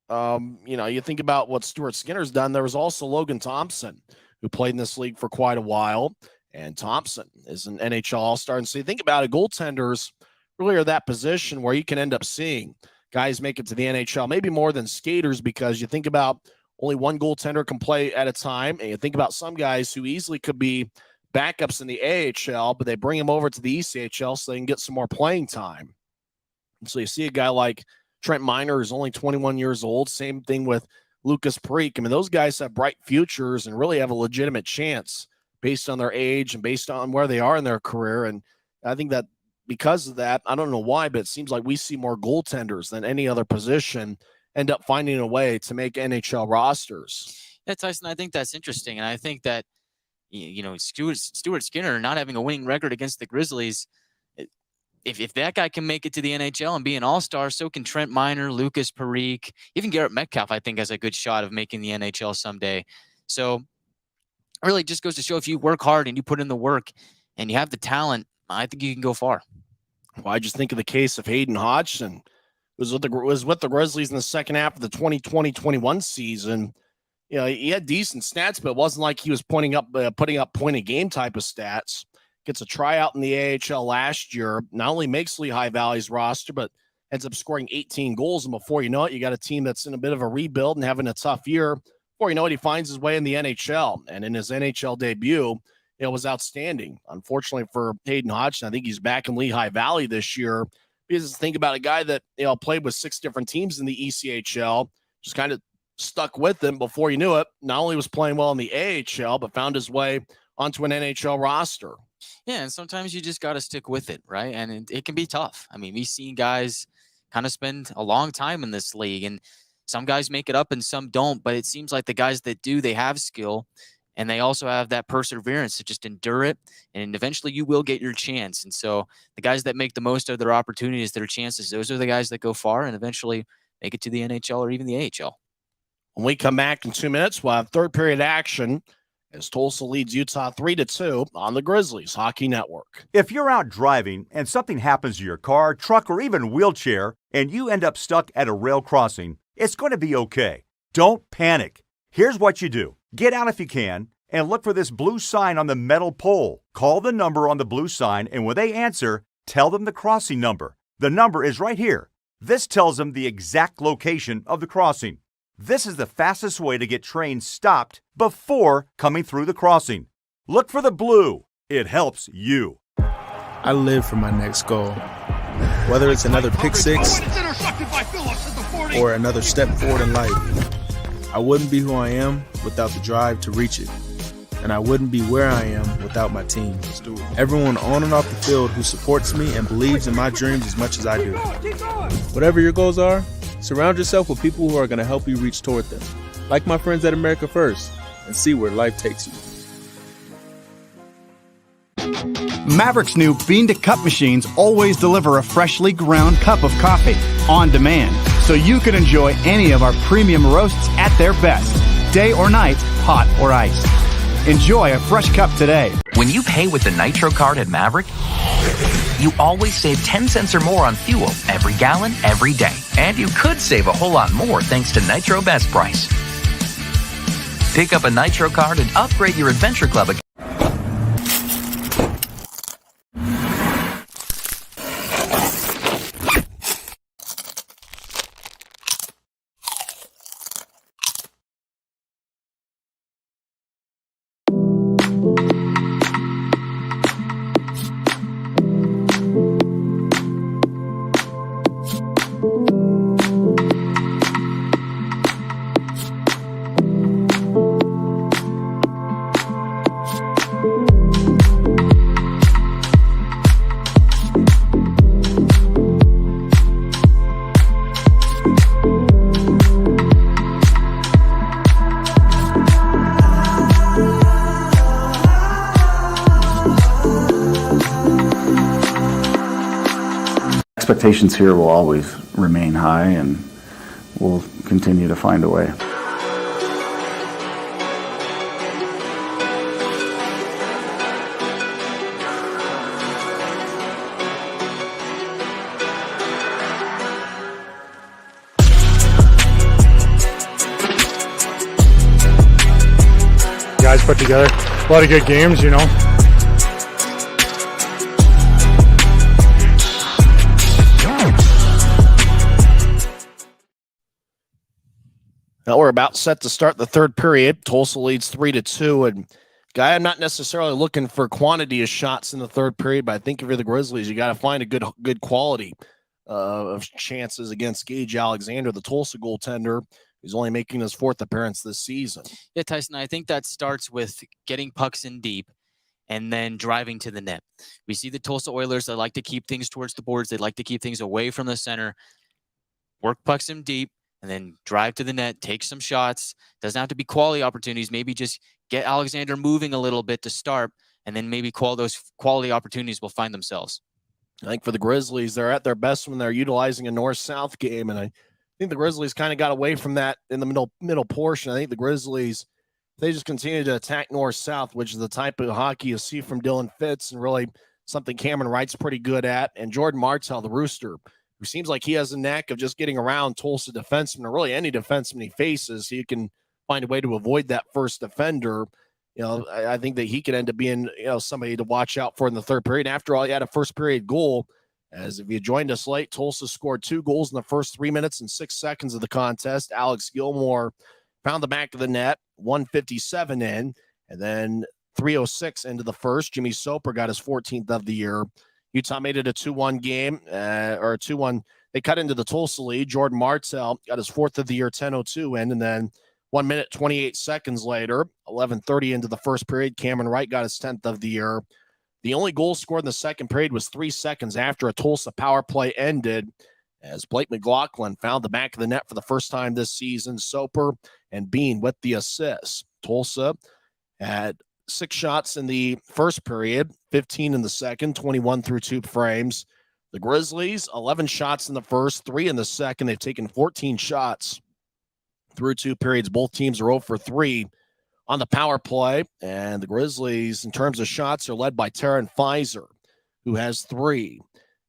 what Stuart Skinner's done. There was also Logan Thompson, who played in this league for quite a while, and Thompson is an NHL All-Star. And so you think about it, goaltenders really are that position where you can end up seeing guys make it to the NHL, maybe more than skaters, because you think about only one goaltender can play at a time, and you think about some guys who easily could be backups in the AHL, but they bring them over to the ECHL so they can get some more playing time. And so you see a guy like Trent Miner, who's only 21 years old. Same thing with Lucas Parikh. I mean, those guys have bright futures and really have a legitimate chance based on their age and based on where they are in their career. And I think that because of that, I don't know why, but it seems like we see more goaltenders than any other position end up finding a way to make NHL rosters. Yeah, Tyson, I think that's interesting. And I think that, Stuart Skinner not having a winning record against the Grizzlies, if that guy can make it to the NHL and be an all-star, so can Trent Miner, Lucas Parikh, even Garrett Metcalf, I think, has a good shot of making the NHL someday. So it really just goes to show if you work hard and you put in the work and you have the talent, I think you can go far. Well, I just think of the case of Hayden Hodgson, who was with the Grizzlies in the second half of the 2020-21 season. He had decent stats, but it wasn't like he was putting up point-a-game type of stats. Gets a tryout in the AHL last year, not only makes Lehigh Valley's roster, but ends up scoring 18 goals. And before you know it, you got a team that's in a bit of a rebuild and having a tough year. Before you know it, he finds his way in the NHL. And in his NHL debut, it was outstanding. Unfortunately for Hayden Hodgson, I think he's back in Lehigh Valley this year. Because think about a guy that played with 6 different teams in the ECHL, just kind of stuck with them. Before you knew it, not only was playing well in the AHL, but found his way onto an NHL roster. Yeah, and sometimes you just got to stick with it, right? And it can be tough. I mean, we've seen guys kind of spend a long time in this league, and some guys make it up and some don't, but it seems like the guys that do, they have skill, and they also have that perseverance to just endure it, and eventually you will get your chance. And so the guys that make the most of their opportunities, their chances, those are the guys that go far and eventually make it to the NHL or even the AHL. When we come back in 2 minutes, we'll have third period action as Tulsa leads Utah 3-2 on the Grizzlies Hockey Network. If you're out driving and something happens to your car, truck, or even wheelchair, and you end up stuck at a rail crossing, it's going to be okay. Don't panic. Here's what you do. Get out if you can and look for this blue sign on the metal pole. Call the number on the blue sign, and when they answer, tell them the crossing number. The number is right here. This tells them the exact location of the crossing. This is the fastest way to get trains stopped before coming through the crossing. Look for the blue. It helps you. I live for my next goal. Whether it's another pick six or another step forward in life, I wouldn't be who I am without the drive to reach it. and I wouldn't be where I am without my team. Everyone on and off the field who supports me and believes in my dreams as much as I do. Whatever your goals are, surround yourself with people who are going to help you reach toward them. Like my friends at America First, and see where life takes you. Maverick's new bean-to-cup machines always deliver a freshly ground cup of coffee on demand, so you can enjoy any of our premium roasts at their best, day or night, hot or iced. Enjoy a fresh cup today. When you pay with the Nitro card at Maverick, you always save 10 cents or more on fuel every gallon, every day. And you could save a whole lot more thanks to Nitro Best Price. Pick up a Nitro card and upgrade your Adventure Club account. Expectations here will always remain high, and we'll continue to find a way. Guys put together a lot of good games, you know. Now we're about set to start the third period. Tulsa leads 3-2. And guy, I'm not necessarily looking for quantity of shots in the third period, but I think if you're the Grizzlies, you got to find a good quality of chances against Gage Alexander, the Tulsa goaltender, who's only making his fourth appearance this season. Yeah, Tyson, I think that starts with getting pucks in deep and then driving to the net. We see the Tulsa Oilers, they like to keep things towards the boards. They like to keep things away from the center, work pucks in deep, and then drive to the net, take some shots. Doesn't have to be quality opportunities. Maybe just get Alexander moving a little bit to start, and then maybe those quality opportunities will find themselves. I think for the Grizzlies, they're at their best when they're utilizing a north-south game, and I think the Grizzlies kind of got away from that in the middle portion. I think the Grizzlies, they just continue to attack north-south, which is the type of hockey you see from Dylan Fitz and really something Cameron Wright's pretty good at. And Jordan Martell, the Rooster, who seems like he has a knack of just getting around Tulsa defensemen, or really any defenseman he faces. He can find a way to avoid that first defender. You know, I think that he could end up being, somebody to watch out for in the third period. After all, he had a first period goal. As if you joined us late, Tulsa scored 2 goals in the first 3 minutes and 6 seconds of the contest. Alex Gilmore found the back of the net, 1:57 in, and then 3:06 into the first. Jimmy Soper got his 14th of the year. Utah made it a 2-1 game, or a 2-1. They cut into the Tulsa lead. Jordan Martell got his 4th of the year, 10:02 in, and then 1 minute, 28 seconds later, 11:30 into the first period, Cameron Wright got his 10th of the year. The only goal scored in the second period was 3 seconds after a Tulsa power play ended, as Blake McLaughlin found the back of the net for the first time this season. Soper and Bean with the assists. Tulsa had 6 shots in the first period, 15 in the second, 21 through 2 frames. The Grizzlies, 11 shots in the first, 3 in the second. They've taken 14 shots through 2 periods. Both teams are 0 for 3 on the power play. And the Grizzlies, in terms of shots, are led by Taryn Pfizer, who has 3.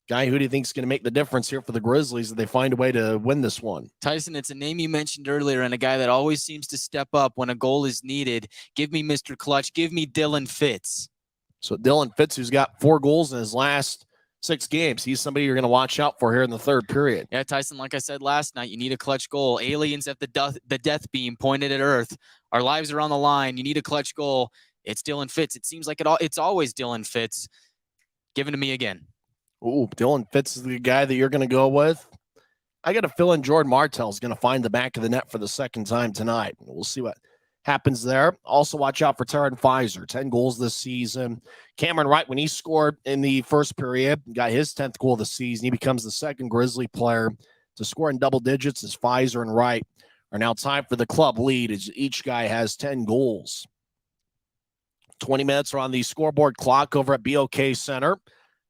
Guy, who do you think is going to make the difference here for the Grizzlies if they find a way to win this one? Tyson, it's a name you mentioned earlier and a guy that always seems to step up when a goal is needed. Give me Mr. Clutch. Give me Dylan Fitz. So Dylan Fitz, who's got 4 goals in his last 6 games, he's somebody you're going to watch out for here in the third period. Yeah, Tyson, like I said last night, you need a clutch goal. Aliens at the death beam pointed at Earth. Our lives are on the line. You need a clutch goal. It's Dylan Fitz. It seems like it's always Dylan Fitz. Give it to me again. Ooh, Dylan Fitz is the guy that you're going to go with. I got a feeling Jordan Martell is going to find the back of the net for the second time tonight. We'll see what happens there. Also, watch out for Tyson Pfizer, 10 goals this season. Cameron Wright, when he scored in the first period, got his 10th goal of the season. He becomes the second Grizzly player to score in double digits as Pfizer and Wright are now tied for the club lead as each guy has 10 goals. 20 minutes are on the scoreboard clock over at BOK Center.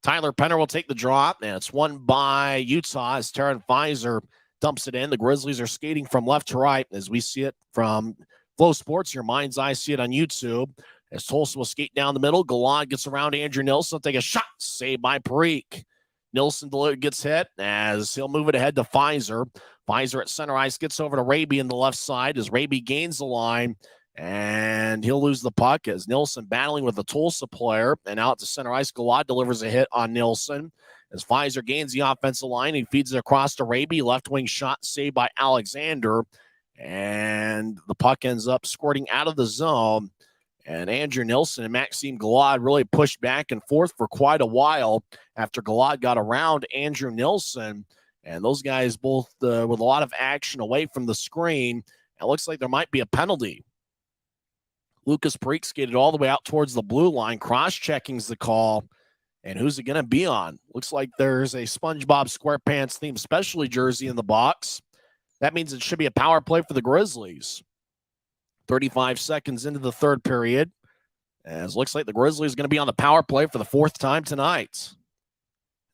Tyler Penner will take the draw, and it's won by Utah as Tyson Pfizer dumps it in. The Grizzlies are skating from left to right as we see it from Flow Sports. Your mind's eye see it on YouTube. As Tulsa will skate down the middle, Galad gets around Andrew Nilsson, take a shot, saved by Parikh. Nilsson gets hit as he'll move it ahead to Pfizer. Pfizer at center ice gets over to Raby in the left side as Raby gains the line, and he'll lose the puck as Nilsson battling with the Tulsa player, and out to center ice, Galad delivers a hit on Nilsson. As Pfizer gains the offensive line, he feeds it across to Raby, left wing shot saved by Alexander, and the puck ends up squirting out of the zone. And Andrew Nilsson and Maxime Galad really pushed back and forth for quite a while after Galad got around Andrew Nilsson. And those guys both with a lot of action away from the screen. It looks like there might be a penalty. Lucas Parikh skated all the way out towards the blue line. Cross-checking's the call. And who's it going to be on? Looks like there's a SpongeBob SquarePants themed specialty jersey in the box. That means it should be a power play for the Grizzlies. 35 seconds into the third period. As looks like the Grizzlies are going to be on the power play for the fourth time tonight.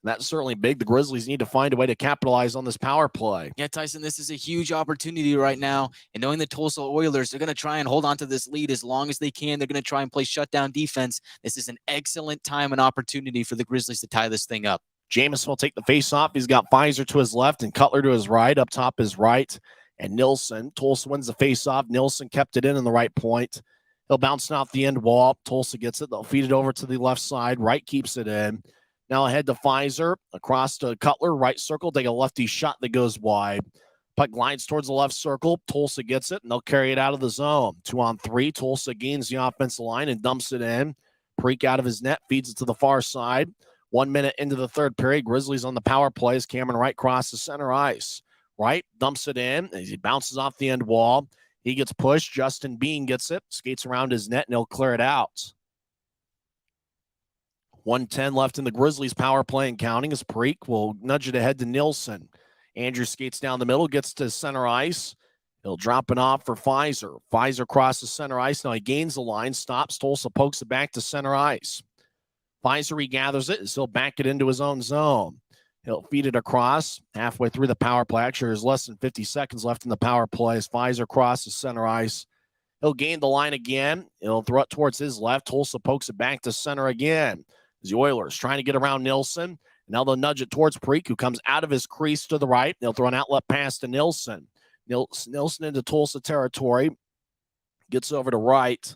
That's certainly big. The Grizzlies need to find a way to capitalize on this power play. Yeah, Tyson, this is a huge opportunity right now. And knowing the Tulsa Oilers, they're going to try and hold on to this lead as long as they can. They're going to try and play shutdown defense. This is an excellent time and opportunity for the Grizzlies to tie this thing up. Jameson will take the face-off. He's got Pfizer to his left and Cutler to his right. Up top is Wright and Nilsson. Tulsa wins the face-off. Nilsson kept it in the right point. He'll bounce off the end wall. Tulsa gets it. They'll feed it over to the left side. Wright keeps it in. Now ahead to Pfizer. Across to Cutler. Right circle. Take a lefty shot that goes wide. Puck glides towards the left circle. Tulsa gets it, and they'll carry it out of the zone. 2-on-3. Tulsa gains the offensive line and dumps it in. Parikh out of his net. Feeds it to the far side. 1 minute into the third period. Grizzlies on the power play as Cameron Wright crosses center ice. Wright dumps it in as he bounces off the end wall. He gets pushed. Justin Bean gets it. Skates around his net, and he'll clear it out. 1:10 left in the Grizzlies power play and counting as Parikh will nudge it ahead to Nilsson. Andrew skates down the middle, gets to center ice. He'll drop it off for Pfizer. Pfizer crosses center ice. Now he gains the line, stops. Tulsa pokes it back to center ice. Pfizer regathers it as he'll back it into his own zone. He'll feed it across halfway through the power play. Actually, there's less than 50 seconds left in the power play as Pfizer crosses center ice. He'll gain the line again. He'll throw it towards his left. Tulsa pokes it back to center again. The Oilers trying to get around Nilsson. Now they'll nudge it towards Parikh, who comes out of his crease to the right. They'll throw an outlet pass to Nilsson. Nilsson into Tulsa territory. Gets over to Wright.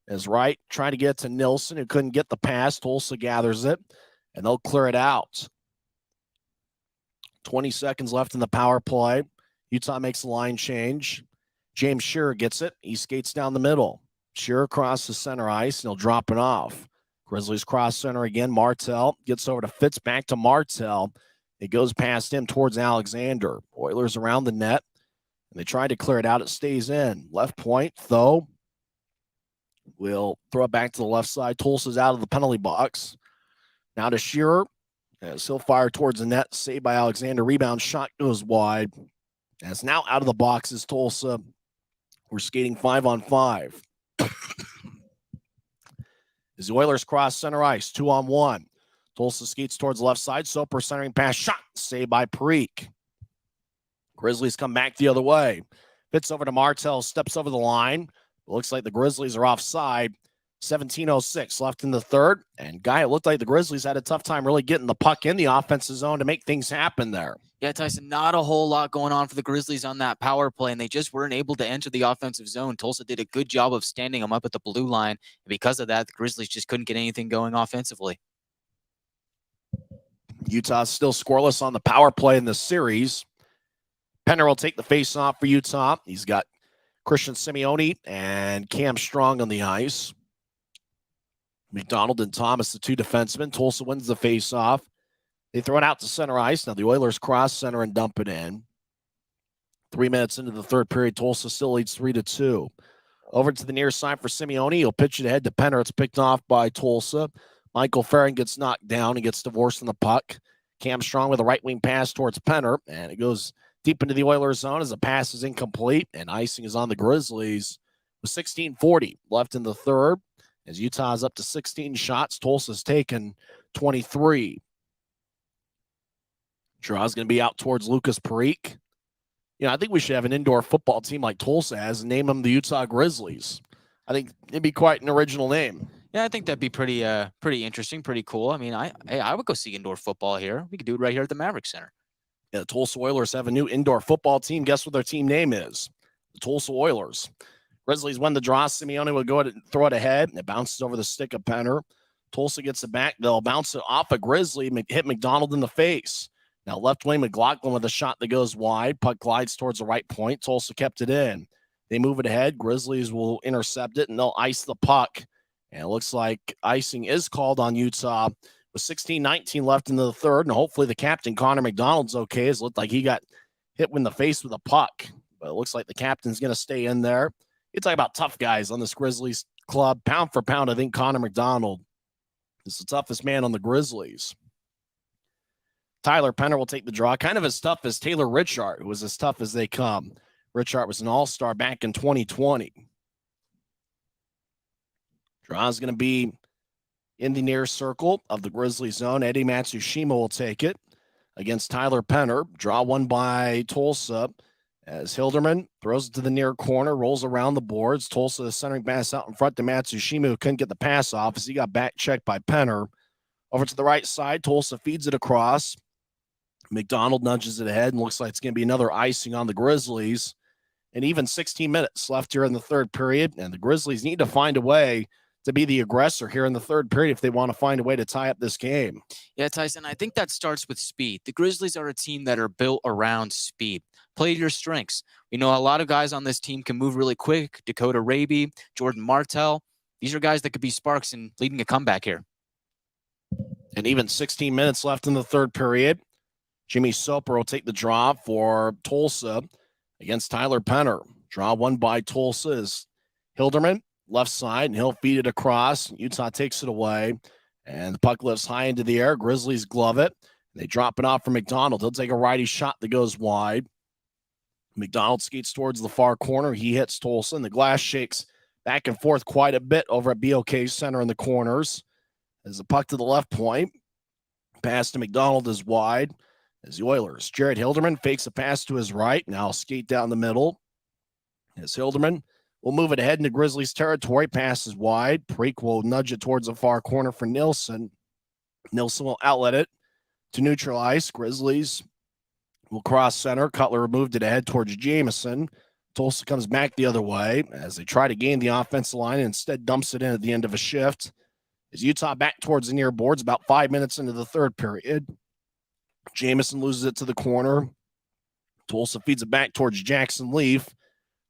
As Wright trying to get to Nilsson, who couldn't get the pass. Tulsa gathers it, and they'll clear it out. 20 seconds left in the power play. Utah makes a line change. James Shearer gets it. He skates down the middle. Shearer crosses center ice, and he'll drop it off. Grizzlies cross center again. Martell gets over to Fitz, back to Martell. It goes past him towards Alexander. Oilers around the net, and they try to clear it out. It stays in. Left point, though, will throw it back to the left side. Tulsa's out of the penalty box. Now to Shearer. As he'll fire towards the net. Saved by Alexander. Rebound shot goes wide. As now out of the box is Tulsa. We're skating 5-on-5. As the Oilers cross center ice, 2-on-1. Tulsa skates towards the left side. Soper centering pass, shot, saved by Parikh. Grizzlies come back the other way. Fits over to Martell, steps over the line. It looks like the Grizzlies are offside. 17:06 left in the third. And, Guy, it looked like the Grizzlies had a tough time really getting the puck in the offensive zone to make things happen there. Yeah, Tyson, not a whole lot going on for the Grizzlies on that power play, and they just weren't able to enter the offensive zone. Tulsa did a good job of standing them up at the blue line, and because of that, the Grizzlies just couldn't get anything going offensively. Utah's still scoreless on the power play in this series. Penner will take the face-off for Utah. He's got Christian Simeone and Cam Strong on the ice. McDonald and Thomas, the two defensemen. Tulsa wins the face-off. They throw it out to center ice. Now the Oilers cross center and dump it in. 3 minutes into the third period, Tulsa still leads 3-2. Over to the near side for Simeone. He'll pitch it ahead to Penner. It's picked off by Tulsa. Michael Farron gets knocked down and gets divorced in the puck. Cam Strong with a right wing pass towards Penner, and it goes deep into the Oilers zone as the pass is incomplete, and icing is on the Grizzlies with 16:40 left in the third. As Utah's up to 16 shots, Tulsa's taken 23. Draw's going to be out towards Lucas Parikh. I think we should have an indoor football team like Tulsa has and name them the Utah Grizzlies. I think it'd be quite an original name. Yeah, I think that'd be pretty interesting, pretty cool. I mean, I would go see indoor football here. We could do it right here at the Maverick Center. Yeah, the Tulsa Oilers have a new indoor football team. Guess what their team name is? The Tulsa Oilers. Grizzlies win the draw. Simeone will go ahead and throw it ahead, and it bounces over the stick of Penner. Tulsa gets it back. They'll bounce it off a Grizzly, hit McDonald in the face. Now left wing McLaughlin with a shot that goes wide. Puck glides towards the right point. Tulsa kept it in. They move it ahead. Grizzlies will intercept it, and they'll ice the puck. And it looks like icing is called on Utah with 16:19 left in the third. And hopefully the captain, Connor McDonald's okay. It looked like he got hit in the face with a puck. But it looks like the captain's going to stay in there. You talk about tough guys on this Grizzlies club. Pound for pound, I think Connor McDonald is the toughest man on the Grizzlies. Tyler Penner will take the draw. Kind of as tough as Taylor Richard, who was as tough as they come. Richard was an all-star back in 2020. Draw is going to be in the near circle of the Grizzly zone. Eddie Matsushima will take it against Tyler Penner. Draw won by Tulsa as Hilderman throws it to the near corner, rolls around the boards. Tulsa is centering pass out in front to Matsushima, who couldn't get the pass off as he got back checked by Penner. Over to the right side, Tulsa feeds it across. McDonald nudges it ahead and looks like it's going to be another icing on the Grizzlies. And even 16 minutes left here in the third period, and the Grizzlies need to find a way to be the aggressor here in the third period if they want to find a way to tie up this game. Yeah, Tyson, I think that starts with speed. The Grizzlies are a team that are built around speed. Play to your strengths. We know a lot of guys on this team can move really quick. Dakota Raby, Jordan Martell. These are guys that could be sparks in leading a comeback here. And even 16 minutes left in the third period. Jimmy Soper will take the draw for Tulsa against Tyler Penner. Draw won by Tulsa is Hilderman, left side, and he'll feed it across. Utah takes it away, and the puck lifts high into the air. Grizzlies glove it. They drop it off for McDonald. He'll take a righty shot that goes wide. McDonald skates towards the far corner. He hits Tulsa, and the glass shakes back and forth quite a bit over at BOK Center in the corners. As the puck to the left point, pass to McDonald is wide. As the Oilers, Jared Hilderman fakes a pass to his right. Now skate down the middle. As Hilderman will move it ahead into Grizzlies territory. Passes wide. Parikh will nudge it towards the far corner for Nilsson. Nilsson will outlet it to neutral ice. Grizzlies will cross center. Cutler moved it ahead towards Jamison. Tulsa comes back the other way as they try to gain the offensive line and instead dumps it in at the end of a shift. As Utah back towards the near boards about 5 minutes into the third period. Jamison loses it to the corner. Tulsa feeds it back towards Jackson Leaf.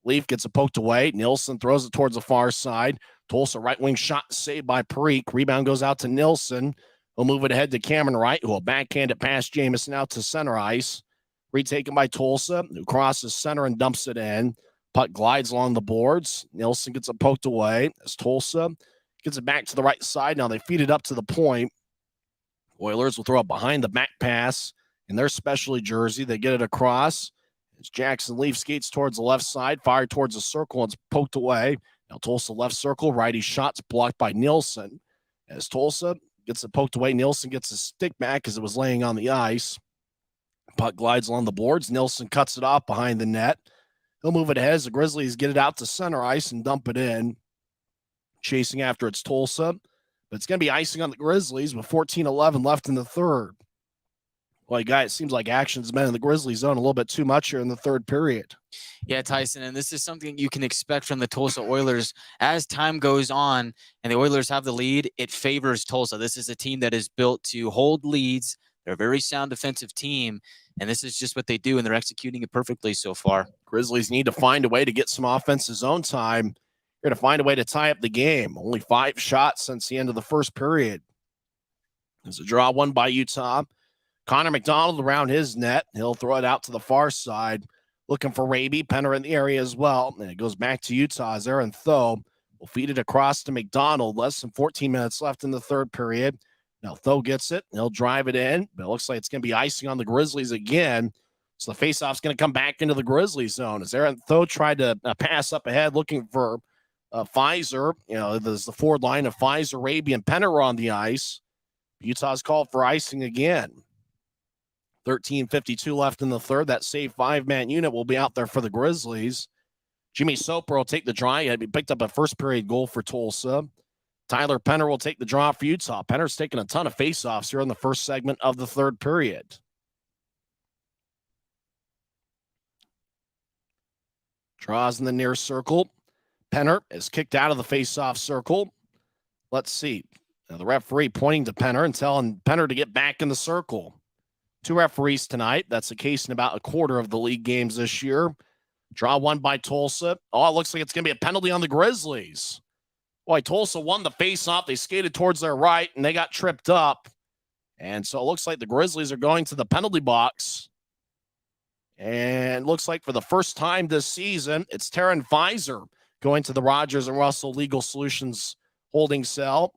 Leaf gets it poked away. Nilsson throws it towards the far side. Tulsa right wing shot saved by Parikh. Rebound goes out to Nilsson. He'll move it ahead to Cameron Wright, who will backhand it past Jamison out to center ice. Retaken by Tulsa, who crosses center and dumps it in. Puck glides along the boards. Nilsson gets it poked away as Tulsa gets it back to the right side. Now they feed it up to the point. Oilers will throw it behind the back pass in their specialty jersey. They get it across. As Jackson Leaf skates towards the left side, fired towards the circle, and it's poked away. Now Tulsa left circle, righty shots blocked by Nilsson. As Tulsa gets it poked away, Nilsson gets his stick back as it was laying on the ice. Puck glides along the boards. Nilsson cuts it off behind the net. He'll move it ahead as the Grizzlies get it out to center ice and dump it in. Chasing after it's Tulsa. But it's going to be icing on the Grizzlies with 14:11 left in the third. Boy, guy, it seems like action's been in the Grizzlies zone a little bit too much here in the third period. Yeah, Tyson, and this is something you can expect from the Tulsa Oilers. As time goes on and the Oilers have the lead, it favors Tulsa. This is a team that is built to hold leads. They're a very sound defensive team, and this is just what they do, and they're executing it perfectly so far. Grizzlies need to find a way to get some offensive zone time. You're going to find a way to tie up the game. Only 5 shots since the end of the first period. There's a draw won by Utah. Connor McDonald around his net. He'll throw it out to the far side. looking for Raby. Penner in the area as well. And it goes back to Utah as Aaron Tho will feed it across to McDonald. Less than 14 minutes left in the third period. Now Tho gets it. He'll drive it in, but it looks like it's going to be icing on the Grizzlies again. So the faceoff's going to come back into the Grizzlies zone as Aaron Tho tried to pass up ahead looking for Pfizer. There's the forward line of Pfizer, Raby, and Penner on the ice. Utah's called for icing again. 13:52 left in the third. That save five-man unit will be out there for the Grizzlies. Jimmy Soper will take the draw. He picked up a first-period goal for Tulsa. Tyler Penner will take the draw for Utah. Penner's taken a ton of faceoffs here in the first segment of the third period. Draws in the near circle. Penner is kicked out of the faceoff circle. Let's see. Now the referee pointing to Penner and telling Penner to get back in the circle. 2 referees tonight. That's the case in about a quarter of the league games this year. Draw one by Tulsa. Oh, it looks like it's going to be a penalty on the Grizzlies. Boy, Tulsa won the faceoff. They skated towards their right, and they got tripped up. And so it looks like the Grizzlies are going to the penalty box. And it looks like for the first time this season, it's Taryn Pfizer going to the Rogers and Russell Legal Solutions holding cell.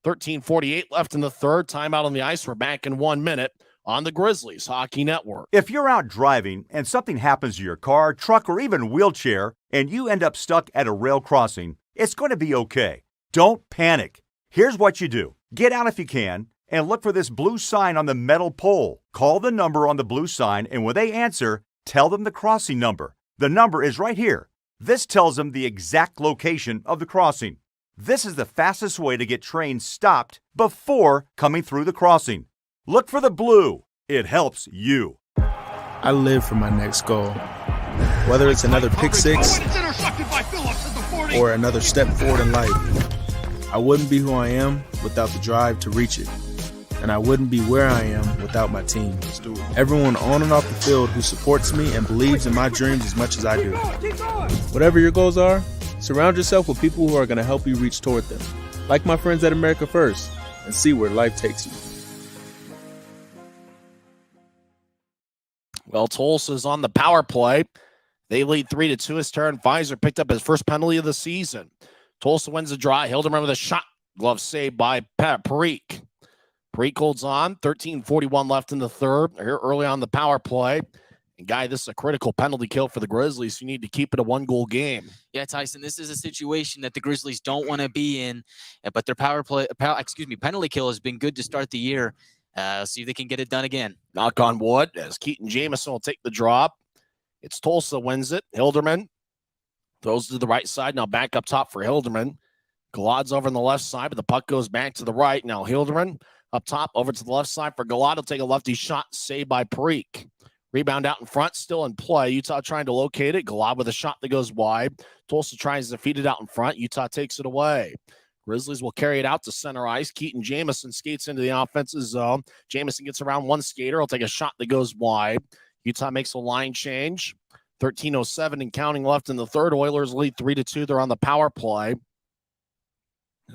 13:48 left in the third. Timeout on the ice. We're back in 1 minute on the Grizzlies Hockey Network. If you're out driving and something happens to your car, truck, or even wheelchair, and you end up stuck at a rail crossing, it's going to be okay. Don't panic. Here's what you do. Get out if you can and look for this blue sign on the metal pole. Call the number on the blue sign, and when they answer, tell them the crossing number. The number is right here. This tells them the exact location of the crossing. This is the fastest way to get trains stopped before coming through the crossing. Look for the blue. It helps you. I live for my next goal. Whether it's another pick six or another step forward in life, I wouldn't be who I am without the drive to reach it. And I wouldn't be where I am without my team. Everyone on and off the field who supports me and believes in my dreams as much as I do. Whatever your goals are, surround yourself with people who are going to help you reach toward them. Like my friends at America First, and see where life takes you. Well, Tulsa's on the power play. They lead 3-2 as Taryn Pfizer picked up his first penalty of the season. Tulsa wins the draw. Hildeman with a shot. Glove saved by Parikh. Parikh holds on. 13:41 left in the third. Here early on the power play. And, Guy, this is a critical penalty kill for the Grizzlies. You need to keep it a one-goal game. Yeah, Tyson, this is a situation that the Grizzlies don't want to be in, but their penalty kill has been good to start the year. See if they can get it done again. Knock on wood as Keaton Jamison will take the drop. It's Tulsa wins it. Hilderman throws to the right side. Now back up top for Hilderman. Galad's over on the left side, but the puck goes back to the right. Now Hilderman up top over to the left side for Galad. He'll take a lefty shot, saved by Parikh. Rebound out in front, still in play. Utah trying to locate it. Galad with a shot that goes wide. Tulsa tries to feed it out in front. Utah takes it away. Grizzlies will carry it out to center ice. Keaton Jamison skates into the offensive zone. Jamison gets around one skater. He'll take a shot that goes wide. Utah makes a line change. 13:07 and counting left in the third. Oilers lead 3-2. They're on the power play.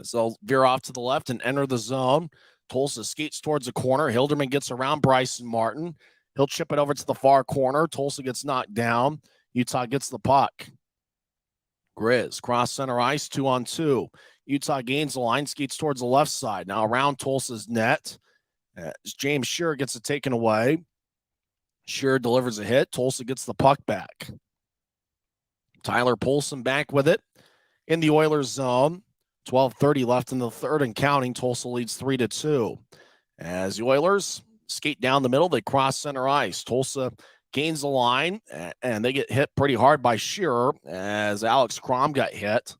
So they'll veer off to the left and enter the zone. Tulsa skates towards the corner. Hilderman gets around Bryson Martin. He'll chip it over to the far corner. Tulsa gets knocked down. Utah gets the puck. Grizz cross center ice, 2-on-2. Utah gains the line, skates towards the left side. Now around Tulsa's net. James Shearer gets it taken away. Shearer delivers a hit. Tulsa gets the puck back. Tyler Polson back with it in the Oilers zone. 12:30 left in the third and counting. Tulsa leads 3-2. As the Oilers skate down the middle, they cross center ice. Tulsa gains the line, and they get hit pretty hard by Shearer as Alex Crom got hit.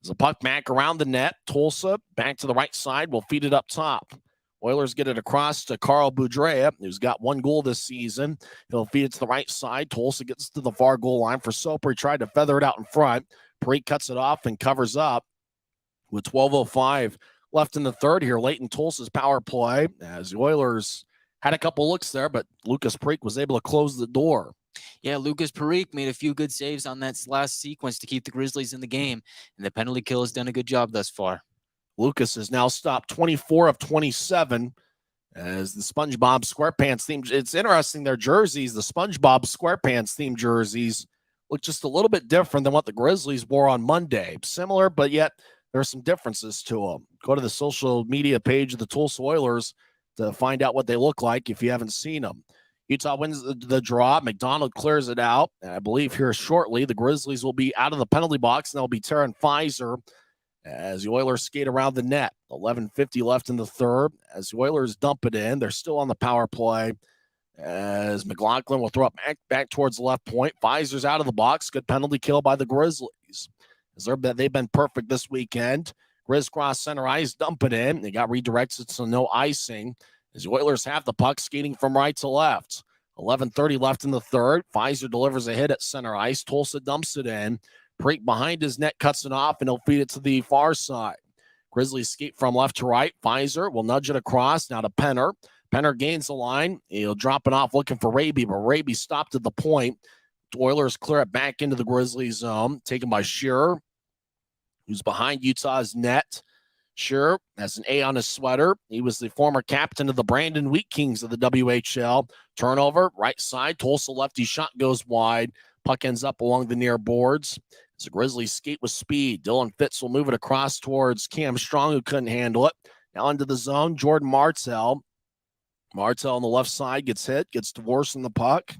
There's a puck back around the net. Tulsa back to the right side. Will feed it up top. Oilers get it across to Carl Boudrea, who's got one goal this season. He'll feed it to the right side. Tulsa gets to the far goal line for Soper. He tried to feather it out in front. Parikh cuts it off and covers up with 12:05 left in the third here, late in Tulsa's power play, as the Oilers had a couple looks there, but Lucas Parikh was able to close the door. Yeah, Lucas Parikh made a few good saves on that last sequence to keep the Grizzlies in the game, and the penalty kill has done a good job thus far. Lucas has now stopped 24 of 27 as the SpongeBob SquarePants theme. It's interesting, their jerseys, the SpongeBob SquarePants themed jerseys, look just a little bit different than what the Grizzlies wore on Monday. Similar, but yet there are some differences to them. Go to the social media page of the Tulsa Oilers to find out what they look like if you haven't seen them. Utah wins the draw. McDonald clears it out. And I believe here shortly, the Grizzlies will be out of the penalty box, and they'll be Tyson Pfizer as the Oilers skate around the net. 11:50 left in the third. As the Oilers dump it in, they're still on the power play. As McLaughlin will throw it back towards the left point. Pfizer's out of the box. Good penalty kill by the Grizzlies. As they've been perfect this weekend. Grizz cross center ice, dump it in. They got redirected, so no icing. As the Oilers have the puck skating from right to left. 11:30 left in the third. Pfizer delivers a hit at center ice. Tulsa dumps it in. Preek behind his net cuts it off, and he'll feed it to the far side. Grizzlies skate from left to right. Pfizer will nudge it across now to Penner. Penner gains the line. He'll drop it off looking for Raby, but Raby stopped at the point. The Oilers clear it back into the Grizzlies zone, taken by Shearer, who's behind Utah's net. Shearer has an A on his sweater. He was the former captain of the Brandon Wheat Kings of the WHL. Turnover, right side. Tulsa lefty shot goes wide. Puck ends up along the near boards. As the Grizzlies skate with speed, Dylan Fitz will move it across towards Cam Strong, who couldn't handle it. Now into the zone, Jordan Martell. Martell on the left side gets hit, gets divorced in the puck.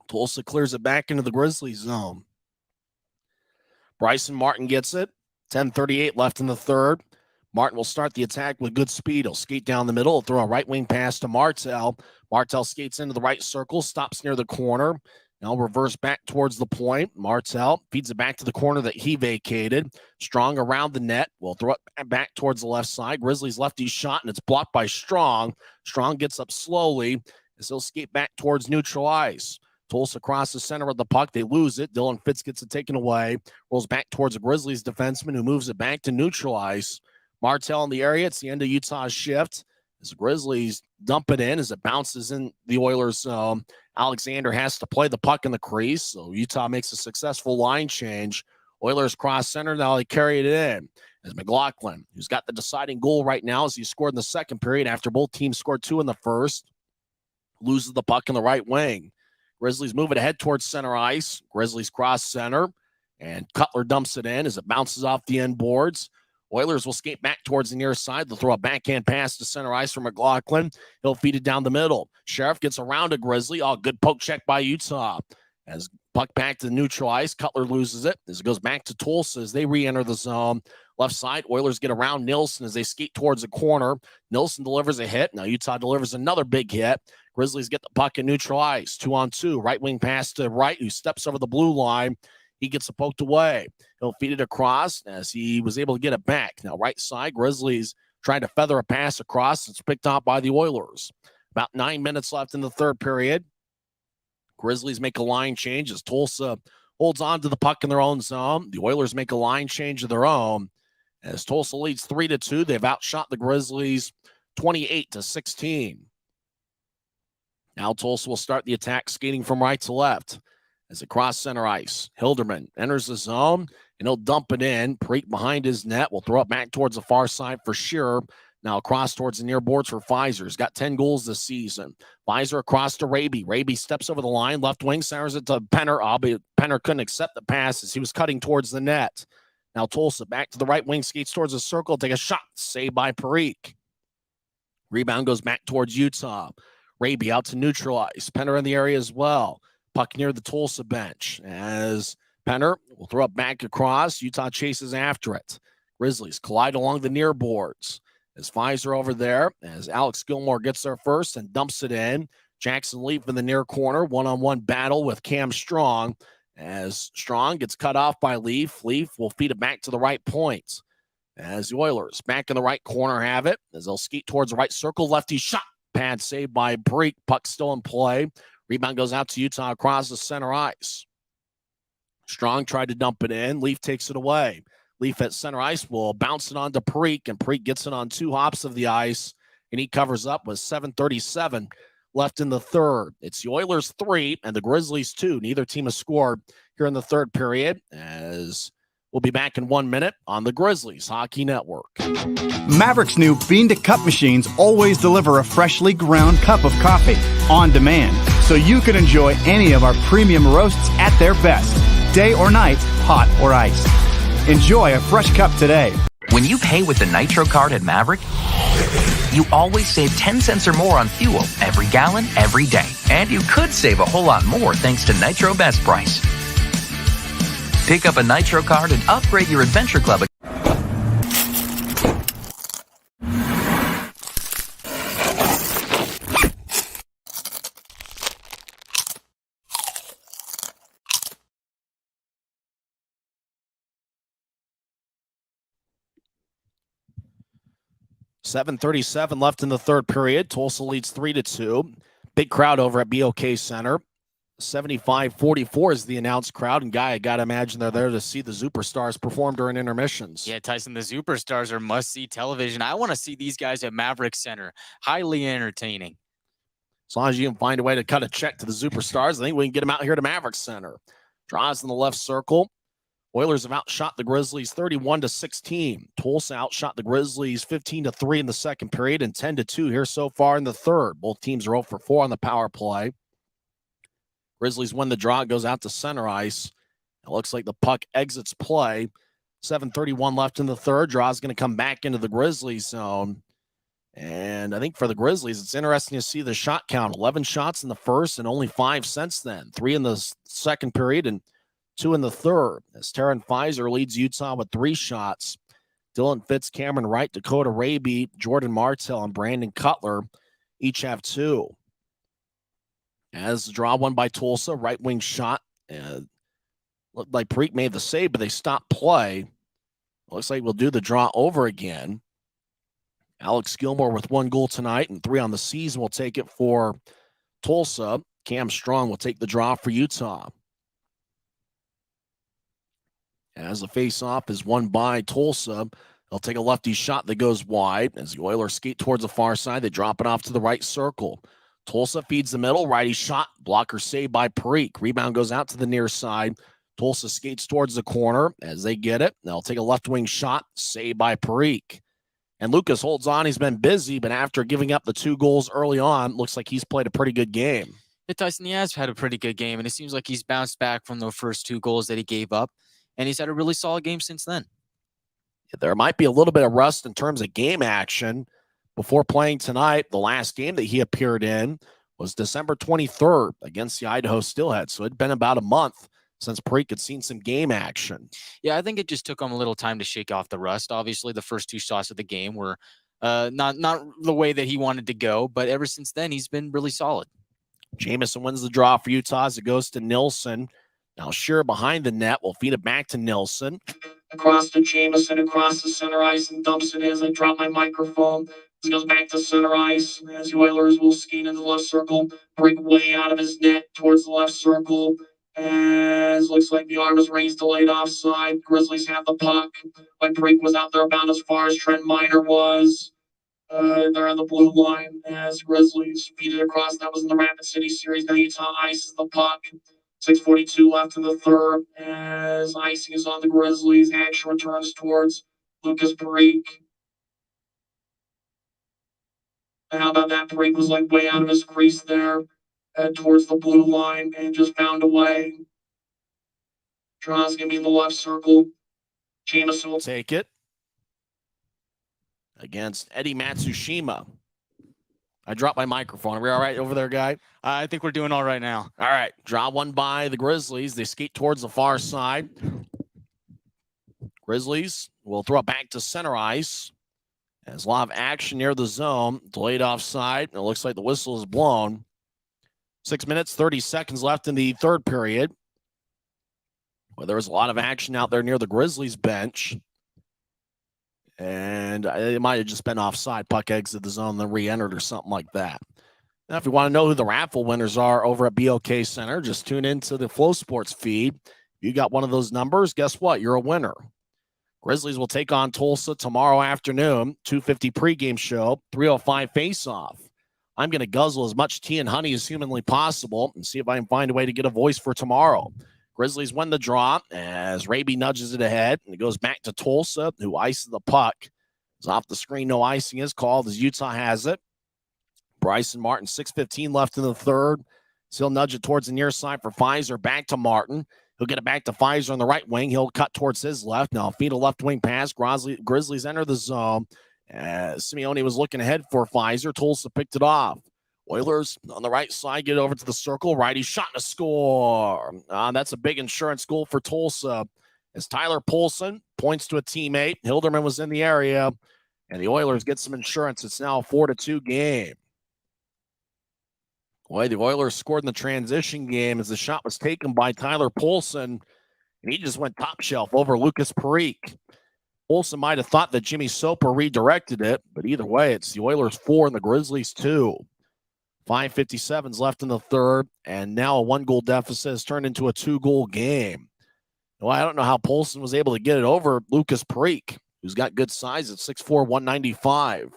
Tulsa clears it back into the Grizzlies zone. Bryson Martin gets it. 10:38 left in the third. Martin will start the attack with good speed. He'll skate down the middle. He'll throw a right wing pass to Martell. Martell skates into the right circle, stops near the corner. Now reverse back towards the point. Martell feeds it back to the corner that he vacated. Strong around the net. Will throw it back towards the left side. Grizzlies lefty shot, and it's blocked by Strong. Strong gets up slowly as he'll skate back towards neutral ice. Tulsa across the center of the puck. They lose it. Dylan Fitz gets it taken away. Rolls back towards the Grizzlies defenseman who moves it back to neutral ice. Martell in the area. It's the end of Utah's shift. As the Grizzlies dump it in as it bounces in the Oilers zone. Alexander has to play the puck in the crease, so Utah makes a successful line change. Oilers cross center. Now they carry it in. As McLaughlin, who's got the deciding goal right now as he scored in the second period after both teams scored 2 in the first, loses the puck in the right wing. Grizzlies move it ahead towards center ice. Grizzlies cross center, and Cutler dumps it in as it bounces off the end boards. Oilers will skate back towards the near side. They'll throw a backhand pass to center ice from McLaughlin. He'll feed it down the middle. Sheriff gets around a Grizzly. Oh, good poke check by Utah. As puck back to the neutral ice, Cutler loses it. As it goes back to Tulsa as they re-enter the zone. Left side, Oilers get around Nilsson as they skate towards the corner. Nilsson delivers a hit. Now Utah delivers another big hit. Grizzlies get the puck in neutral ice. 2-on-2. Right wing pass to Wright, who steps over the blue line. He gets it poked away. He'll feed it across as he was able to get it back. Now right side, Grizzlies trying to feather a pass across. It's picked up by the Oilers. About 9 minutes left in the third period. Grizzlies make a line change as Tulsa holds on to the puck in their own zone. The Oilers make a line change of their own. As Tulsa leads 3-2, they've outshot the Grizzlies 28-16. Now Tulsa will start the attack skating from right to left. As across center ice, Hilderman enters the zone, and he'll dump it in. Preek behind his net will throw it back towards the far side for Shearer. Now across towards the near boards for Pfizer. He's got 10 goals this season. Pfizer across to Raby. Raby steps over the line. Left wing centers it to Penner. Penner couldn't accept the pass as he was cutting towards the net. Now Tulsa back to the right wing, skates towards the circle, take a shot. Saved by Preek. Rebound goes back towards Utah. Raby out to neutral ice. Penner in the area as well. Puck near the Tulsa bench as Penner will throw it back across. Utah chases after it. Grizzlies collide along the near boards. As Pfizer over there, as Alex Gilmore gets there first and dumps it in. Jackson Leaf in the near corner. One-on-one battle with Cam Strong. As Strong gets cut off by Leaf. Leaf will feed it back to the right point. As the Oilers back in the right corner have it. As they'll skate towards the right circle. Lefty shot. Pad saved by Preek. Puck still in play. Rebound goes out to Utah across the center ice. Strong tried to dump it in. Leaf takes it away. Leaf at center ice will bounce it on to Preek, and Preek gets it on 2 hops of the ice, and he covers up with 7:37 left in the third. It's the Oilers 3 and the Grizzlies 2. Neither team has scored here in the third period as We'll be back in 1 minute on the Grizzlies Hockey Network. Mavericks' new Bean to Cup machines always deliver a freshly ground cup of coffee on demand, so you can enjoy any of our premium roasts at their best, day or night, hot or iced. Enjoy a fresh cup today. When you pay with the Nitro card at Maverick, you always save 10 cents or more on fuel every gallon, every day. And you could save a whole lot more thanks to Nitro Best Price. Pick up a Nitro card and upgrade your Adventure Club. .37 left in the third period. Tulsa leads 3-2. Big crowd over at BOK Center. 75-44 is the announced crowd. And Guy, I got to imagine they're there to see the Superstars perform during intermissions. Yeah, Tyson, the Superstars are must-see television. I want to see these guys at Maverick Center. Highly entertaining. As long as you can find a way to cut a check to the Superstars, I think we can get them out here to Maverick Center. Draws in the left circle. Oilers have outshot the Grizzlies 31-16. Tulsa outshot the Grizzlies 15-3 in the second period and 10-2 here so far in the third. Both teams are 0 for 4 on the power play. Grizzlies win the draw. It goes out to center ice. It looks like the puck exits play. 7:31 left in the third. Draw is going to come back into the Grizzlies zone. And I think for the Grizzlies, it's interesting to see the shot count. 11 shots in the first and only 5 since then. 3 in the second period and 2 in the third. As Taryn Pfizer leads Utah with 3 shots. Dylan Fitz, Cameron Wright, Dakota Raby, Jordan Martell, and Brandon Cutler each have 2. As the draw won by Tulsa, right wing shot. Looked like Preek made the save, but they stopped play. Looks like we'll do the draw over again. Alex Gilmore with 1 goal tonight and 3 on the season will take it for Tulsa. Cam Strong will take the draw for Utah. As the face-off is won by Tulsa, they'll take a lefty shot that goes wide. As the Oilers skate towards the far side, they drop it off to the right circle. Tulsa feeds the middle, righty shot, blocker saved by Preek. Rebound goes out to the near side. Tulsa skates towards the corner. As they get it, they'll take a left wing shot, saved by Preek. And Lucas holds on. He's been busy, but after giving up the 2 goals early on, looks like he's played a pretty good game. Yeah, Tyson, he has had a pretty good game, and it seems like he's bounced back from the first 2 goals that he gave up, and he's had a really solid game since then. There might be a little bit of rust in terms of game action. Before playing tonight, the last game that he appeared in was December 23rd against the Idaho Steelhead. So it'd been about a month since Preek had seen some game action. Yeah, I think it just took him a little time to shake off the rust. Obviously, the first 2 shots of the game were not the way that he wanted to go, but ever since then, he's been really solid. Jamison wins the draw for Utah as it goes to Nilsson. Now Shearer behind the net will feed it back to Nilsson. Across to Jamison, across the center ice, and dumps it as I drop my microphone. It goes back to center ice as the Oilers will skate into the left circle, break way out of his net towards the left circle. As looks like the arm is raised to late offside. Grizzlies have the puck, but Preek was out there about as far as Trent Miner was. They're on the blue line as Grizzlies feed it across. That was in the Rapid City series. Now Utah ices the puck. 6:42 left in the third as icing is on the Grizzlies. Action returns towards Lucas Preek. How about that? Preek was like way out of his crease there. Head towards the blue line and just found a way. Draw's going to be in the left circle. Jamison will take it against Eddie Matsushima. I dropped my microphone. Are we all right over there, Guy? I think we're doing all right now. All right. Draw one by the Grizzlies. They skate towards the far side. Grizzlies will throw it back to center ice. There's a lot of action near the zone. Delayed offside. It looks like the whistle is blown. 6 minutes, 30 seconds left in the third period. Well, there was a lot of action out there near the Grizzlies bench. And it might have just been offside. Puck exited the zone, then re-entered or something like that. Now, if you want to know who the raffle winners are over at BOK Center, just tune into the Flow Sports feed. You got one of those numbers, guess what? You're a winner. Grizzlies will take on Tulsa tomorrow afternoon, 2:50 pregame show, 3:05 face-off. I'm going to guzzle as much tea and honey as humanly possible and see if I can find a way to get a voice for tomorrow. Grizzlies win the draw as Raby nudges it ahead, and it goes back to Tulsa, who ices the puck. It's off the screen. No icing is called as Utah has it. Bryson Martin, 6:15 left in the third. So he'll nudge it towards the near side for Pfizer. Back to Martin. He'll get it back to Pfizer on the right wing. He'll cut towards his left. Now feed a left wing pass. Grizzlies enter the zone. As Simeone was looking ahead for Pfizer, Tulsa picked it off. Oilers on the right side get over to the circle. Righty shot to score. That's a big insurance goal for Tulsa. As Tyler Poulsen points to a teammate. Hilderman was in the area, and the Oilers get some insurance. It's now a 4-2 game. Boy, the Oilers scored in the transition game as the shot was taken by Tyler Poulsen, and he just went top shelf over Lucas Parikh. Poulsen might have thought that Jimmy Soper redirected it, but either way, it's the Oilers 4 and the Grizzlies 2. 5:57 left in the third, and now a one-goal deficit has turned into a two-goal game. Well, I don't know how Poulsen was able to get it over Lucas Parikh, who's got good size at 6'4", 195.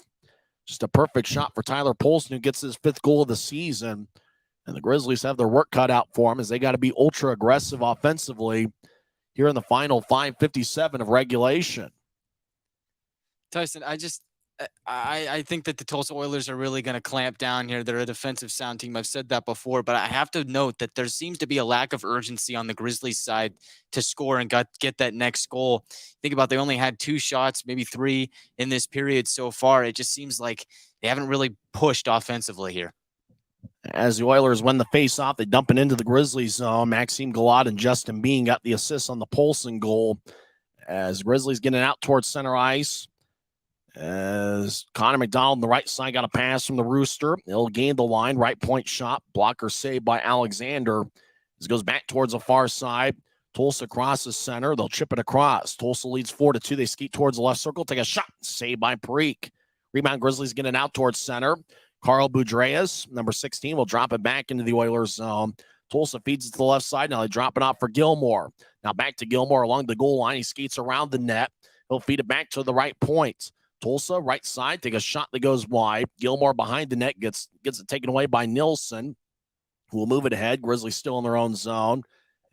Just a perfect shot for Tyler Poulsen, who gets his 5th goal of the season. And the Grizzlies have their work cut out for him as they got to be ultra-aggressive offensively here in the final 5:57 of regulation. Tyson, I think that the Tulsa Oilers are really going to clamp down here. They're a defensive sound team. I've said that before, but I have to note that there seems to be a lack of urgency on the Grizzlies side to score and get that next goal. Think about they only had 2 shots, maybe 3 in this period so far. It just seems like they haven't really pushed offensively here. As the Oilers win the face-off, they dump it into the Grizzlies zone. Maxime Gallat and Justin Bean got the assists on the Poulsen goal. As Grizzlies getting out towards center ice. As Connor McDonald on the right side got a pass from the Rooster. He'll gain the line. Right point shot. Blocker saved by Alexander. As it goes back towards the far side. Tulsa crosses center. They'll chip it across. Tulsa leads 4-2. They skeet towards the left circle. Take a shot. Saved by Parikh. Rebound Grizzlies getting out towards center. Carl Boudreas, number 16, will drop it back into the Oilers zone. Tulsa feeds it to the left side. Now they drop it off for Gilmore. Now back to Gilmore along the goal line. He skates around the net. He'll feed it back to the right point. Tulsa, right side, take a shot that goes wide. Gilmore behind the net gets it taken away by Nilsson, who will move it ahead. Grizzlies still in their own zone.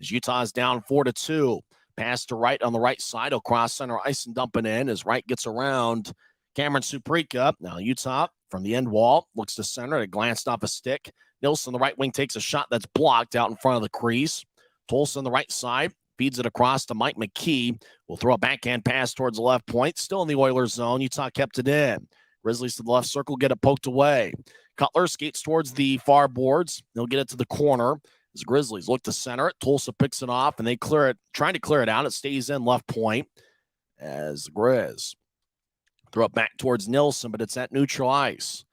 As Utah's down 4-2. Pass to right on the right side. He'll cross center ice and dump it in as Wright gets around Cameron Suprika. Now Utah from the end wall looks to center. It glanced off a stick. Nilsson, the right wing, takes a shot that's blocked out in front of the crease. Tulsa on the right side. Feeds it across to Mike McKee. Will throw a backhand pass towards the left point. Still in the Oilers zone. Utah kept it in. Grizzlies to the left circle, get it poked away. Cutler skates towards the far boards. They'll get it to the corner. As Grizzlies look to center it. Tulsa picks it off, and they clear it, trying to clear it out. It stays in left point. As the Grizz throw it back towards Nilsson, but it's at neutral ice.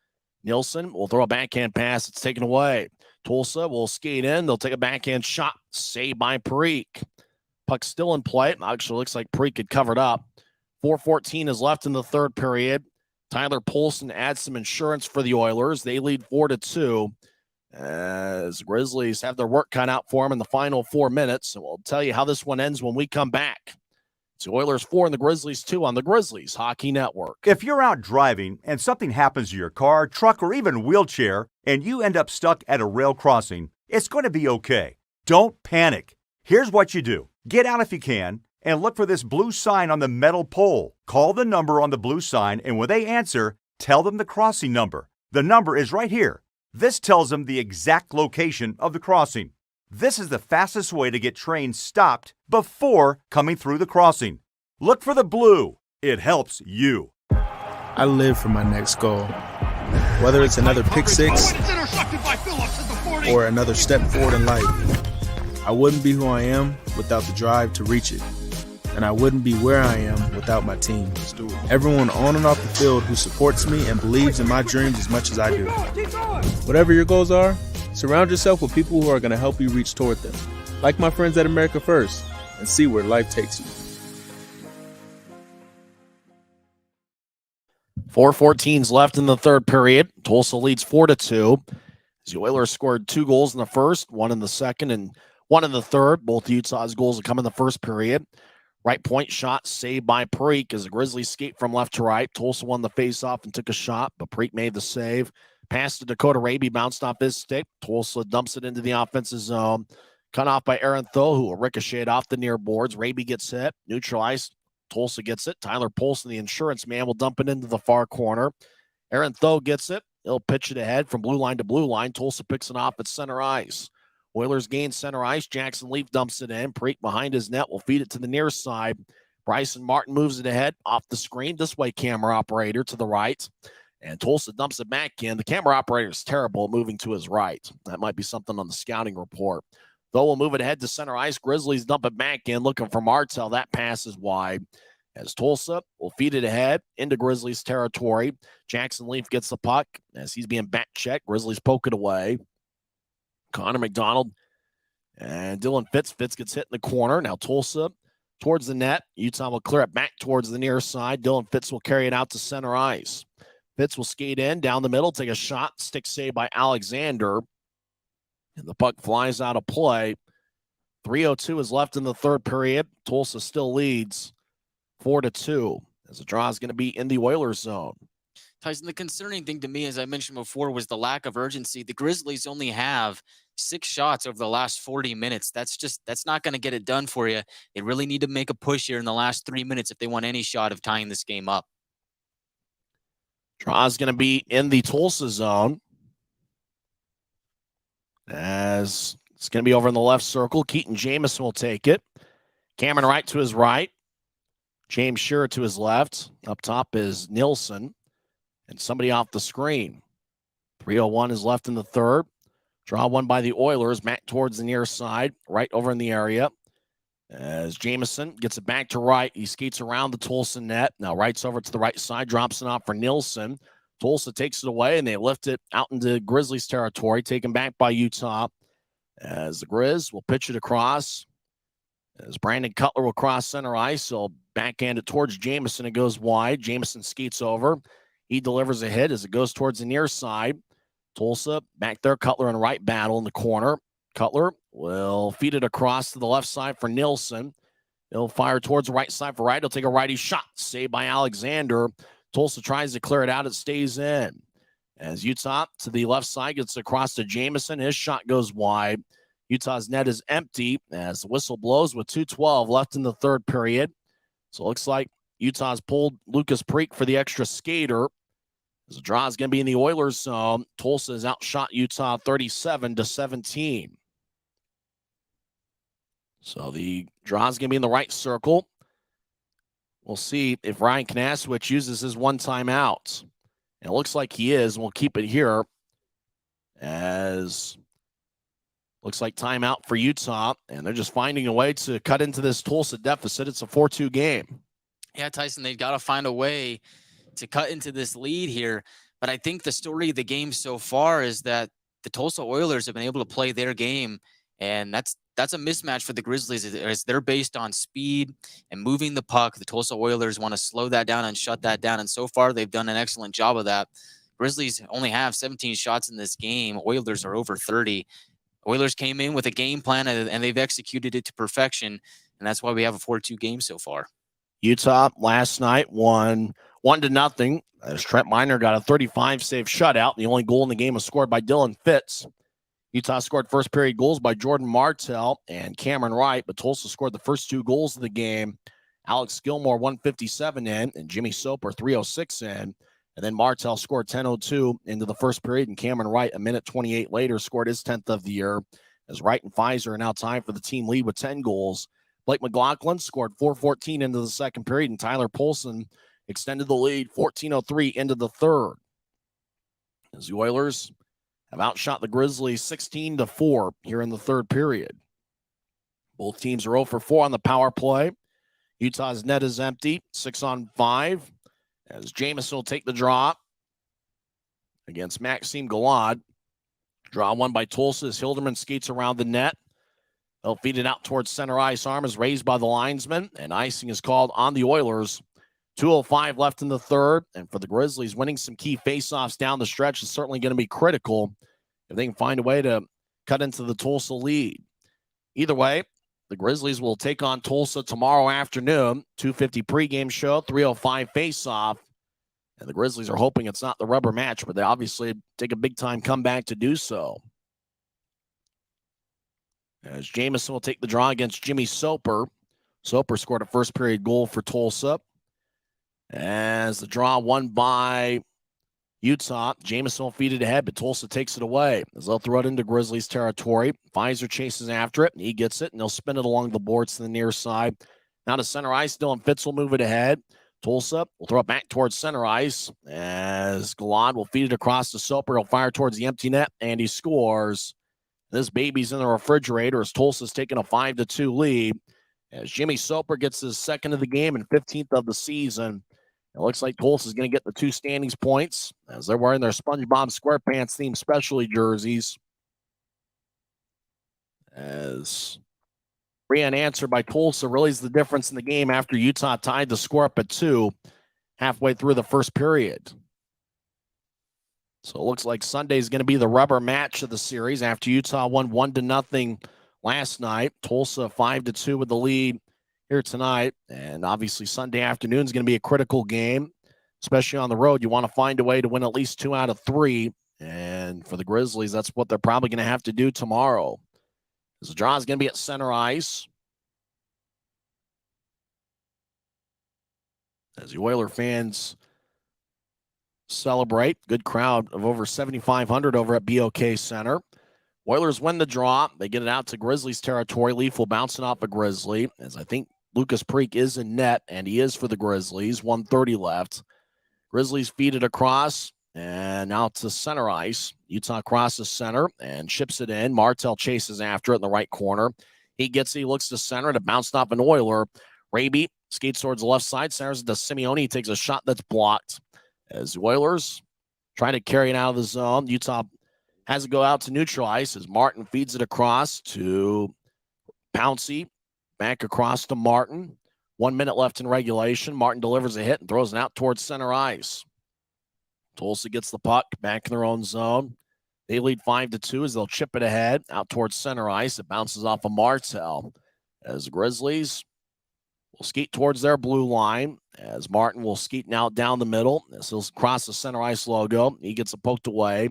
Nilsson will throw a backhand pass. It's taken away. Tulsa will skate in. They'll take a backhand shot. Saved by Parikh. Puck still in play. Actually, looks like Parikh had covered up. 4:14 is left in the third period. Tyler Poulsen adds some insurance for the Oilers. They lead 4-2. As Grizzlies have their work cut out for them in the final 4 minutes. And we'll tell you how this one ends when we come back. It's the Oilers 4 and the Grizzlies 2 on the Grizzlies Hockey Network. If you're out driving and something happens to your car, truck, or even wheelchair, and you end up stuck at a rail crossing, it's going to be okay. Don't panic. Here's what you do. Get out if you can and look for this blue sign on the metal pole. Call the number on the blue sign, and when they answer, tell them the crossing number. The number is right here. This tells them the exact location of the crossing. This is the fastest way to get trains stopped before coming through the crossing. Look for the blue. It helps you. I live for my next goal. Whether it's another pick six or another step forward in life, I wouldn't be who I am without the drive to reach it. And I wouldn't be where I am without my team. Everyone on and off the field who supports me and believes in my dreams as much as I do. Whatever your goals are, surround yourself with people who are going to help you reach toward them. Like my friends at America First, and see where life takes you. 4:14 left in the third period. Tulsa leads 4-2. The Oilers scored 2 goals in the first, 1 in the second, and 1 in the third. Both Utah's goals have come in the first period. Right point shot saved by Parikh as the Grizzlies skate from left to right. Tulsa won the faceoff and took a shot, but Parikh made the save. Pass to Dakota Raby, bounced off his stick. Tulsa dumps it into the offensive zone. Cut off by Aaron Tho, who will ricochet off the near boards. Raby gets hit. Neutralized. Tulsa gets it. Tyler Polson, the insurance man, will dump it into the far corner. Aaron Tho gets it. He'll pitch it ahead from blue line to blue line. Tulsa picks it off at center ice. Oilers gain center ice. Jackson Leaf dumps it in. Preek behind his net will feed it to the near side. Bryson Martin moves it ahead off the screen. This way, camera operator to the right. And Tulsa dumps it back in. The camera operator is terrible moving to his right. That might be something on the scouting report. Though we'll move it ahead to center ice. Grizzlies dump it back in, looking for Martell. That pass is wide. As Tulsa will feed it ahead into Grizzlies territory. Jackson Leaf gets the puck as he's being back checked. Grizzlies poke it away. Connor McDonald and Dylan Fitz. Fitz gets hit in the corner. Now Tulsa towards the net. Utah will clear it back towards the near side. Dylan Fitz will carry it out to center ice. Fitz will skate in down the middle, take a shot, stick save by Alexander. And the puck flies out of play. 3:02 is left in the third period. Tulsa still leads 4-2 as the draw is going to be in the Oilers zone. Tyson, the concerning thing to me, as I mentioned before, was the lack of urgency. The Grizzlies only have 6 shots over the last 40 minutes. That's not going to get it done for you. They really need to make a push here in the last 3 minutes if they want any shot of tying this game up. Draw is going to be in the Tulsa zone as it's going to be over in the left circle. Keaton Jamison will take it. Cameron Wright to his right. James Shearer to his left. Up top is Nielsen. And somebody off the screen. 3:01 is left in the third. Draw won by the Oilers. Matt towards the near side. Right over in the area. As Jamison gets it back to Wright. He skates around the Tulsa net. Now Wright's over to the right side. Drops it off for Nielsen. Tulsa takes it away, and they lift it out into Grizzlies territory. Taken back by Utah. As the Grizz will pitch it across. As Brandon Cutler will cross center ice, he'll backhand it towards Jamison. It goes wide. Jamison skates over. He delivers a hit as it goes towards the near side. Tulsa back there. Cutler and Wright battle in the corner. Cutler will feed it across to the left side for Nielsen. He'll fire towards the right side for Wright. He'll take a righty shot. Saved by Alexander. Tulsa tries to clear it out. It stays in. As Utah to the left side gets across to Jamison. His shot goes wide. Utah's net is empty as the whistle blows with 2:12 left in the third period. So it looks like Utah's pulled Lucas Preek for the extra skater. As the draw is going to be in the Oilers zone. Tulsa has outshot Utah 37-17. So the draw is going to be in the right circle. We'll see if Ryan Knaswich uses his one timeout. And it looks like he is. We'll keep it here as looks like timeout for Utah. And they're just finding a way to cut into this Tulsa deficit. It's a 4-2 game. Yeah, Tyson, they've got to find a way to cut into this lead here. But I think the story of the game so far is that the Tulsa Oilers have been able to play their game. And that's a mismatch for the Grizzlies as they're based on speed and moving the puck. The Tulsa Oilers want to slow that down and shut that down. And so far, they've done an excellent job of that. Grizzlies only have 17 shots in this game. Oilers are over 30. Oilers came in with a game plan, and they've executed it to perfection. And that's why we have a 4-2 game so far. Utah last night won 1-0 as Trent Miner got a 35-save shutout. The only goal in the game was scored by Dylan Fitz. Utah scored first period goals by Jordan Martell and Cameron Wright, but Tulsa scored the first 2 goals of the game. Alex Gilmore 157 in and Jimmy Soper 306 in. And then Martell scored 10:02 into the first period, and Cameron Wright, a minute 28 later, scored his 10th of the year as Wright and Pfizer are now tied for the team lead with 10 goals. Blake McLaughlin scored 4:14 into the second period, and Tyler Polson extended the lead 14:03 into the third. As the Oilers have outshot the Grizzlies 16-4 here in the third period. Both teams are 0 for 4 on the power play. Utah's net is empty, 6-on-5. As Jamison will take the draw against Maxime Galad. Draw won by Tulsa as Hilderman skates around the net. They'll feed it out towards center ice. Arm is raised by the linesman, and icing is called on the Oilers. 2:05 left in the third, and for the Grizzlies, winning some key faceoffs down the stretch is certainly going to be critical if they can find a way to cut into the Tulsa lead. Either way, the Grizzlies will take on Tulsa tomorrow afternoon. 2:50 pregame show, 3:05 faceoff, and the Grizzlies are hoping it's not the rubber match, but they obviously take a big-time comeback to do so. as Jamison will take the draw against Jimmy Soper. Soper scored a first period goal for Tulsa. As the draw won by Utah, Jamison will feed it ahead, but Tulsa takes it away as they'll throw it into Grizzlies territory. Pfizer chases after it, and he gets it, and they'll spin it along the boards to the near side. Now to center ice, Dylan Fitz will move it ahead. Tulsa will throw it back towards center ice as Galad will feed it across to Soper. He'll fire towards the empty net, and he scores. This baby's in the refrigerator as Tulsa's taking a 5-2 lead. As Jimmy Soper gets his second of the game and 15th of the season. It looks like Tulsa's going to get the 2 standings points as they're wearing their SpongeBob SquarePants themed specialty jerseys. As free unanswered by Tulsa really is the difference in the game after Utah tied the score up at 2 halfway through the first period. So it looks like Sunday's going to be the rubber match of the series after Utah won 1-0 last night. Tulsa 5-2 with the lead here tonight. And obviously Sunday afternoon is going to be a critical game, especially on the road. You want to find a way to win at least 2 out of 3. And for the Grizzlies, that's what they're probably going to have to do tomorrow. The draw is going to be at center ice. As the Oiler fans celebrate, good crowd of over 7,500 over at BOK Center. Oilers win the draw. They get it out to Grizzlies territory. Leaf will bounce it off a Grizzly, as I think Lucas Preek is in net, and he is for the Grizzlies. 1:30 left. Grizzlies feed it across, and out to center ice. Utah crosses center and chips it in. Martell chases after it in the right corner. He gets it. He looks to center, and it bounced off an Oiler. Raby skates towards the left side. Centers it to Simeone. He takes a shot that's blocked. As the Oilers try to carry it out of the zone, Utah has it go out to neutral ice as Martin feeds it across to Pouncey. Back across to Martin. 1 minute left in regulation. Martin delivers a hit and throws it out towards center ice. Tulsa gets the puck back in their own zone. They lead 5-2 as they'll chip it ahead out towards center ice. It bounces off of Martell as the Grizzlies will skate towards their blue line as Martin will skate now down the middle. As he'll cross the center ice logo. He gets it poked away.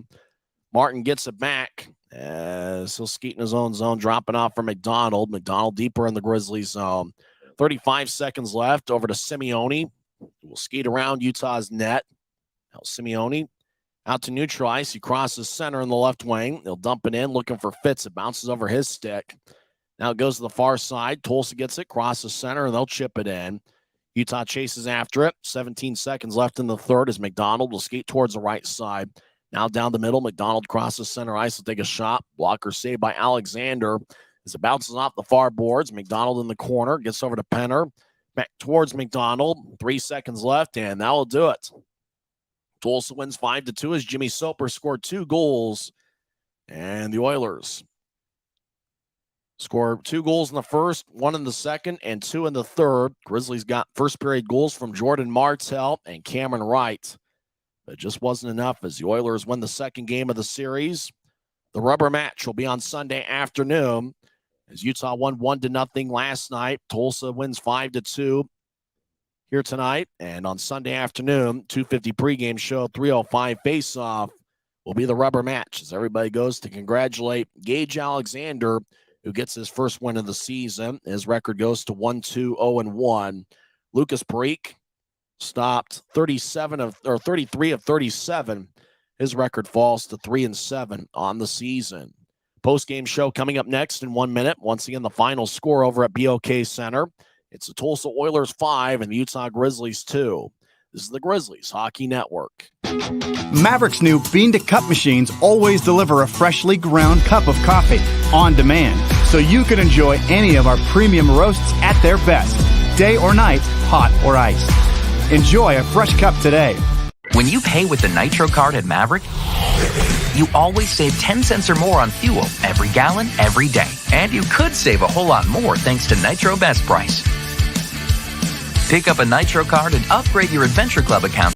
Martin gets it back as he'll skate in his own zone, dropping off for McDonald. McDonald deeper in the Grizzlies zone. 35 seconds left. Over to Simeone. Will skate around Utah's net. Now Simeone out to neutral ice. He crosses center in the left wing. They'll dump it in, looking for Fitz. It bounces over his stick. Now it goes to the far side. Tulsa gets it, crosses center, and they'll chip it in. Utah chases after it. 17 seconds left in the third as McDonald will skate towards the right side. Now down the middle, McDonald crosses center ice. Will take a shot. Blocker saved by Alexander as it bounces off the far boards. McDonald in the corner. Gets over to Penner. Back towards McDonald. 3 seconds left, and that will do it. Tulsa wins 5-2 as Jimmy Soper scored 2 goals. And the Oilers scored 2 goals in the first, 1 in the second, and 2 in the third. Grizzlies got first period goals from Jordan Martell and Cameron Wright. But it just wasn't enough as the Oilers win the second game of the series. The rubber match will be on Sunday afternoon as Utah won 1-0 last night. Tulsa wins 5-2 here tonight. And on Sunday afternoon, 2:50 pregame show, 3:05 face-off will be the rubber match as everybody goes to congratulate Gage Alexander, who gets his first win of the season. His record goes to 1-2-0-1. Lucas Preek stopped 33 of 37. His record falls to 3-7 on the season. Post-game show coming up next in 1 minute. Once again, the final score over at BOK Center. It's the Tulsa Oilers 5 and the Utah Grizzlies 2. This is the Grizzlies Hockey Network. Maverick's new bean-to-cup machines always deliver a freshly ground cup of coffee on demand, so you can enjoy any of our premium roasts at their best, day or night, hot or iced. Enjoy a fresh cup today. When you pay with the Nitro card at Maverick, you always save 10 cents or more on fuel every gallon, every day. And you could save a whole lot more thanks to Nitro Best Price. Pick up a Nitro card and upgrade your Adventure Club account.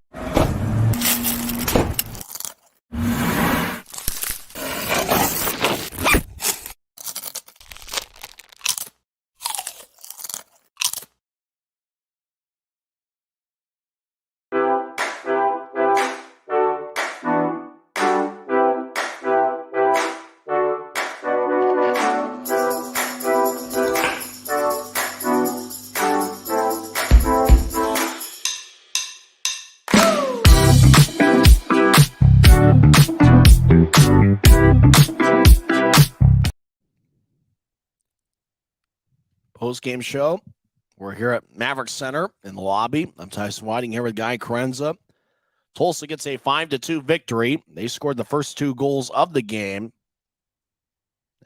post-game show. We're here at Maverick Center in the lobby. I'm Tyson Whiting here with Guy Chiarenza. Tulsa gets a 5-2 victory. They scored the first 2 goals of the game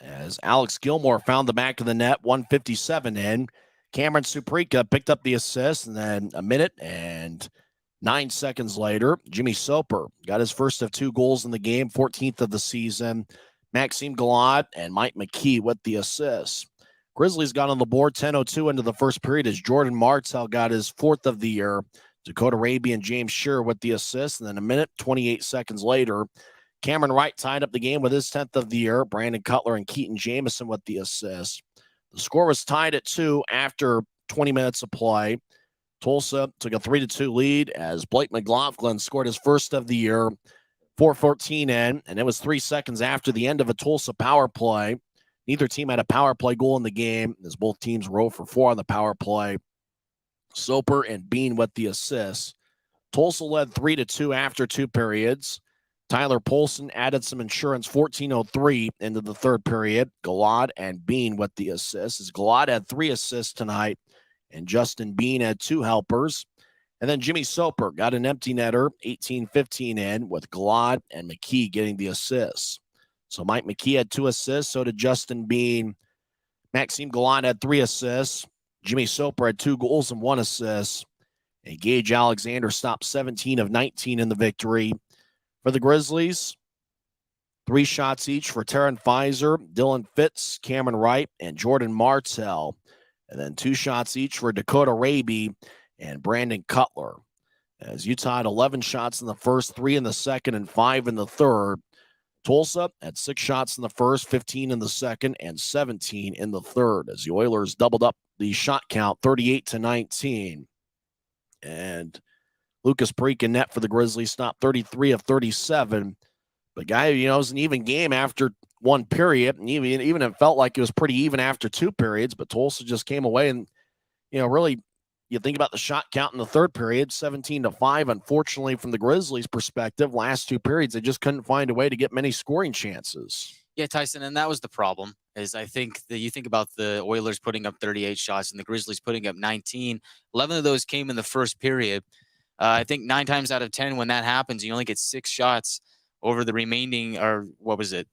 as Alex Gilmore found the back of the net, 157 in. Cameron Suprika picked up the assist, and then a minute and 9 seconds later, Jimmy Soper got his first of 2 goals in the game, 14th of the season. Maxime Gallant and Mike McKee with the assists. Grizzlies got on the board 10:02 into the first period as Jordan Martell got his 4th of the year. Dakota Raby and James Shearer with the assist. And then a minute, 28 seconds later, Cameron Wright tied up the game with his 10th of the year. Brandon Cutler and Keaton Jamison with the assist. The score was tied at 2 after 20 minutes of play. Tulsa took a 3-2 lead as Blake McLaughlin scored his first of the year, 4:14 in, and it was 3 seconds after the end of a Tulsa power play. Neither team had a power play goal in the game as both teams were 0 for 4 on the power play. Soper and Bean with the assists. Tulsa led 3-2 after 2 periods. Tyler Polson added some insurance, 14:03 into the third period. Galad and Bean with the assists. As Galad had 3 assists tonight, and Justin Bean had 2 helpers. And then Jimmy Soper got an empty netter, 18:15 in, with Galad and McKee getting the assists. So Mike McKee had 2 assists, so did Justin Bean. Maxime Gallant had 3 assists. Jimmy Soper had 2 goals and 1 assist. And Gage Alexander stopped 17 of 19 in the victory. For the Grizzlies, 3 shots each for Taryn Pfizer, Dylan Fitz, Cameron Wright, and Jordan Martell. And then 2 shots each for Dakota Raby and Brandon Cutler. As Utah had 11 shots in the first, 3 in the second, and 5 in the third. Tulsa had 6 shots in the first, 15 in the second, and 17 in the third, as the Oilers doubled up the shot count, 38-19. And Lucas Parikh in net for the Grizzlies stopped 33 of 37. But guy, it was an even game after 1 period, and even it felt like it was pretty even after 2 periods, but Tulsa just came away and, really, you think about the shot count in the third period, 17-5. Unfortunately, from the Grizzlies' perspective, last 2 periods, they just couldn't find a way to get many scoring chances. Yeah, Tyson, and that was the problem. Is I think that you think about the Oilers putting up 38 shots and the Grizzlies putting up 19. 11 of those came in the first period. I think 9 times out of 10, when that happens, you only get 6 shots over the remaining, or what was it?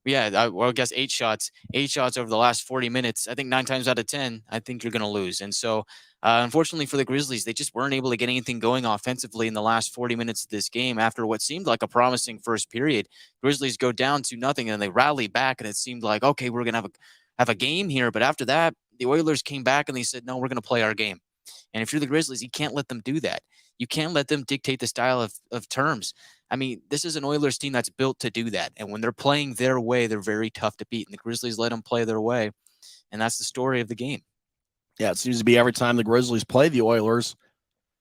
Yeah, I guess 8 shots. 8 shots over the last 40 minutes. I think 9 times out of 10, I think you're going to lose. And so, unfortunately for the Grizzlies, they just weren't able to get anything going offensively in the last 40 minutes of this game after what seemed like a promising first period. Grizzlies go down 2-0, and they rally back, and it seemed like, okay, we're going to have a game here. But after that, the Oilers came back, and they said, no, we're going to play our game. And if you're the Grizzlies, you can't let them do that. You can't let them dictate the style of terms. I mean, this is an Oilers team that's built to do that. And when they're playing their way, they're very tough to beat. And the Grizzlies let them play their way. And that's the story of the game. Yeah, it seems to be every time the Grizzlies play the Oilers,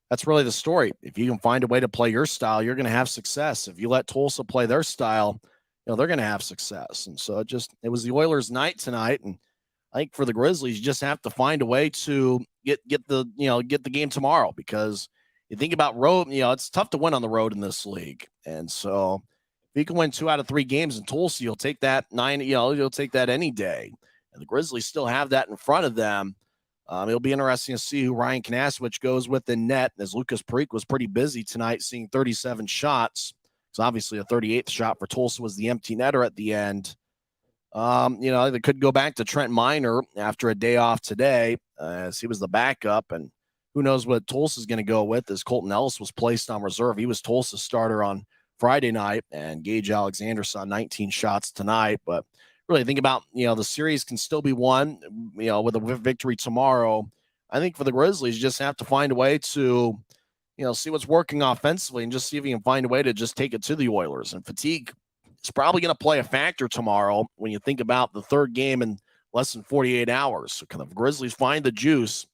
that's really the story. If you can find a way to play your style, you're going to have success. If you let Tulsa play their style, they're going to have success. And so it was the Oilers' night tonight. And I think for the Grizzlies, you just have to find a way to get the game tomorrow, because you think about road, it's tough to win on the road in this league. And so if you can win 2 out of 3 games in Tulsa, you'll take that you'll take that any day. And the Grizzlies still have that in front of them. It'll be interesting to see who Ryan Kanasowicz goes with in net, as Lucas Parikh was pretty busy tonight, seeing 37 shots. So obviously a 38th shot for Tulsa was the empty netter at the end. They could go back to Trent Miner after a day off today, as he was the backup, and who knows what Tulsa's going to go with, as Colton Ellis was placed on reserve. He was Tulsa's starter on Friday night, and Gage Alexander saw 19 shots tonight. But really think about, the series can still be won, with a victory tomorrow. I think for the Grizzlies, you just have to find a way to, see what's working offensively and just see if you can find a way to just take it to the Oilers. And fatigue is probably going to play a factor tomorrow when you think about the third game in less than 48 hours. So can the Grizzlies find the juice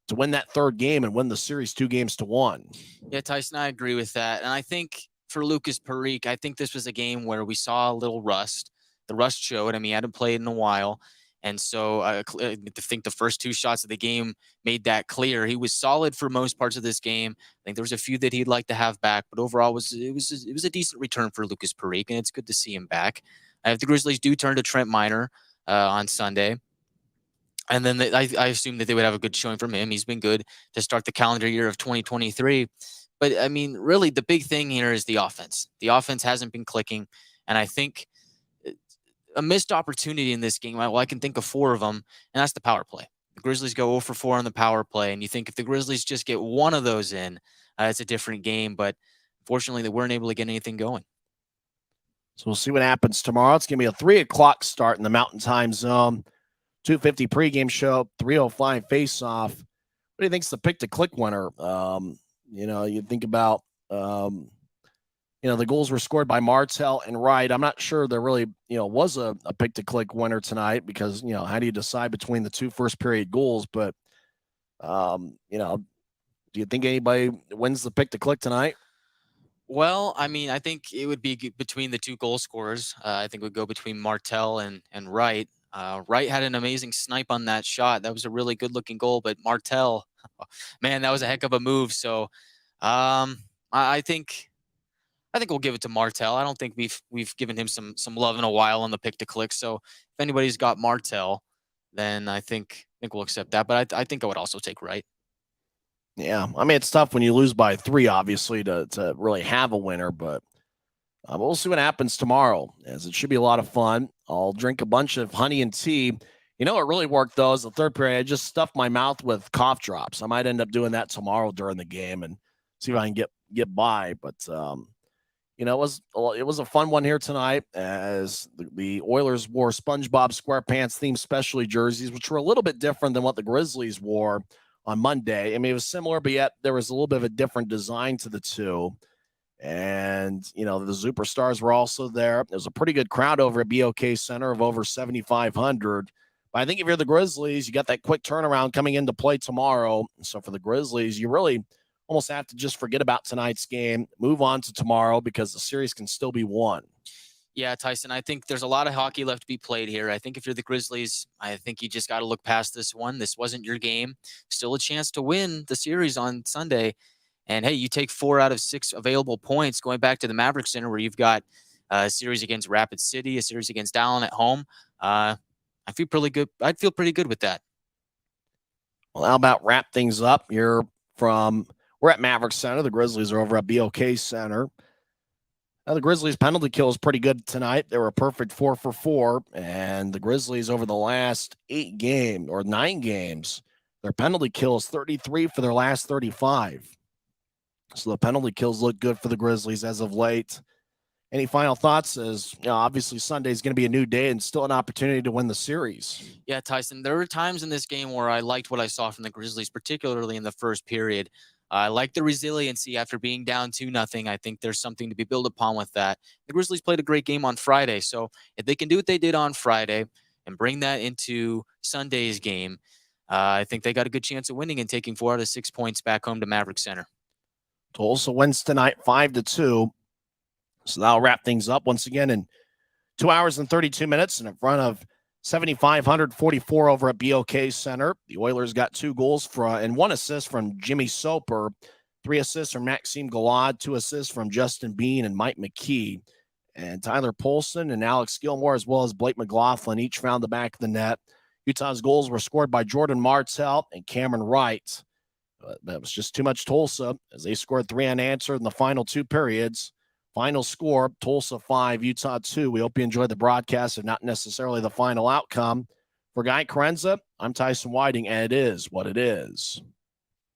to win that third game and win the series 2-1? Yeah, Tyson, I agree with that. And I think for Lucas Parikh, I think this was a game where we saw a little rust. The rust showed. I mean, he hadn't played in a while. And so I think the first 2 shots of the game made that clear. He was solid for most parts of this game. I think there was a few that he'd like to have back, but overall it was a decent return for Lucas Parikh, and it's good to see him back. If the Grizzlies do turn to Trent Miner on Sunday, And then I assume that they would have a good showing from him. He's been good to start the calendar year of 2023. But I mean, really, the big thing here is the offense. The offense hasn't been clicking. And I think a missed opportunity in this game, well, I can think of 4 of them, and that's the power play. The Grizzlies go 0 for 4 on the power play. And you think if the Grizzlies just get one of those in, it's a different game. But fortunately, they weren't able to get anything going. So we'll see what happens tomorrow. It's going to be a 3 o'clock start in the Mountain Time Zone. 2:50 pregame show, 3:05 face-off. What do you think's the pick-to-click winner? You think about, the goals were scored by Martell and Wright. I'm not sure there really, was a pick-to-click winner tonight because, how do you decide between the 2 first-period goals? But, do you think anybody wins the pick-to-click tonight? Well, I mean, I think it would be between the 2 goal scorers. I think it would go between Martell and Wright. Wright had an amazing snipe on that shot. That was a really good-looking goal, but Martell, man, that was a heck of a move. So, I think we'll give it to Martell. I don't think we've given him some love in a while on the pick to click. So, if anybody's got Martell, then I think we'll accept that. But I think I would also take Wright. Yeah, I mean, it's tough when you lose by 3, obviously, to really have a winner, but we'll see what happens tomorrow, as it should be a lot of fun. I'll drink a bunch of honey and tea. It really worked, though, is the third period. I just stuffed my mouth with cough drops. I might end up doing that tomorrow during the game and see if I can get by. But, it was a fun one here tonight, as the Oilers wore SpongeBob SquarePants themed specialty jerseys, which were a little bit different than what the Grizzlies wore on Monday. I mean, it was similar, but yet there was a little bit of a different design to the two. And, the Superstars were also there. There's a pretty good crowd over at BOK Center of over 7,500. But I think if you're the Grizzlies, you got that quick turnaround coming into play tomorrow. So for the Grizzlies, you really almost have to just forget about tonight's game, move on to tomorrow, because the series can still be won. Yeah, Tyson, I think there's a lot of hockey left to be played here. I think if you're the Grizzlies, I think you just got to look past this one. This wasn't your game. Still a chance to win the series on Sunday. And, hey, you take 4 out of 6 available points going back to the Maverick Center, where you've got a series against Rapid City, a series against Allen at home. I feel pretty good. I'd feel pretty good with that. Well, how about wrap things up? We're at Maverick Center. The Grizzlies are over at BOK Center. Now, the Grizzlies' penalty kill is pretty good tonight. They were a perfect 4 for 4. And the Grizzlies, over the last 9 games, their penalty kill is 33 for their last 35. So the penalty kills look good for the Grizzlies as of late. Any final thoughts? As obviously Sunday is going to be a new day and still an opportunity to win the series. Yeah, Tyson, there were times in this game where I liked what I saw from the Grizzlies, particularly in the first period. I like the resiliency after being down 2-0. I think there's something to be built upon with that. The Grizzlies played a great game on Friday. So if they can do what they did on Friday and bring that into Sunday's game, I think they got a good chance of winning and taking 4 out of 6 points back home to Maverick Center. Tulsa wins tonight 5-2. So that'll wrap things up once again in 2 hours and 32 minutes and in front of 7,544 over at BOK Center. The Oilers got 2 goals and 1 assist from Jimmy Soper, 3 assists from Maxime Galad, 2 assists from Justin Bean and Mike McKee. And Tyler Polson and Alex Gilmore, as well as Blake McLaughlin, each found the back of the net. Utah's goals were scored by Jordan Martell and Cameron Wright. That was just too much Tulsa, as they scored 3 unanswered in the final 2 periods. Final score, Tulsa 5, Utah 2. We hope you enjoyed the broadcast and not necessarily the final outcome. For Guy Chiarenza, I'm Tyson Whiting, and it is what it is.